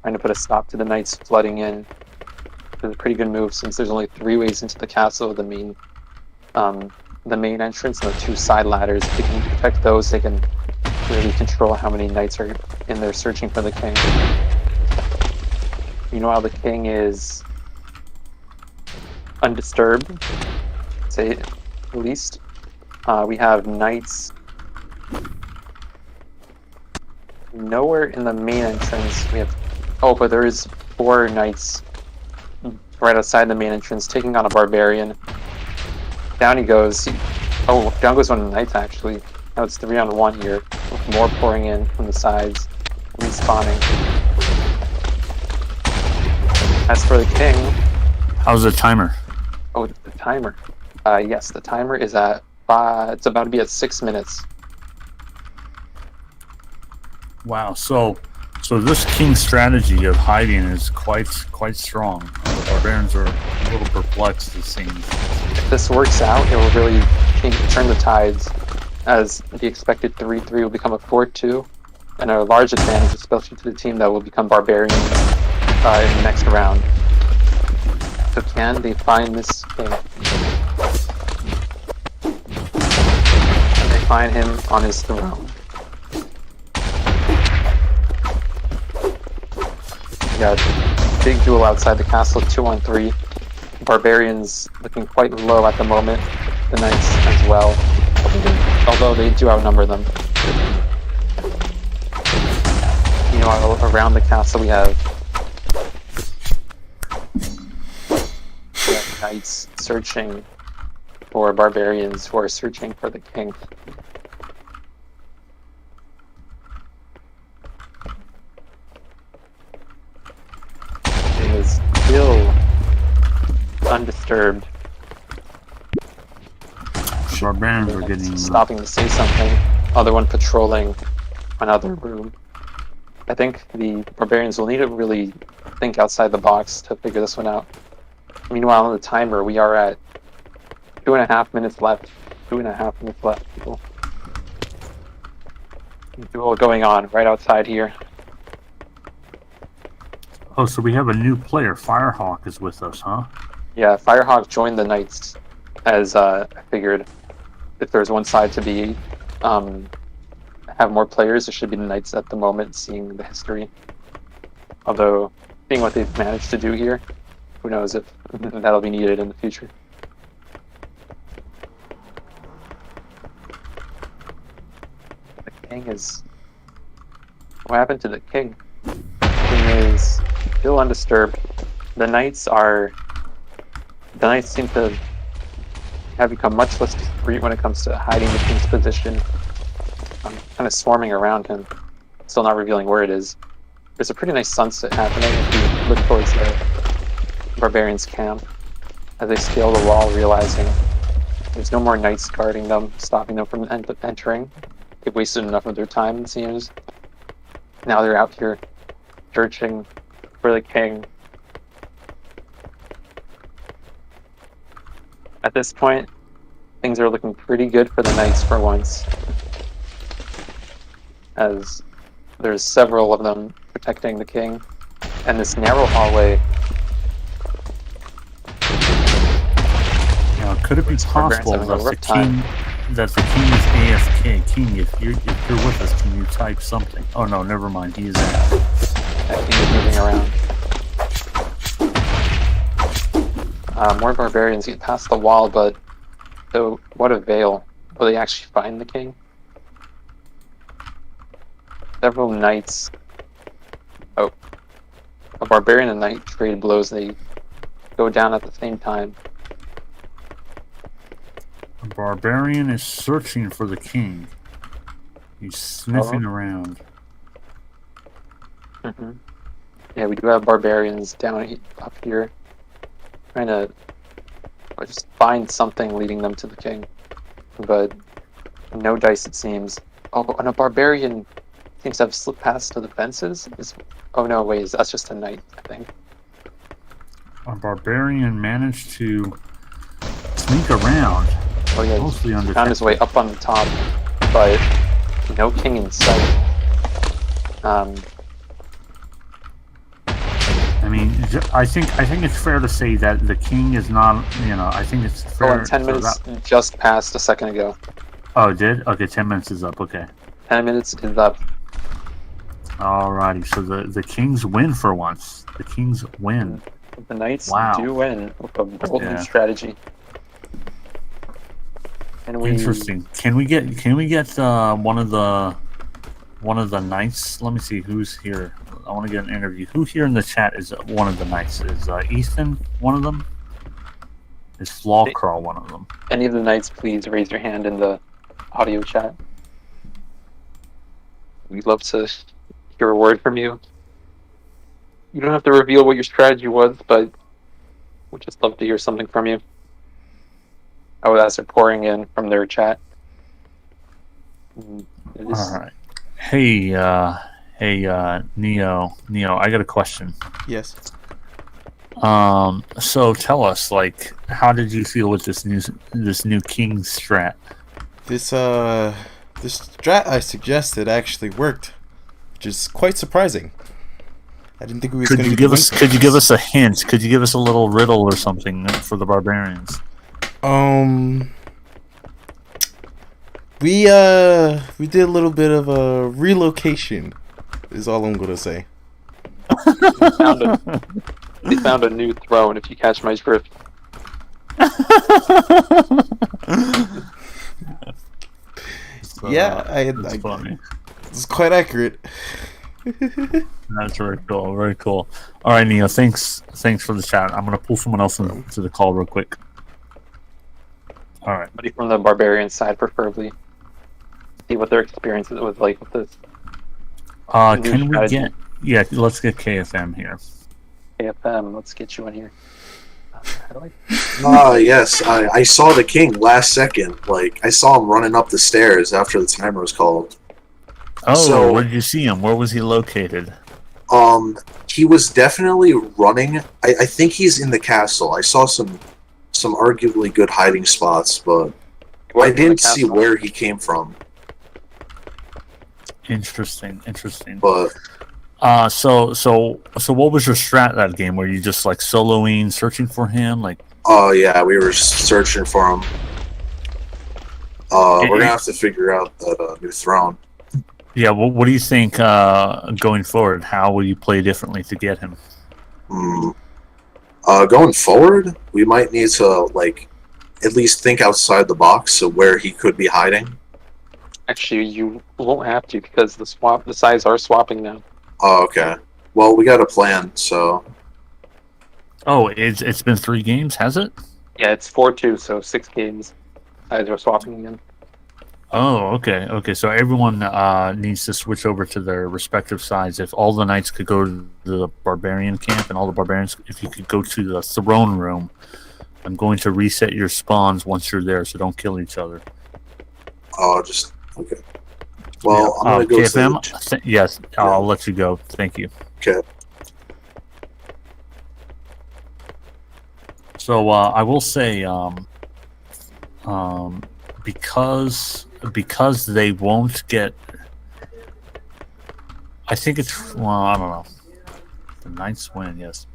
trying to put a stop to the knights flooding in. It's a pretty good move since there's only 3 ways into the castle. The main entrance and the 2 side ladders. If they can protect those, they can really control how many knights are in there searching for the king. Meanwhile, the king is undisturbed, say at least. We have knights nowhere in the main entrance. We have but there is 4 knights right outside the main entrance taking on a barbarian. Down he goes. Down goes one of the knights actually. Now it's 3-on-1 here, with more pouring in from the sides, respawning. As for the king, How's the timer? oh, the timer. Yes, the timer is at it's about to be at 6 minutes. Wow. So this king's strategy of hiding is quite strong. The barbarians are a little perplexed, it seems. If this works out, it will really turn the tides, as the expected 3-3 will become a 4-2, and a large advantage, especially to the team that will become barbarians in the next round. So can they find this king? find him on his throne. We got a big duel outside the castle, 2-on-3. Barbarians looking quite low at the moment. The knights as well, although they do outnumber them. Meanwhile, around the castle we have knights searching for barbarians who are searching for the king. It is still undisturbed. Barbarians are getting Stopping to say something. Other one patrolling another room. I think the barbarians will need to really think outside the box to figure this one out. Meanwhile, on the timer, we are at 2.5 minutes left. 2.5 minutes left, people. Duel going on right outside here. Oh, so we have a new player. Firehawk is with us, huh? Yeah, Firehawk joined the Knights, as I figured. If there's one side to be have more players, it should be the Knights at the moment, seeing the history. Although, seeing what they've managed to do here, who knows if that'll be needed in the future. The king is... What happened to the king? The king is still undisturbed. The Knights seem to have become much less discreet when it comes to hiding the king's position. Kind of swarming around him, still not revealing where it is. There's a pretty nice sunset happening if you look towards the barbarians' camp as they scale the wall, realizing there's no more knights guarding them, stopping them from entering. They've wasted enough of their time, it seems. Now they're out here searching for the king. At this point, things are looking pretty good for the knights for once, as there's several of them protecting the king, and this narrow hallway. Now, could it be possible that the king is AFK? King, if you're with us, can you type something? Oh no, never mind. He is out. That king is moving around. More barbarians get past the wall, but so what avail? Will they actually find the king? Several knights. Oh, a barbarian and knight trade blows. They go down at the same time. A barbarian is searching for the king. He's sniffing around. Mm-hmm. Yeah, we do have barbarians down up here, trying to just find something leading them to the king, but no dice, it seems. Oh, and a barbarian seems to have slipped past to the fences. Oh no, wait, that's just a knight, I think. A barbarian managed to sneak around. Oh yeah, Mostly he found his way up on the top, but no king in sight. I mean, I think it's fair to say that the king is not. I think it's fair. Oh, and 10 minutes just passed a second ago. Oh, it did? Okay, 10 minutes is up. Okay. 10 minutes is up. Alrighty, so the Kings win for once. The Kings win. The Knights Wow. do win with a bold new strategy. And Interesting. Can we get one of the Knights? Let me see who's here. I want to get an interview. Who here in the chat is one of the Knights? Is Ethan one of them? Is Flawcrawl one of them? Any of the Knights, please raise your hand in the audio chat. We'd love to hear a word from you. You don't have to reveal what your strategy was, but we'd just love to hear something from you. Oh, as they're pouring in from their chat. All right. Hey, Neo, I got a question. Yes. So tell us, how did you feel with this new king strat? This strat I suggested actually worked, which is quite surprising. I didn't think we was going to Could you give us a hint? Could you give us a little riddle or something for the barbarians? We did a little bit of a relocation. Is all I'm gonna say. They found a new throne. If you catch my drift. Yeah, that's funny. It's quite accurate. That's very cool. Very cool. All right, Neo. Thanks for the chat. I'm gonna pull someone else into the call real quick. All right. Somebody from the barbarian side, preferably. See what their experience was like with this. Can we get? Yeah, let's get KFM here. KFM, let's get you in here. How do Yes, I saw the king last second. Like, I saw him running up the stairs after the timer was called. Oh, So- where did you see him? Where was he located? He was definitely running. I think he's in the castle. I saw some arguably good hiding spots, but I didn't see where he came from. Interesting. But So what was your strat that game? Were you just like soloing, searching for him? Like, oh yeah, we were searching for him. We're gonna have to figure out that new throne. yeah. What do you think going forward? How will you play differently to get him? Going forward, we might need to like at least think outside the box of where he could be hiding. Actually, you won't have to because the sides are swapping now. Oh, okay. Well, we got a plan, so Oh, it's been 3 games, has it? Yeah, it's 4-2, so 6 games. Sides are swapping again. Oh, okay. So everyone needs to switch over to their respective sides. If all the knights could go to the barbarian camp, and all the barbarians, if you could go to the throne room, I'm going to reset your spawns once you're there, so don't kill each other. just okay. Well, I'm gonna go KFM, to yes, I'll let you go. Thank you. okay. So I will say, because they won't get. I think it's I don't know. The Knights win, yes.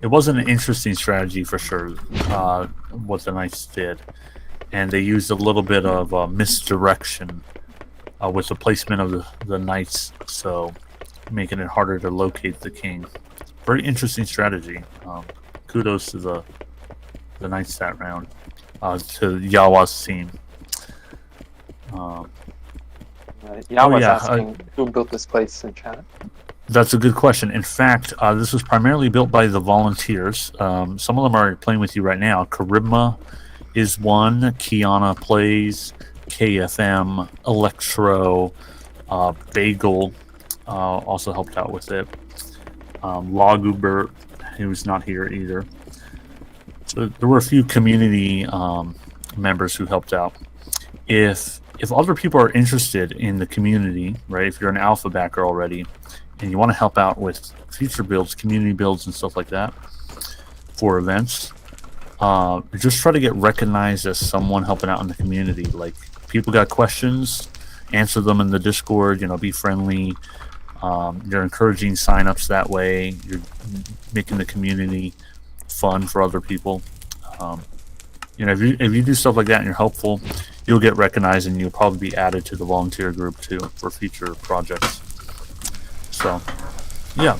It was an interesting strategy for sure. What the Knights did, and they used a little bit of misdirection with the placement of the Knights, so making it harder to locate the king. Very interesting strategy. Kudos to the Knights that round. To Yawa's team. Yawa's asking who built this place in chat. That's a good question. In fact, this was primarily built by the volunteers. Some of them are playing with you right now. Charisma is one. Kiana plays. KFM, Electro, Bagel also helped out with it. Logubert, who's not here either. So there were a few community members who helped out. If other people are interested in the community, right? If you're an alpha backer already, and you want to help out with future builds, community builds, and stuff like that for events, just try to get recognized as someone helping out in the community. Like, people got questions, answer them in the Discord. Be friendly. You're encouraging signups that way. You're making the community fun for other people. If you do stuff like that and you're helpful, you'll get recognized and you'll probably be added to the volunteer group too for future projects. So, yeah.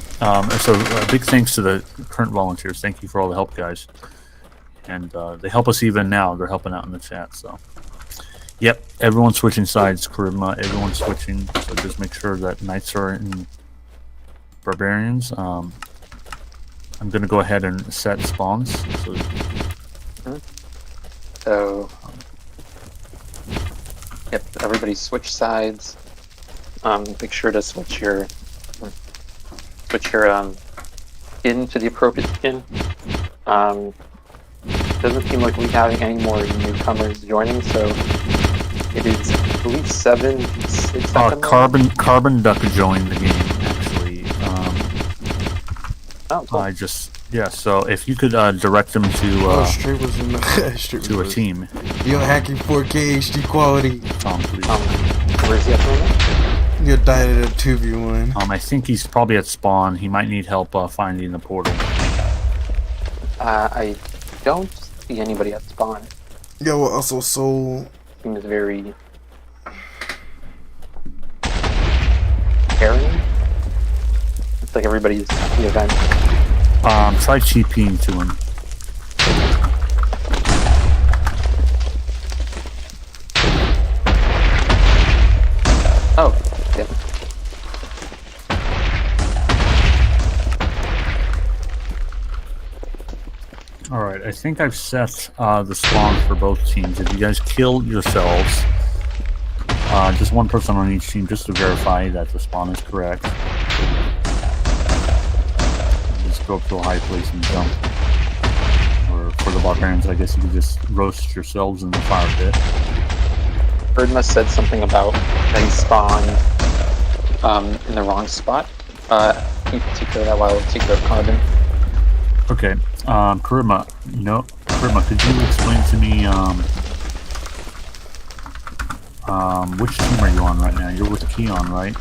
So big thanks to the current volunteers. Thank you for all the help, guys. And they help us even now. They're helping out in the chat. So, yep. Everyone's switching sides. Charisma. Everyone's switching. So just make sure that Knights are in Barbarians. I'm going to go ahead and set spawns. So, yep, everybody switch sides. Make sure to switch your skin to the appropriate skin. Doesn't seem like we're having any more newcomers joining, so it is, I believe, 7-6 seconds. Carbon Duck joined the game actually. Oh, cool. So if you could direct them to Straight was in the to a team. You're hacking 4K HD quality. Tom, please. Where's he at the moment? You're dying at a 2v1. I think he's probably at spawn. He might need help finding the portal. I don't see anybody at spawn. Yo, also so Seems very carrying? It's like everybody's at the event. Try TPing to him. Oh, yeah. Alright, I think I've set the spawn for both teams. If you guys kill yourselves, just one person on each team just to verify that the spawn is correct. Just go up to a high place and jump. Or for the barbarians, I guess you could just roast yourselves in the fire pit. Birdma said something about that he spawned in the wrong spot. Can you take care of that while I take care of Carbon? Okay, Karima, could you explain to me, which team are you on right now? You're with Keon, right?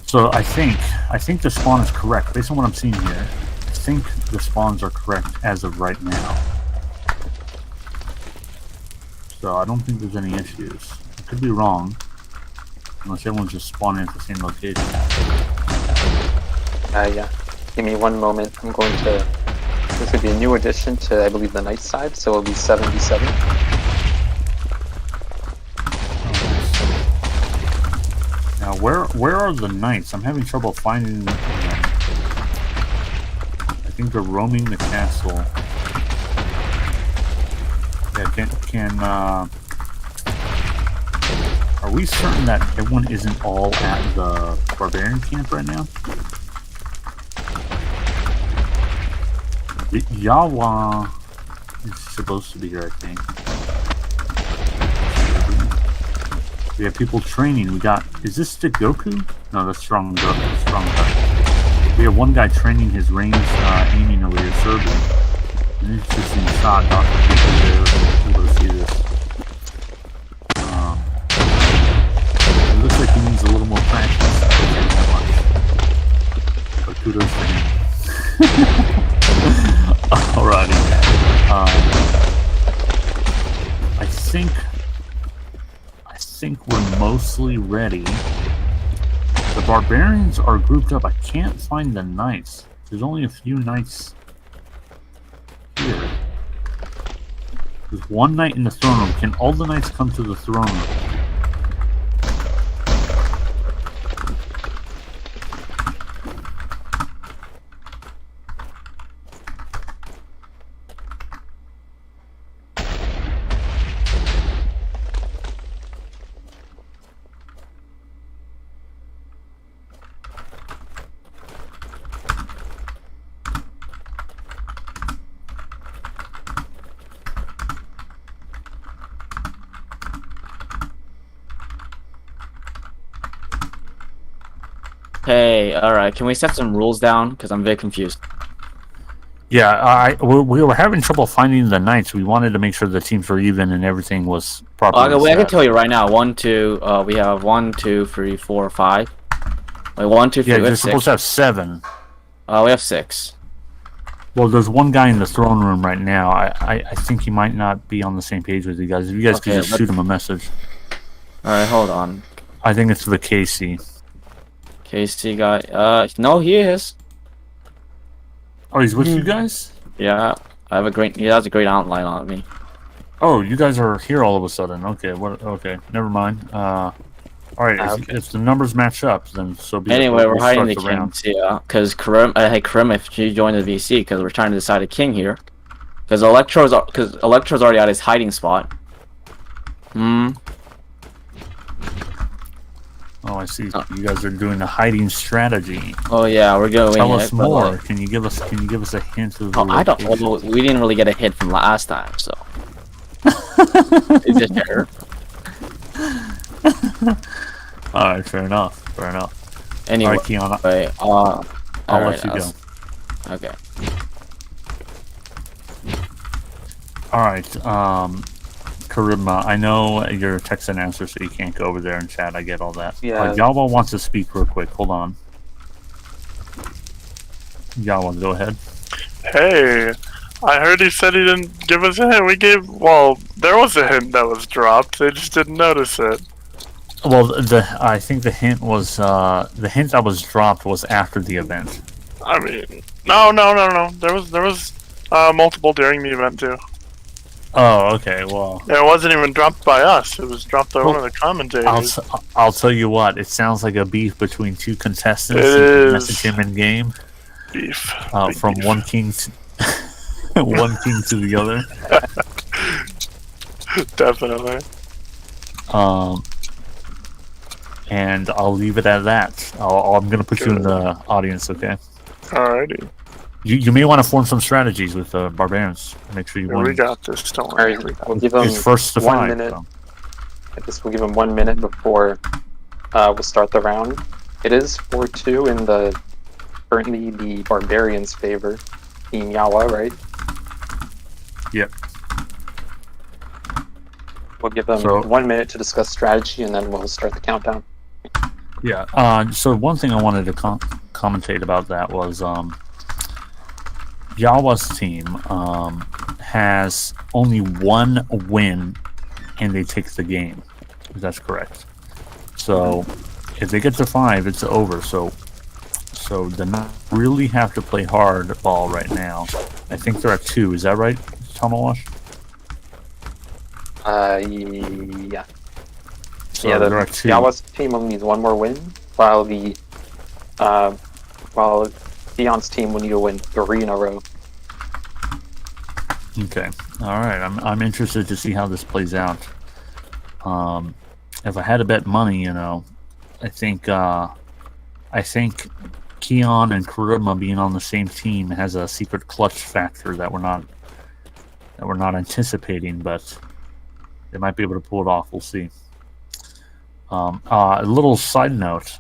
So I think the spawn is correct. Based on what I'm seeing here, I think the spawns are correct as of right now. So I don't think there's any issues. I could be wrong. Unless everyone's just spawning at the same location. Yeah. Give me one moment. I'm going to... This would be a new addition to, I believe, the night side, so it'll be 77. Now, where are the knights? I'm having trouble finding them. I think they're roaming the castle. Yeah, are we certain that everyone isn't all at the barbarian camp right now? Yawa is supposed to be here, I think. We have people training. We got... Is this the Goku? No, that's Strong Guy. We have one guy training his range aiming over here, Serbian. An interesting shot, Dr. People there. Able to see this. It looks like he needs a little more practice. But kudos to him. Alrighty. I think we're mostly ready. The barbarians are grouped up. I can't find the knights. There's only a few knights here. There's one knight in the throne room. Can all the knights come to the throne room? Hey, alright, can we set some rules down? Because I'm very confused. Yeah, we were having trouble finding the knights. We wanted to make sure the teams were even and everything was properly Okay, wait, I can set. tell you right now. 1, 2, we have 1, 2, 3, 4, 5. Wait, 1, 2, 3, Yeah, we you're have supposed 6. to have 7. We have 6. Well, there's one guy in the throne room right now. I think he might not be on the same page with you guys. If you guys could just shoot him a message. Alright, hold on. I think it's the Casey. Casey guy. No, he is. Oh, he's with you guys? Yeah, I have a great. He has a great outline on me. Oh, you guys are here all of a sudden. Okay, what? Okay, never mind. All right, okay. if the numbers match up, then so be it. Anyway, we're hiding the start round. kings, yeah. Because Karim, hey Karim, if you join the VC, because we're trying to decide a king here. Because Electro's already at his hiding spot. Oh, I see. You guys are doing a hiding strategy. Oh yeah, we're going. Tell us more. Can you give us a hint of the I don't. location? Well, we didn't really get a hit from last time, so. Is it fair? All right, fair enough. Fair enough. Anyway, All right, Keon. I'll let you go. Okay. All right, Karima, I know you're a text and answer, so you can't go over there and chat. I get all that. Yeah. Yawa wants to speak real quick. Hold on. Yawa, go ahead. Hey, I heard he said he didn't give us a hint. We gave, well, There was a hint that was dropped. They just didn't notice it. Well, I think the hint that was dropped was after the event. I mean, no. There was multiple during the event too. Oh, okay. Well, It wasn't even dropped by us. It was dropped by one of the commentators. I'll tell you what. It sounds like a beef between two contestants. It You can is. message him in game. Beef. Big From beef. one king to one king to the other. Definitely. And I'll leave it at that. I'm gonna put you in the audience, okay? Alrighty. You may want to form some strategies with the barbarians. Make sure you Here win. we got this. Don't worry. Alright, we'll give them It's first to 1 five. minute. So. I guess we'll give them 1 minute before we'll start the round. It is 4-2 in the currently the barbarians' favor. Team Yawa, right? Yep. We'll give them So- 1 minute to discuss strategy, and then we'll start the countdown. Yeah. So one thing I wanted to commentate about that was Yawa's team has only one win, and they take the game. That's correct. So if they get to 5, it's over. So they not really have to play hardball right now. I think they're at 2. Is that right, Tomawash? Yeah. So Yeah, they're at 2. Yawa's team only needs 1 more win, while Dion's team will need to win 3 in a row. Okay. All right. I'm interested to see how this plays out. If I had to bet money, I think Keon and Kuruma being on the same team has a secret clutch factor that we're not anticipating, but they might be able to pull it off. We'll see. A little side note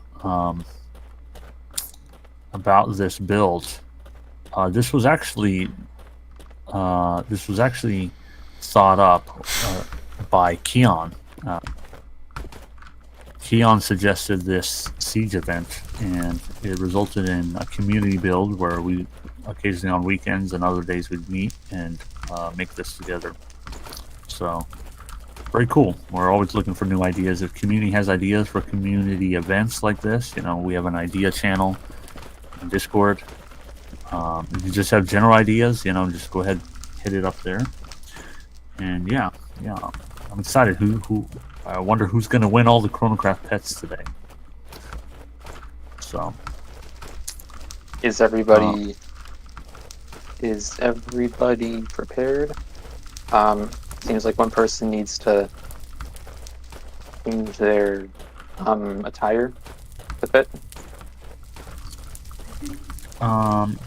about this build. This was actually thought up by Keon. Keon suggested this siege event, and it resulted in a community build where we occasionally on weekends and other days we'd meet and make this together. So very cool. We're always looking for new ideas. If community has ideas for community events like this, we have an idea channel on Discord. If you just have general ideas, just go ahead, hit it up there. And yeah, I'm excited. Who? I wonder who's going to win all the Chronocraft pets today. So, Is everybody prepared? Seems like one person needs to change their attire to fit.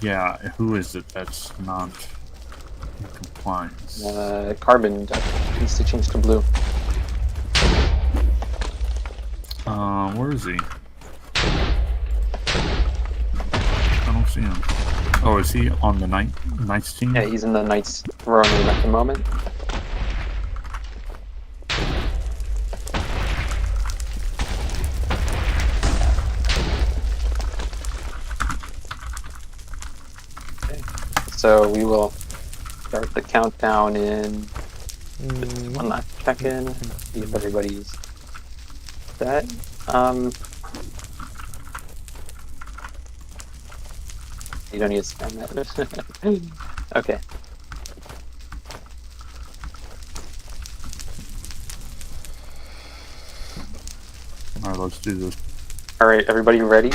yeah. Who is it that's not in compliance? Carbon needs to change to blue. Where is he? I don't see him. Oh, is he on the Knights team? Yeah, he's in the Knights room at the moment. Okay. So we will start the countdown in just one last check-in. See if everybody's set. You don't need to spam that. Okay. Alright, let's do this. Alright, everybody ready?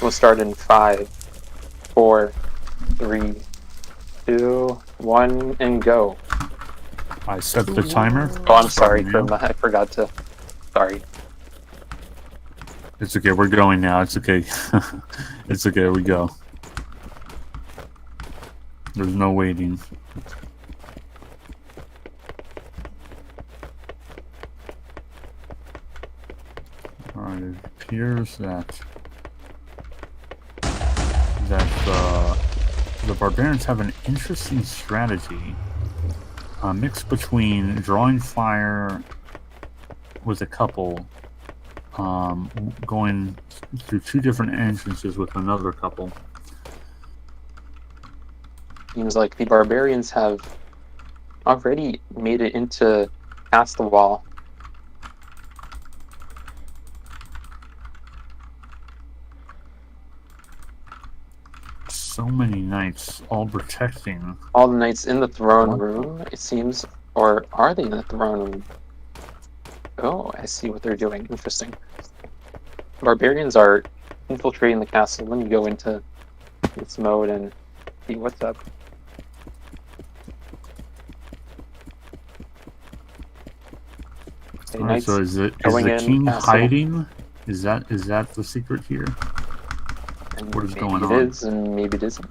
We'll start in 5, 4, 3, 2, 1, and go. I set the timer. Oh, I'm sorry, Starting now. Kuruma. I forgot to. Sorry. It's okay, we're going now. It's okay. It's okay, we go. There's no waiting. Alright, it appears that the barbarians have an interesting strategy. A mix between drawing fire with a couple, going through 2 different entrances with another couple. Seems like the barbarians have already made it into past the wall. So many knights, all protecting. All the knights in the throne room, it seems, or are they in the throne room? Oh, I see what they're doing. Interesting. Barbarians are infiltrating the castle. Let me go into this mode and see what's up. Okay, Alright, knights so is the going in king castle. hiding? Is that the secret here? And What is maybe going it on? is, and maybe it isn't.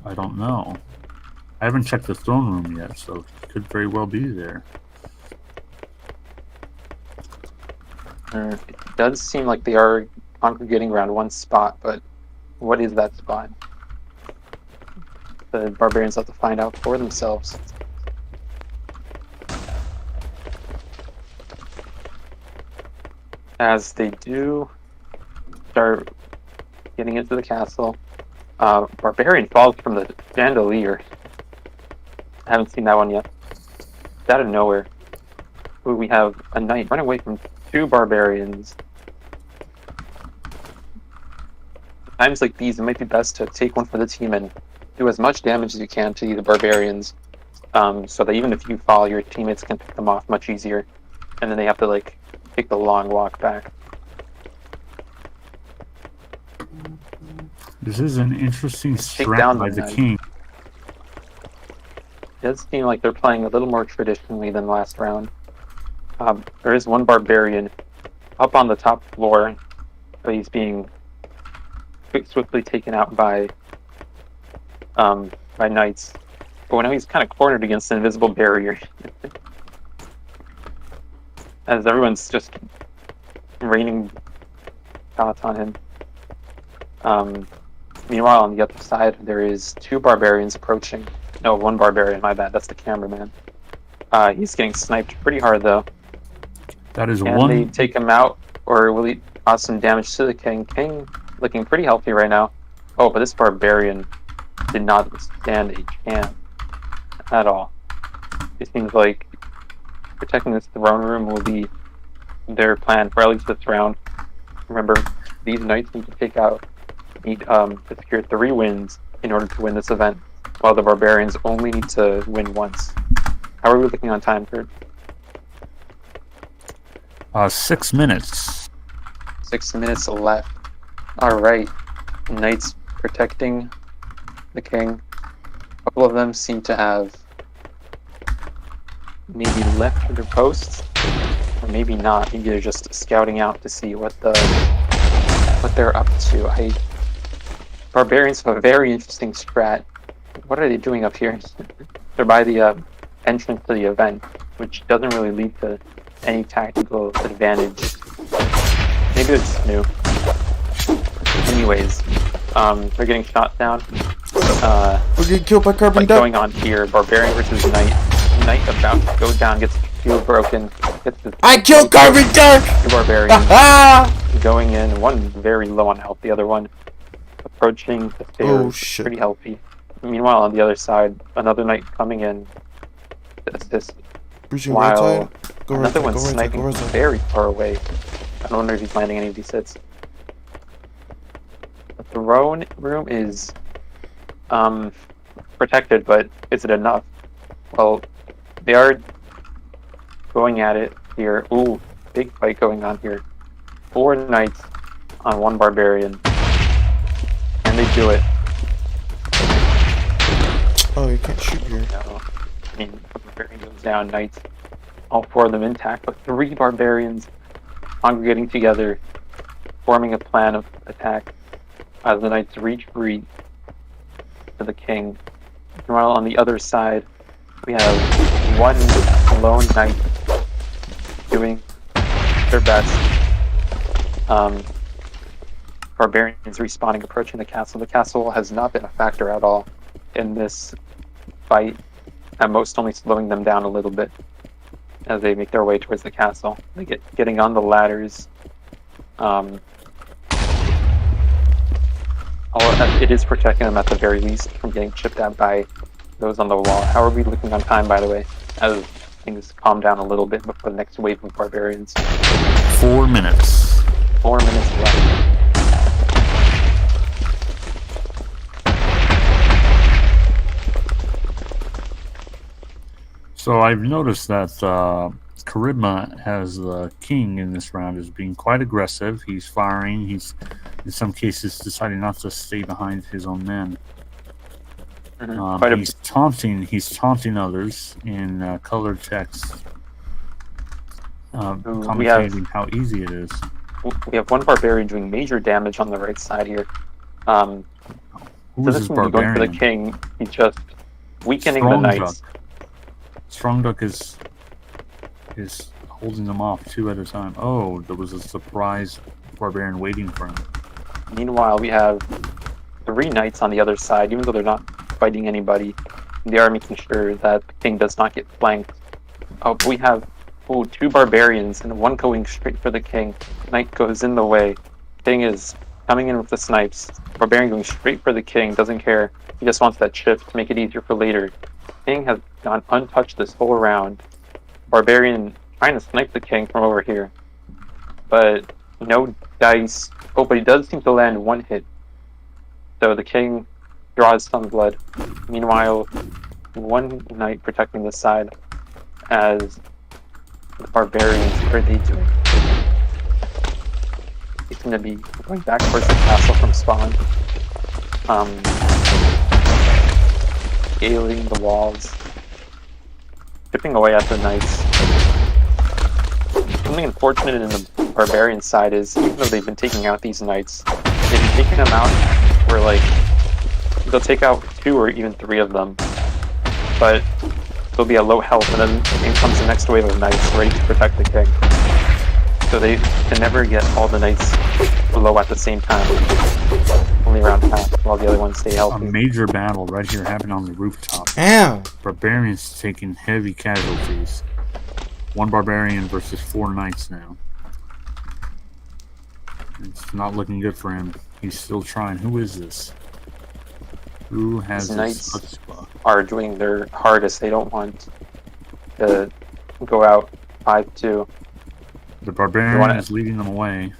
I don't know. I haven't checked the throne room yet, so it could very well be there. It does seem like they are congregating around one spot, but what is that spot? The barbarians have to find out for themselves. As they do start getting into the castle, barbarian falls from the chandelier. I haven't seen that one yet. It's out of nowhere. Ooh, we have a knight run away from 2 barbarians. Times like these, it might be best to take one for the team and do as much damage as you can to the barbarians, so that even if you fall, your teammates can pick them off much easier, and then they have to like take the long walk back. This is an interesting Take strat down by the the knight. king. It does seem like they're playing a little more traditionally than last round. There is one barbarian up on the top floor, but he's being swiftly taken out by knights. But now he's kind of cornered against an invisible barrier. As everyone's just raining shots on him. Meanwhile, on the other side, there is 2 barbarians approaching. No, 1 barbarian, my bad, that's the cameraman. He's getting sniped pretty hard, though. That is Can one. they take him out, or will he cause some damage to the king? King looking pretty healthy right now. Oh, but this barbarian did not stand a chance at all. It seems like protecting this throne room will be their plan for at least this round. Remember, these knights need to secure 3 wins in order to win this event, while the barbarians only need to win once. How are we looking on time, Kurt? 6 minutes. 6 minutes left. Alright. Knights protecting the king. A couple of them seem to have maybe left their posts, or maybe not. Maybe they're just scouting out to see what they're up to. Barbarians have a very interesting strat. What are they doing up here? They're by the entrance to the event, which doesn't really lead to any tactical advantage. Maybe they're just new. Anyways, they're getting shot down. We're getting killed by carbon What's duck. going on here? Barbarian versus knight. Knight about to go down, gets his shield broken. I killed carbon duck. 2 barbarians Ah! going in. One very low on health. The other one approaching the stairs. Oh, shit. Pretty healthy. Meanwhile, on the other side, another knight coming in to assist. Breaching right While side. Go right another side. one's Go right side. sniping Go right side. very far away. I don't wonder if he's landing any of these hits. The throne room is protected, but is it enough? Well, they are going at it here. Ooh, big fight going on here. 4 knights on 1 barbarian. And they do it. Oh, you can't shoot here. No. I mean, the barbarian goes down, knights. All 4 of them intact, but 3 barbarians congregating together, forming a plan of attack as the knights reach free to the king. Meanwhile, on the other side, we have 1 lone knight doing their best. Barbarians respawning, approaching the castle. The castle has not been a factor at all in this fight, at most only slowing them down a little bit as they make their way towards the castle. They getting on the ladders. It is protecting them at the very least from getting chipped at by those on the wall. How are we looking on time, by the way? As things calm down a little bit before the next wave of barbarians. 4 minutes. 4 minutes left. So I've noticed that Charisma has the king in this round is being quite aggressive. He's firing. He's in some cases deciding not to stay behind his own men. He's taunting others in colored text, commentating how easy it is. We have one barbarian doing major damage on the right side here. Who is this Going barbarian? for the king. He's just weakening the knights. Strong Duck is holding them off 2 at a time. Oh, there was a surprise barbarian waiting for him. Meanwhile, we have 3 knights on the other side, even though they're not fighting anybody. They are making sure that the king does not get flanked. We have 2 barbarians and 1 going straight for the king. Knight goes in the way. King is coming in with the snipes. Barbarian going straight for the king, doesn't care. He just wants that chip to make it easier for later. King has gone untouched this whole round. Barbarian trying to snipe the king from over here. But no dice. Oh, but he does seem to land 1 hit. So the king draws some blood. Meanwhile, 1 knight protecting this side as the barbarians, what are they doing? They seem to be going back towards the castle from spawn. Scaling the walls. Chipping away at the knights. Something unfortunate in the barbarian side is, even though they've been taking out these knights, they've been taking them out where, like, they'll take out 2 or even 3 of them, but they'll be at low health, and then in comes the next wave of knights ready to protect the king. So they can never get all the knights below at the same time. Only around half, while the other ones stay A healthy. major battle right here happening on the rooftop. Ow! Barbarians taking heavy casualties. 1 barbarian versus 4 knights now. It's not looking good for him. He's still trying. Who is this? Who has These this? knights are doing their hardest. They don't want to go out 5-2. The barbarian is leading them away.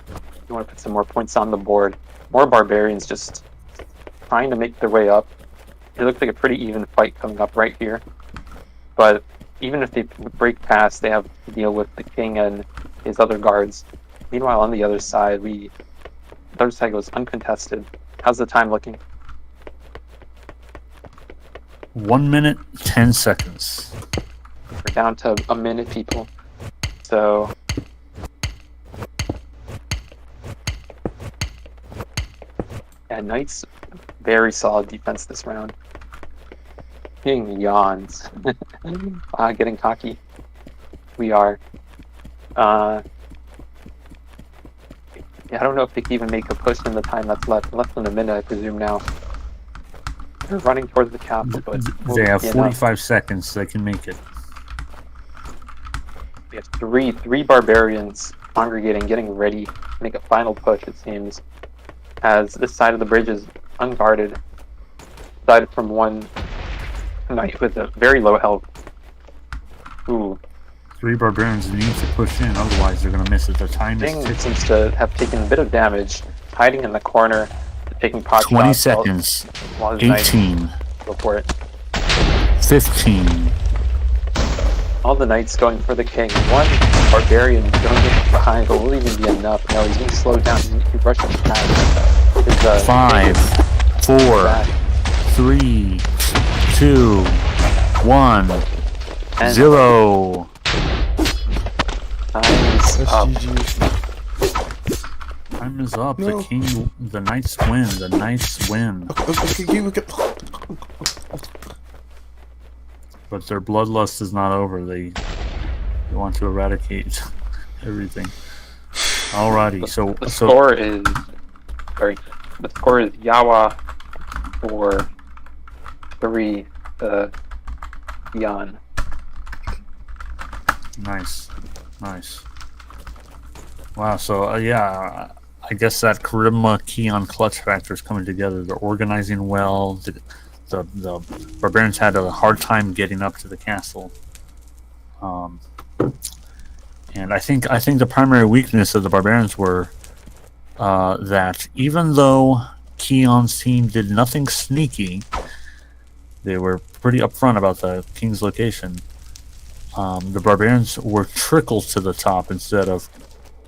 You want to put some more points on the board. More barbarians just trying to make their way up. It looks like a pretty even fight coming up right here. But even if they break past, they have to deal with the king and his other guards. Meanwhile, on the other side, the other side goes uncontested. How's the time looking? 1 minute, 10 seconds. We're down to a minute, people. So yeah, Knights, very solid defense this round. King yawns. Getting cocky. We are. Yeah, I don't know if they can even make a push in the time that's left. Less than a minute, I presume now. They're running towards the castle, but They have 45 seconds. They can make it. We have three barbarians congregating, getting ready to make a final push, it seems. As this side of the bridge is unguarded, aside from one knight with a very low health. Ooh. 3 barbarians need to push in, otherwise they're going to miss it. The time is King ticking. seems to have taken a bit of damage, hiding in the corner, taking pot 20 shots seconds. while his knight 18. go for it. 15. All the knights going for the king. One barbarian going behind, but will even be enough. No, he's being slowed down. He rushes past. His, 5, 4, 3, 2, 1, and 0. time's That's up. GG. Time is up. No. The Knights win. The Knights win. Okay. But their bloodlust is not over. They want to eradicate everything. Alrighty, The score is Yawa for 3 to Yan. Nice. Wow, so yeah, I guess that charisma key on clutch factor is coming together. They're organizing well. the barbarians had a hard time getting up to the castle. And I think the primary weakness of the barbarians were that even though Keon's team did nothing sneaky, they were pretty upfront about the king's location. The barbarians were trickled to the top instead of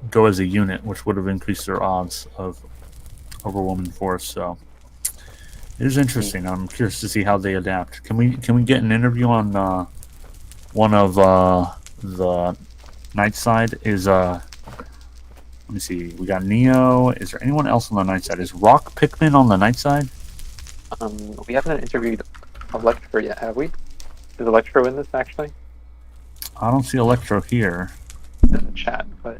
go as a unit, which would have increased their odds of overwhelming force. So it is interesting. I'm curious to see how they adapt. Can we get an interview on one of the night side? Is let me see. We got Neo. Is there anyone else on the night side? Is Rock Pikmin on the night side? We haven't interviewed Electro yet, have we? Is Electro in this actually? I don't see Electro here. It's in the chat, but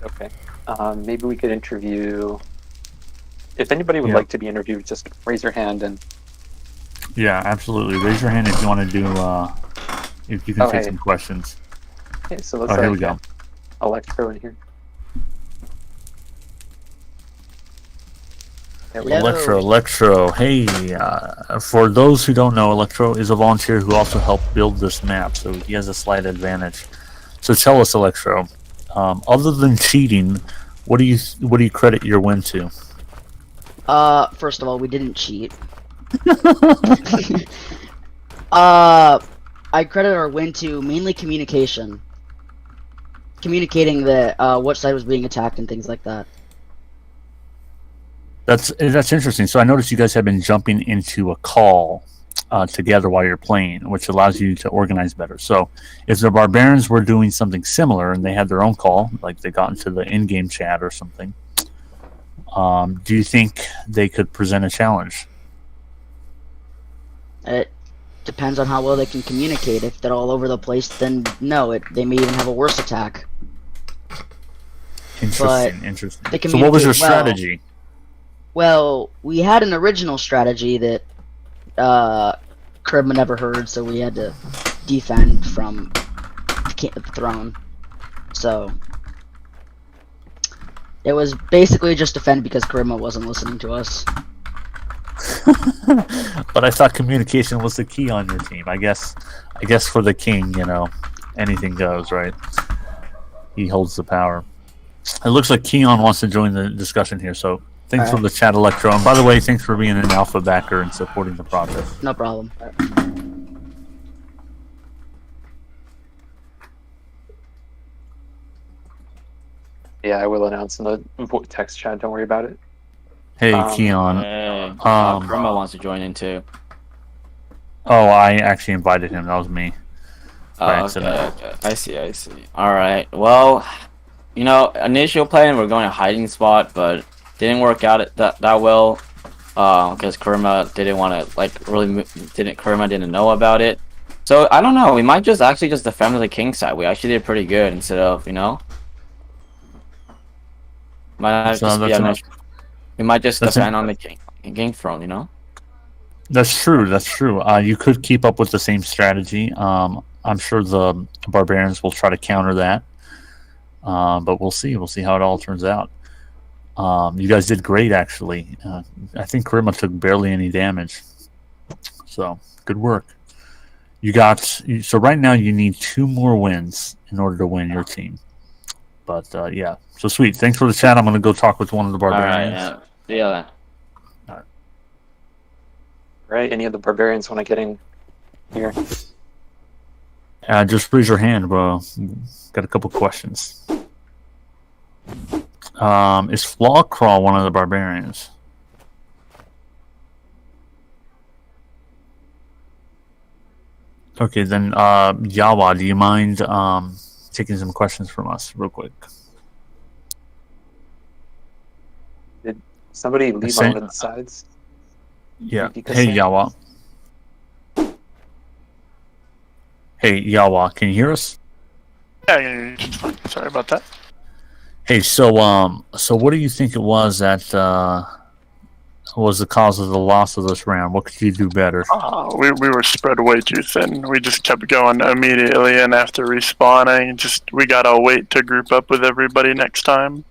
okay. Maybe we could interview. If anybody would like to be interviewed, just raise your hand and. Yeah, absolutely. Raise your hand if you want to do. If you can take some questions. Okay, so let's. Here we go. Electro in here. Electro. Hey, for those who don't know, Electro is a volunteer who also helped build this map, so he has a slight advantage. So tell us, Electro, other than cheating, what do you credit your win to? First of all, we didn't cheat. I credit our win to mainly communication. Communicating that what side was being attacked and things like that. That's interesting. So I noticed you guys have been jumping into a call together while you're playing, which allows you to organize better. So if the barbarians were doing something similar and they had their own call, like they got into the in-game chat or something, do you think they could present a challenge? It depends on how well they can communicate. If they're all over the place, then no, they may even have a worse attack. Interesting. So what was your strategy? Well, we had an original strategy that Kerma never heard, so we had to defend from the throne. So it was basically just defend because Kerma wasn't listening to us. But I thought communication was the key on your team. I guess for the king, anything goes, right? He holds the power. It looks like Keon wants to join the discussion here, so thanks for the chat, Electro. And by the way, thanks for being an alpha backer and supporting the process. No problem. Yeah, I will announce in the text chat. Don't worry about it. Hey, Keon. Grandma wants to join in too. Oh, I actually invited him. That was me. Okay. I see. Alright, well, initial plan, we're going to hiding spot, but didn't work out that well, because Kurma didn't want to, Kurma didn't know about it. So, I don't know, we might just defend the king side. We actually did pretty good instead of, we might just defend on the king throne, That's true. You could keep up with the same strategy. I'm sure the barbarians will try to counter that. But we'll see. We'll see how it all turns out. You guys did great, actually. I think Kurma took barely any damage. So, good work. So right now you need 2 more wins in order to win your team. But, yeah. So, sweet. Thanks for the chat. I'm going to go talk with one of the barbarians. Alright, yeah. See ya then. Right, any of the barbarians want to get in here? Just raise your hand, bro. Got a couple questions. Is Flaw Crawl one of the barbarians? Okay, then, Yawa, do you mind taking some questions from us real quick? Did somebody leave on the sides? Yeah. Hey, Yawa. Hey, Yawa, can you hear us? Yeah. Sorry about that. Hey, so what do you think it was that was the cause of the loss of this round? What could you do better? We were spread way too thin. We just kept going immediately, and after respawning, we gotta wait to group up with everybody next time.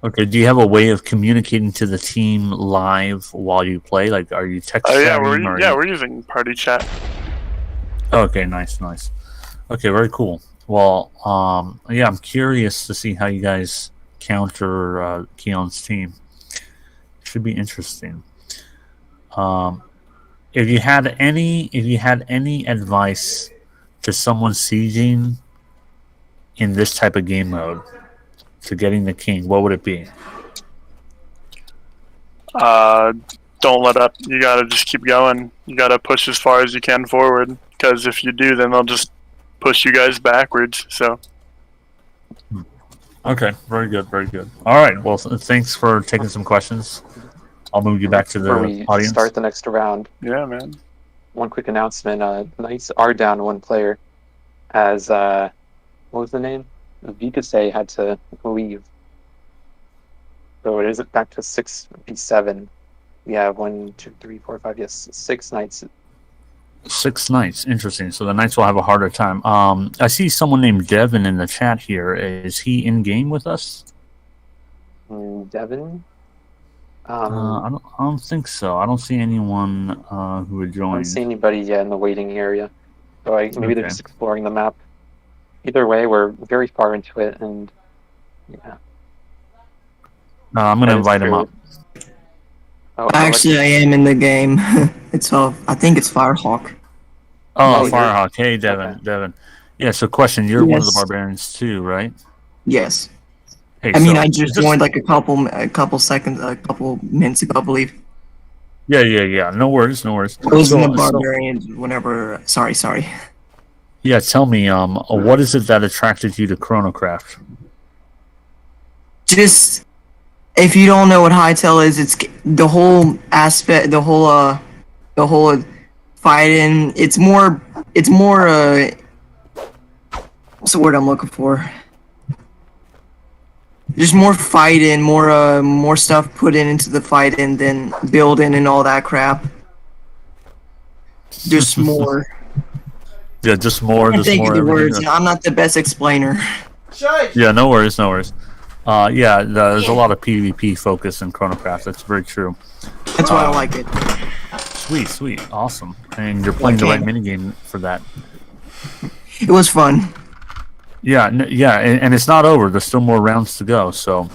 Okay. Do you have a way of communicating to the team live while you play? Like, are you text Yeah, chatting? we're using party chat. Okay, nice. Okay, very cool. Well, yeah, I'm curious to see how you guys counter Keon's team. Should be interesting. If you had any advice to someone sieging in this type of game mode to getting the king, what would it be? Don't let up. You gotta just keep going. You gotta push as far as you can forward. Because if you do, then they'll just push you guys backwards. So. Okay, very good. All right, well, thanks for taking some questions. I'll move you back to the Before we audience. start the next round, Yeah, man. one quick announcement. Knights are down one player, as what was the name? Vikase had to leave. So it is back to 6v7. We have 1, 2, 3, 4, 5, yes, 6 knights. 6 knights, interesting. So the knights will have a harder time. I see someone named Devin in the chat here. Is he in game with us? Devin? I don't think so. I don't see anyone who would I join. don't see anybody yet in the waiting area. So maybe they're Okay. just exploring the map. Either way, we're very far into it, and yeah. I'm going to That is invite him true. up. Oh, Actually, I am in the game. It's I think it's Firehawk. Oh, you're- Firehawk. Hey, Devin. Okay. Devin. Yeah, so question. You're one of the Yes. barbarians too, right? Yes. Hey, I mean, so I is just this- joined like a couple minutes ago, I believe. Yeah. No worries. I was in the So- Barbarians whenever. Sorry. Yeah, tell me, what is it that attracted you to Chronocraft? Just if you don't know what hightail is, it's the whole aspect, the whole fighting. It's more. What's the word I'm looking for? Just more fighting, more stuff put into the fighting than building and all that crap. Just more. Yeah, just more. I Just think more. of the everything. words. I'm not the best explainer. Yeah, no worries. Yeah, there's a lot of PvP focus in Chronocraft. That's very true. That's why I like it. Sweet, awesome. And you're playing the right minigame for that. It was fun. Yeah, and it's not over. There's still more rounds to go. So,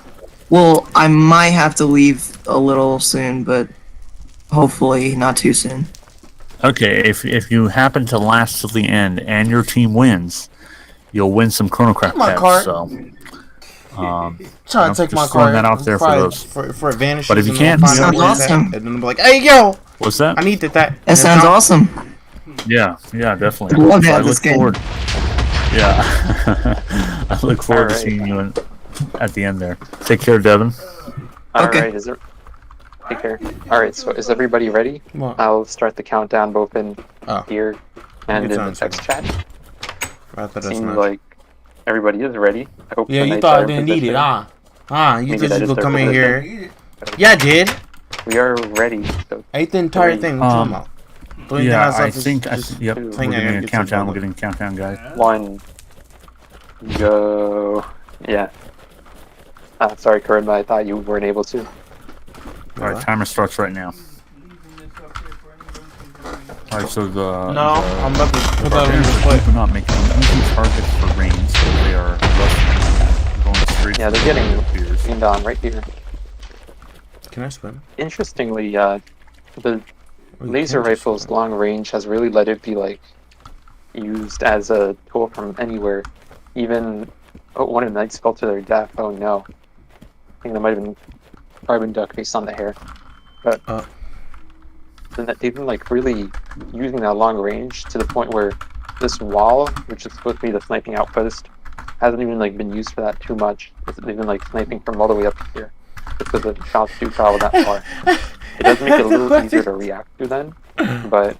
Well, I might have to leave a little soon, but hopefully not too soon. okay, if you happen to last till the end and your team wins, you'll win some Chronocraft My pets. card. So, Trying to take just my throwing car that out there for those. for advantage. But if you and then can't, I'll find Sounds out where's that, awesome. and then I'm like, hey yo, What's that? I needed that. That sounds awesome. Yeah, definitely. I love So that I look this game. forward. Yeah, I look forward to Alright. seeing you at the end there. Take care, Devin. Okay. Alright, take care. Alright, so is everybody ready? What? I'll start the countdown both in Oh. here and Good in the times, text chat. I thought that's Seems nice. like everybody is ready. I hope Yeah, the you knights thought are I in didn't need it, position. You Maybe just that is go their come in position. here. Yeah, I did. We are ready. So I ate the entire thing. What you talking about? The only thing Yeah, left I is think. just Yep, two. we're thing I gotta getting a get to countdown. the We're getting a countdown, guys. 1, go. Yeah. Sorry, Corinne, I thought you weren't able to. All right, timer starts right now. All right, so the No, I'm about to put that in barbarians the are play. keeping up, making easy targets for range, so they are rushing, going straight. Yeah, for they're the getting spears. aimed on right here. Can I swim? Interestingly, the Or you laser can't just rifle's swim. long range has really let it be like used as a tool from anywhere. Even one of the knights fell to their death. Oh no! I think there might have been carbon duck based on the hair, but they've been like really using that long range to the point where this wall, which is supposed to be the sniping outpost, hasn't even like been used for that too much. They've been like sniping from all the way up here because the shots do travel that far. It does make it a little easier to react to then, but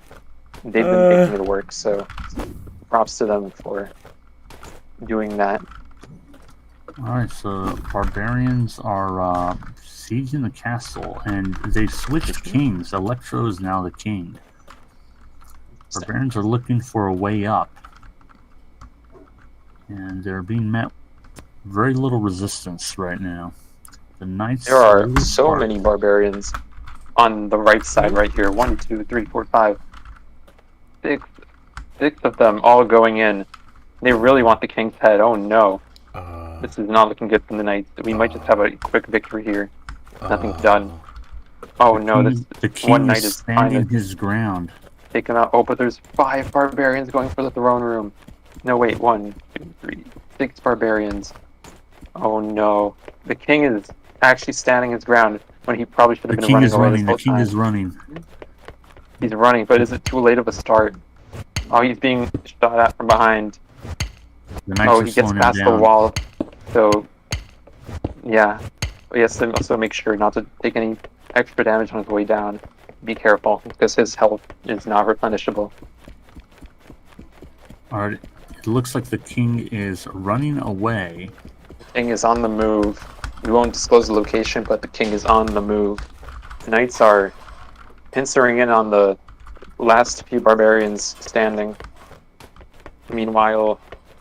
they've been making it work. So props to them for doing that. All right, so barbarians are sieging the castle, and they've switched kings. Electro is now the king. Barbarians are looking for a way up, and they're being met with very little resistance right now. The knights. There are really so spark. many barbarians on the right side right here. 1, 2, 3, 4, 5. Six of them all going in. They really want the king's head. Oh no. This is not looking good from the knights. We might just have a quick victory here. Nothing's done. Oh no, The king one knight is is trying standing to his ground. take him out. Oh, but there's 5 barbarians going for the throne room. No, wait, 1, 2, 3, 6 barbarians. Oh no. The king is actually standing his ground when he probably should have The been king running is away running. this whole The king time. is running. He's running, but is it too late of a start? Oh, he's being shot at from behind. The knights Oh, are he gets slowing him past the down. wall. So, yeah. He has to also make sure not to take any extra damage on his way down. Be careful, because his health is not replenishable. Alright, it looks like the king is running away. The king is on the move. We won't disclose the location, but the king is on the move. The knights are pincering in on the last few barbarians standing. Meanwhile,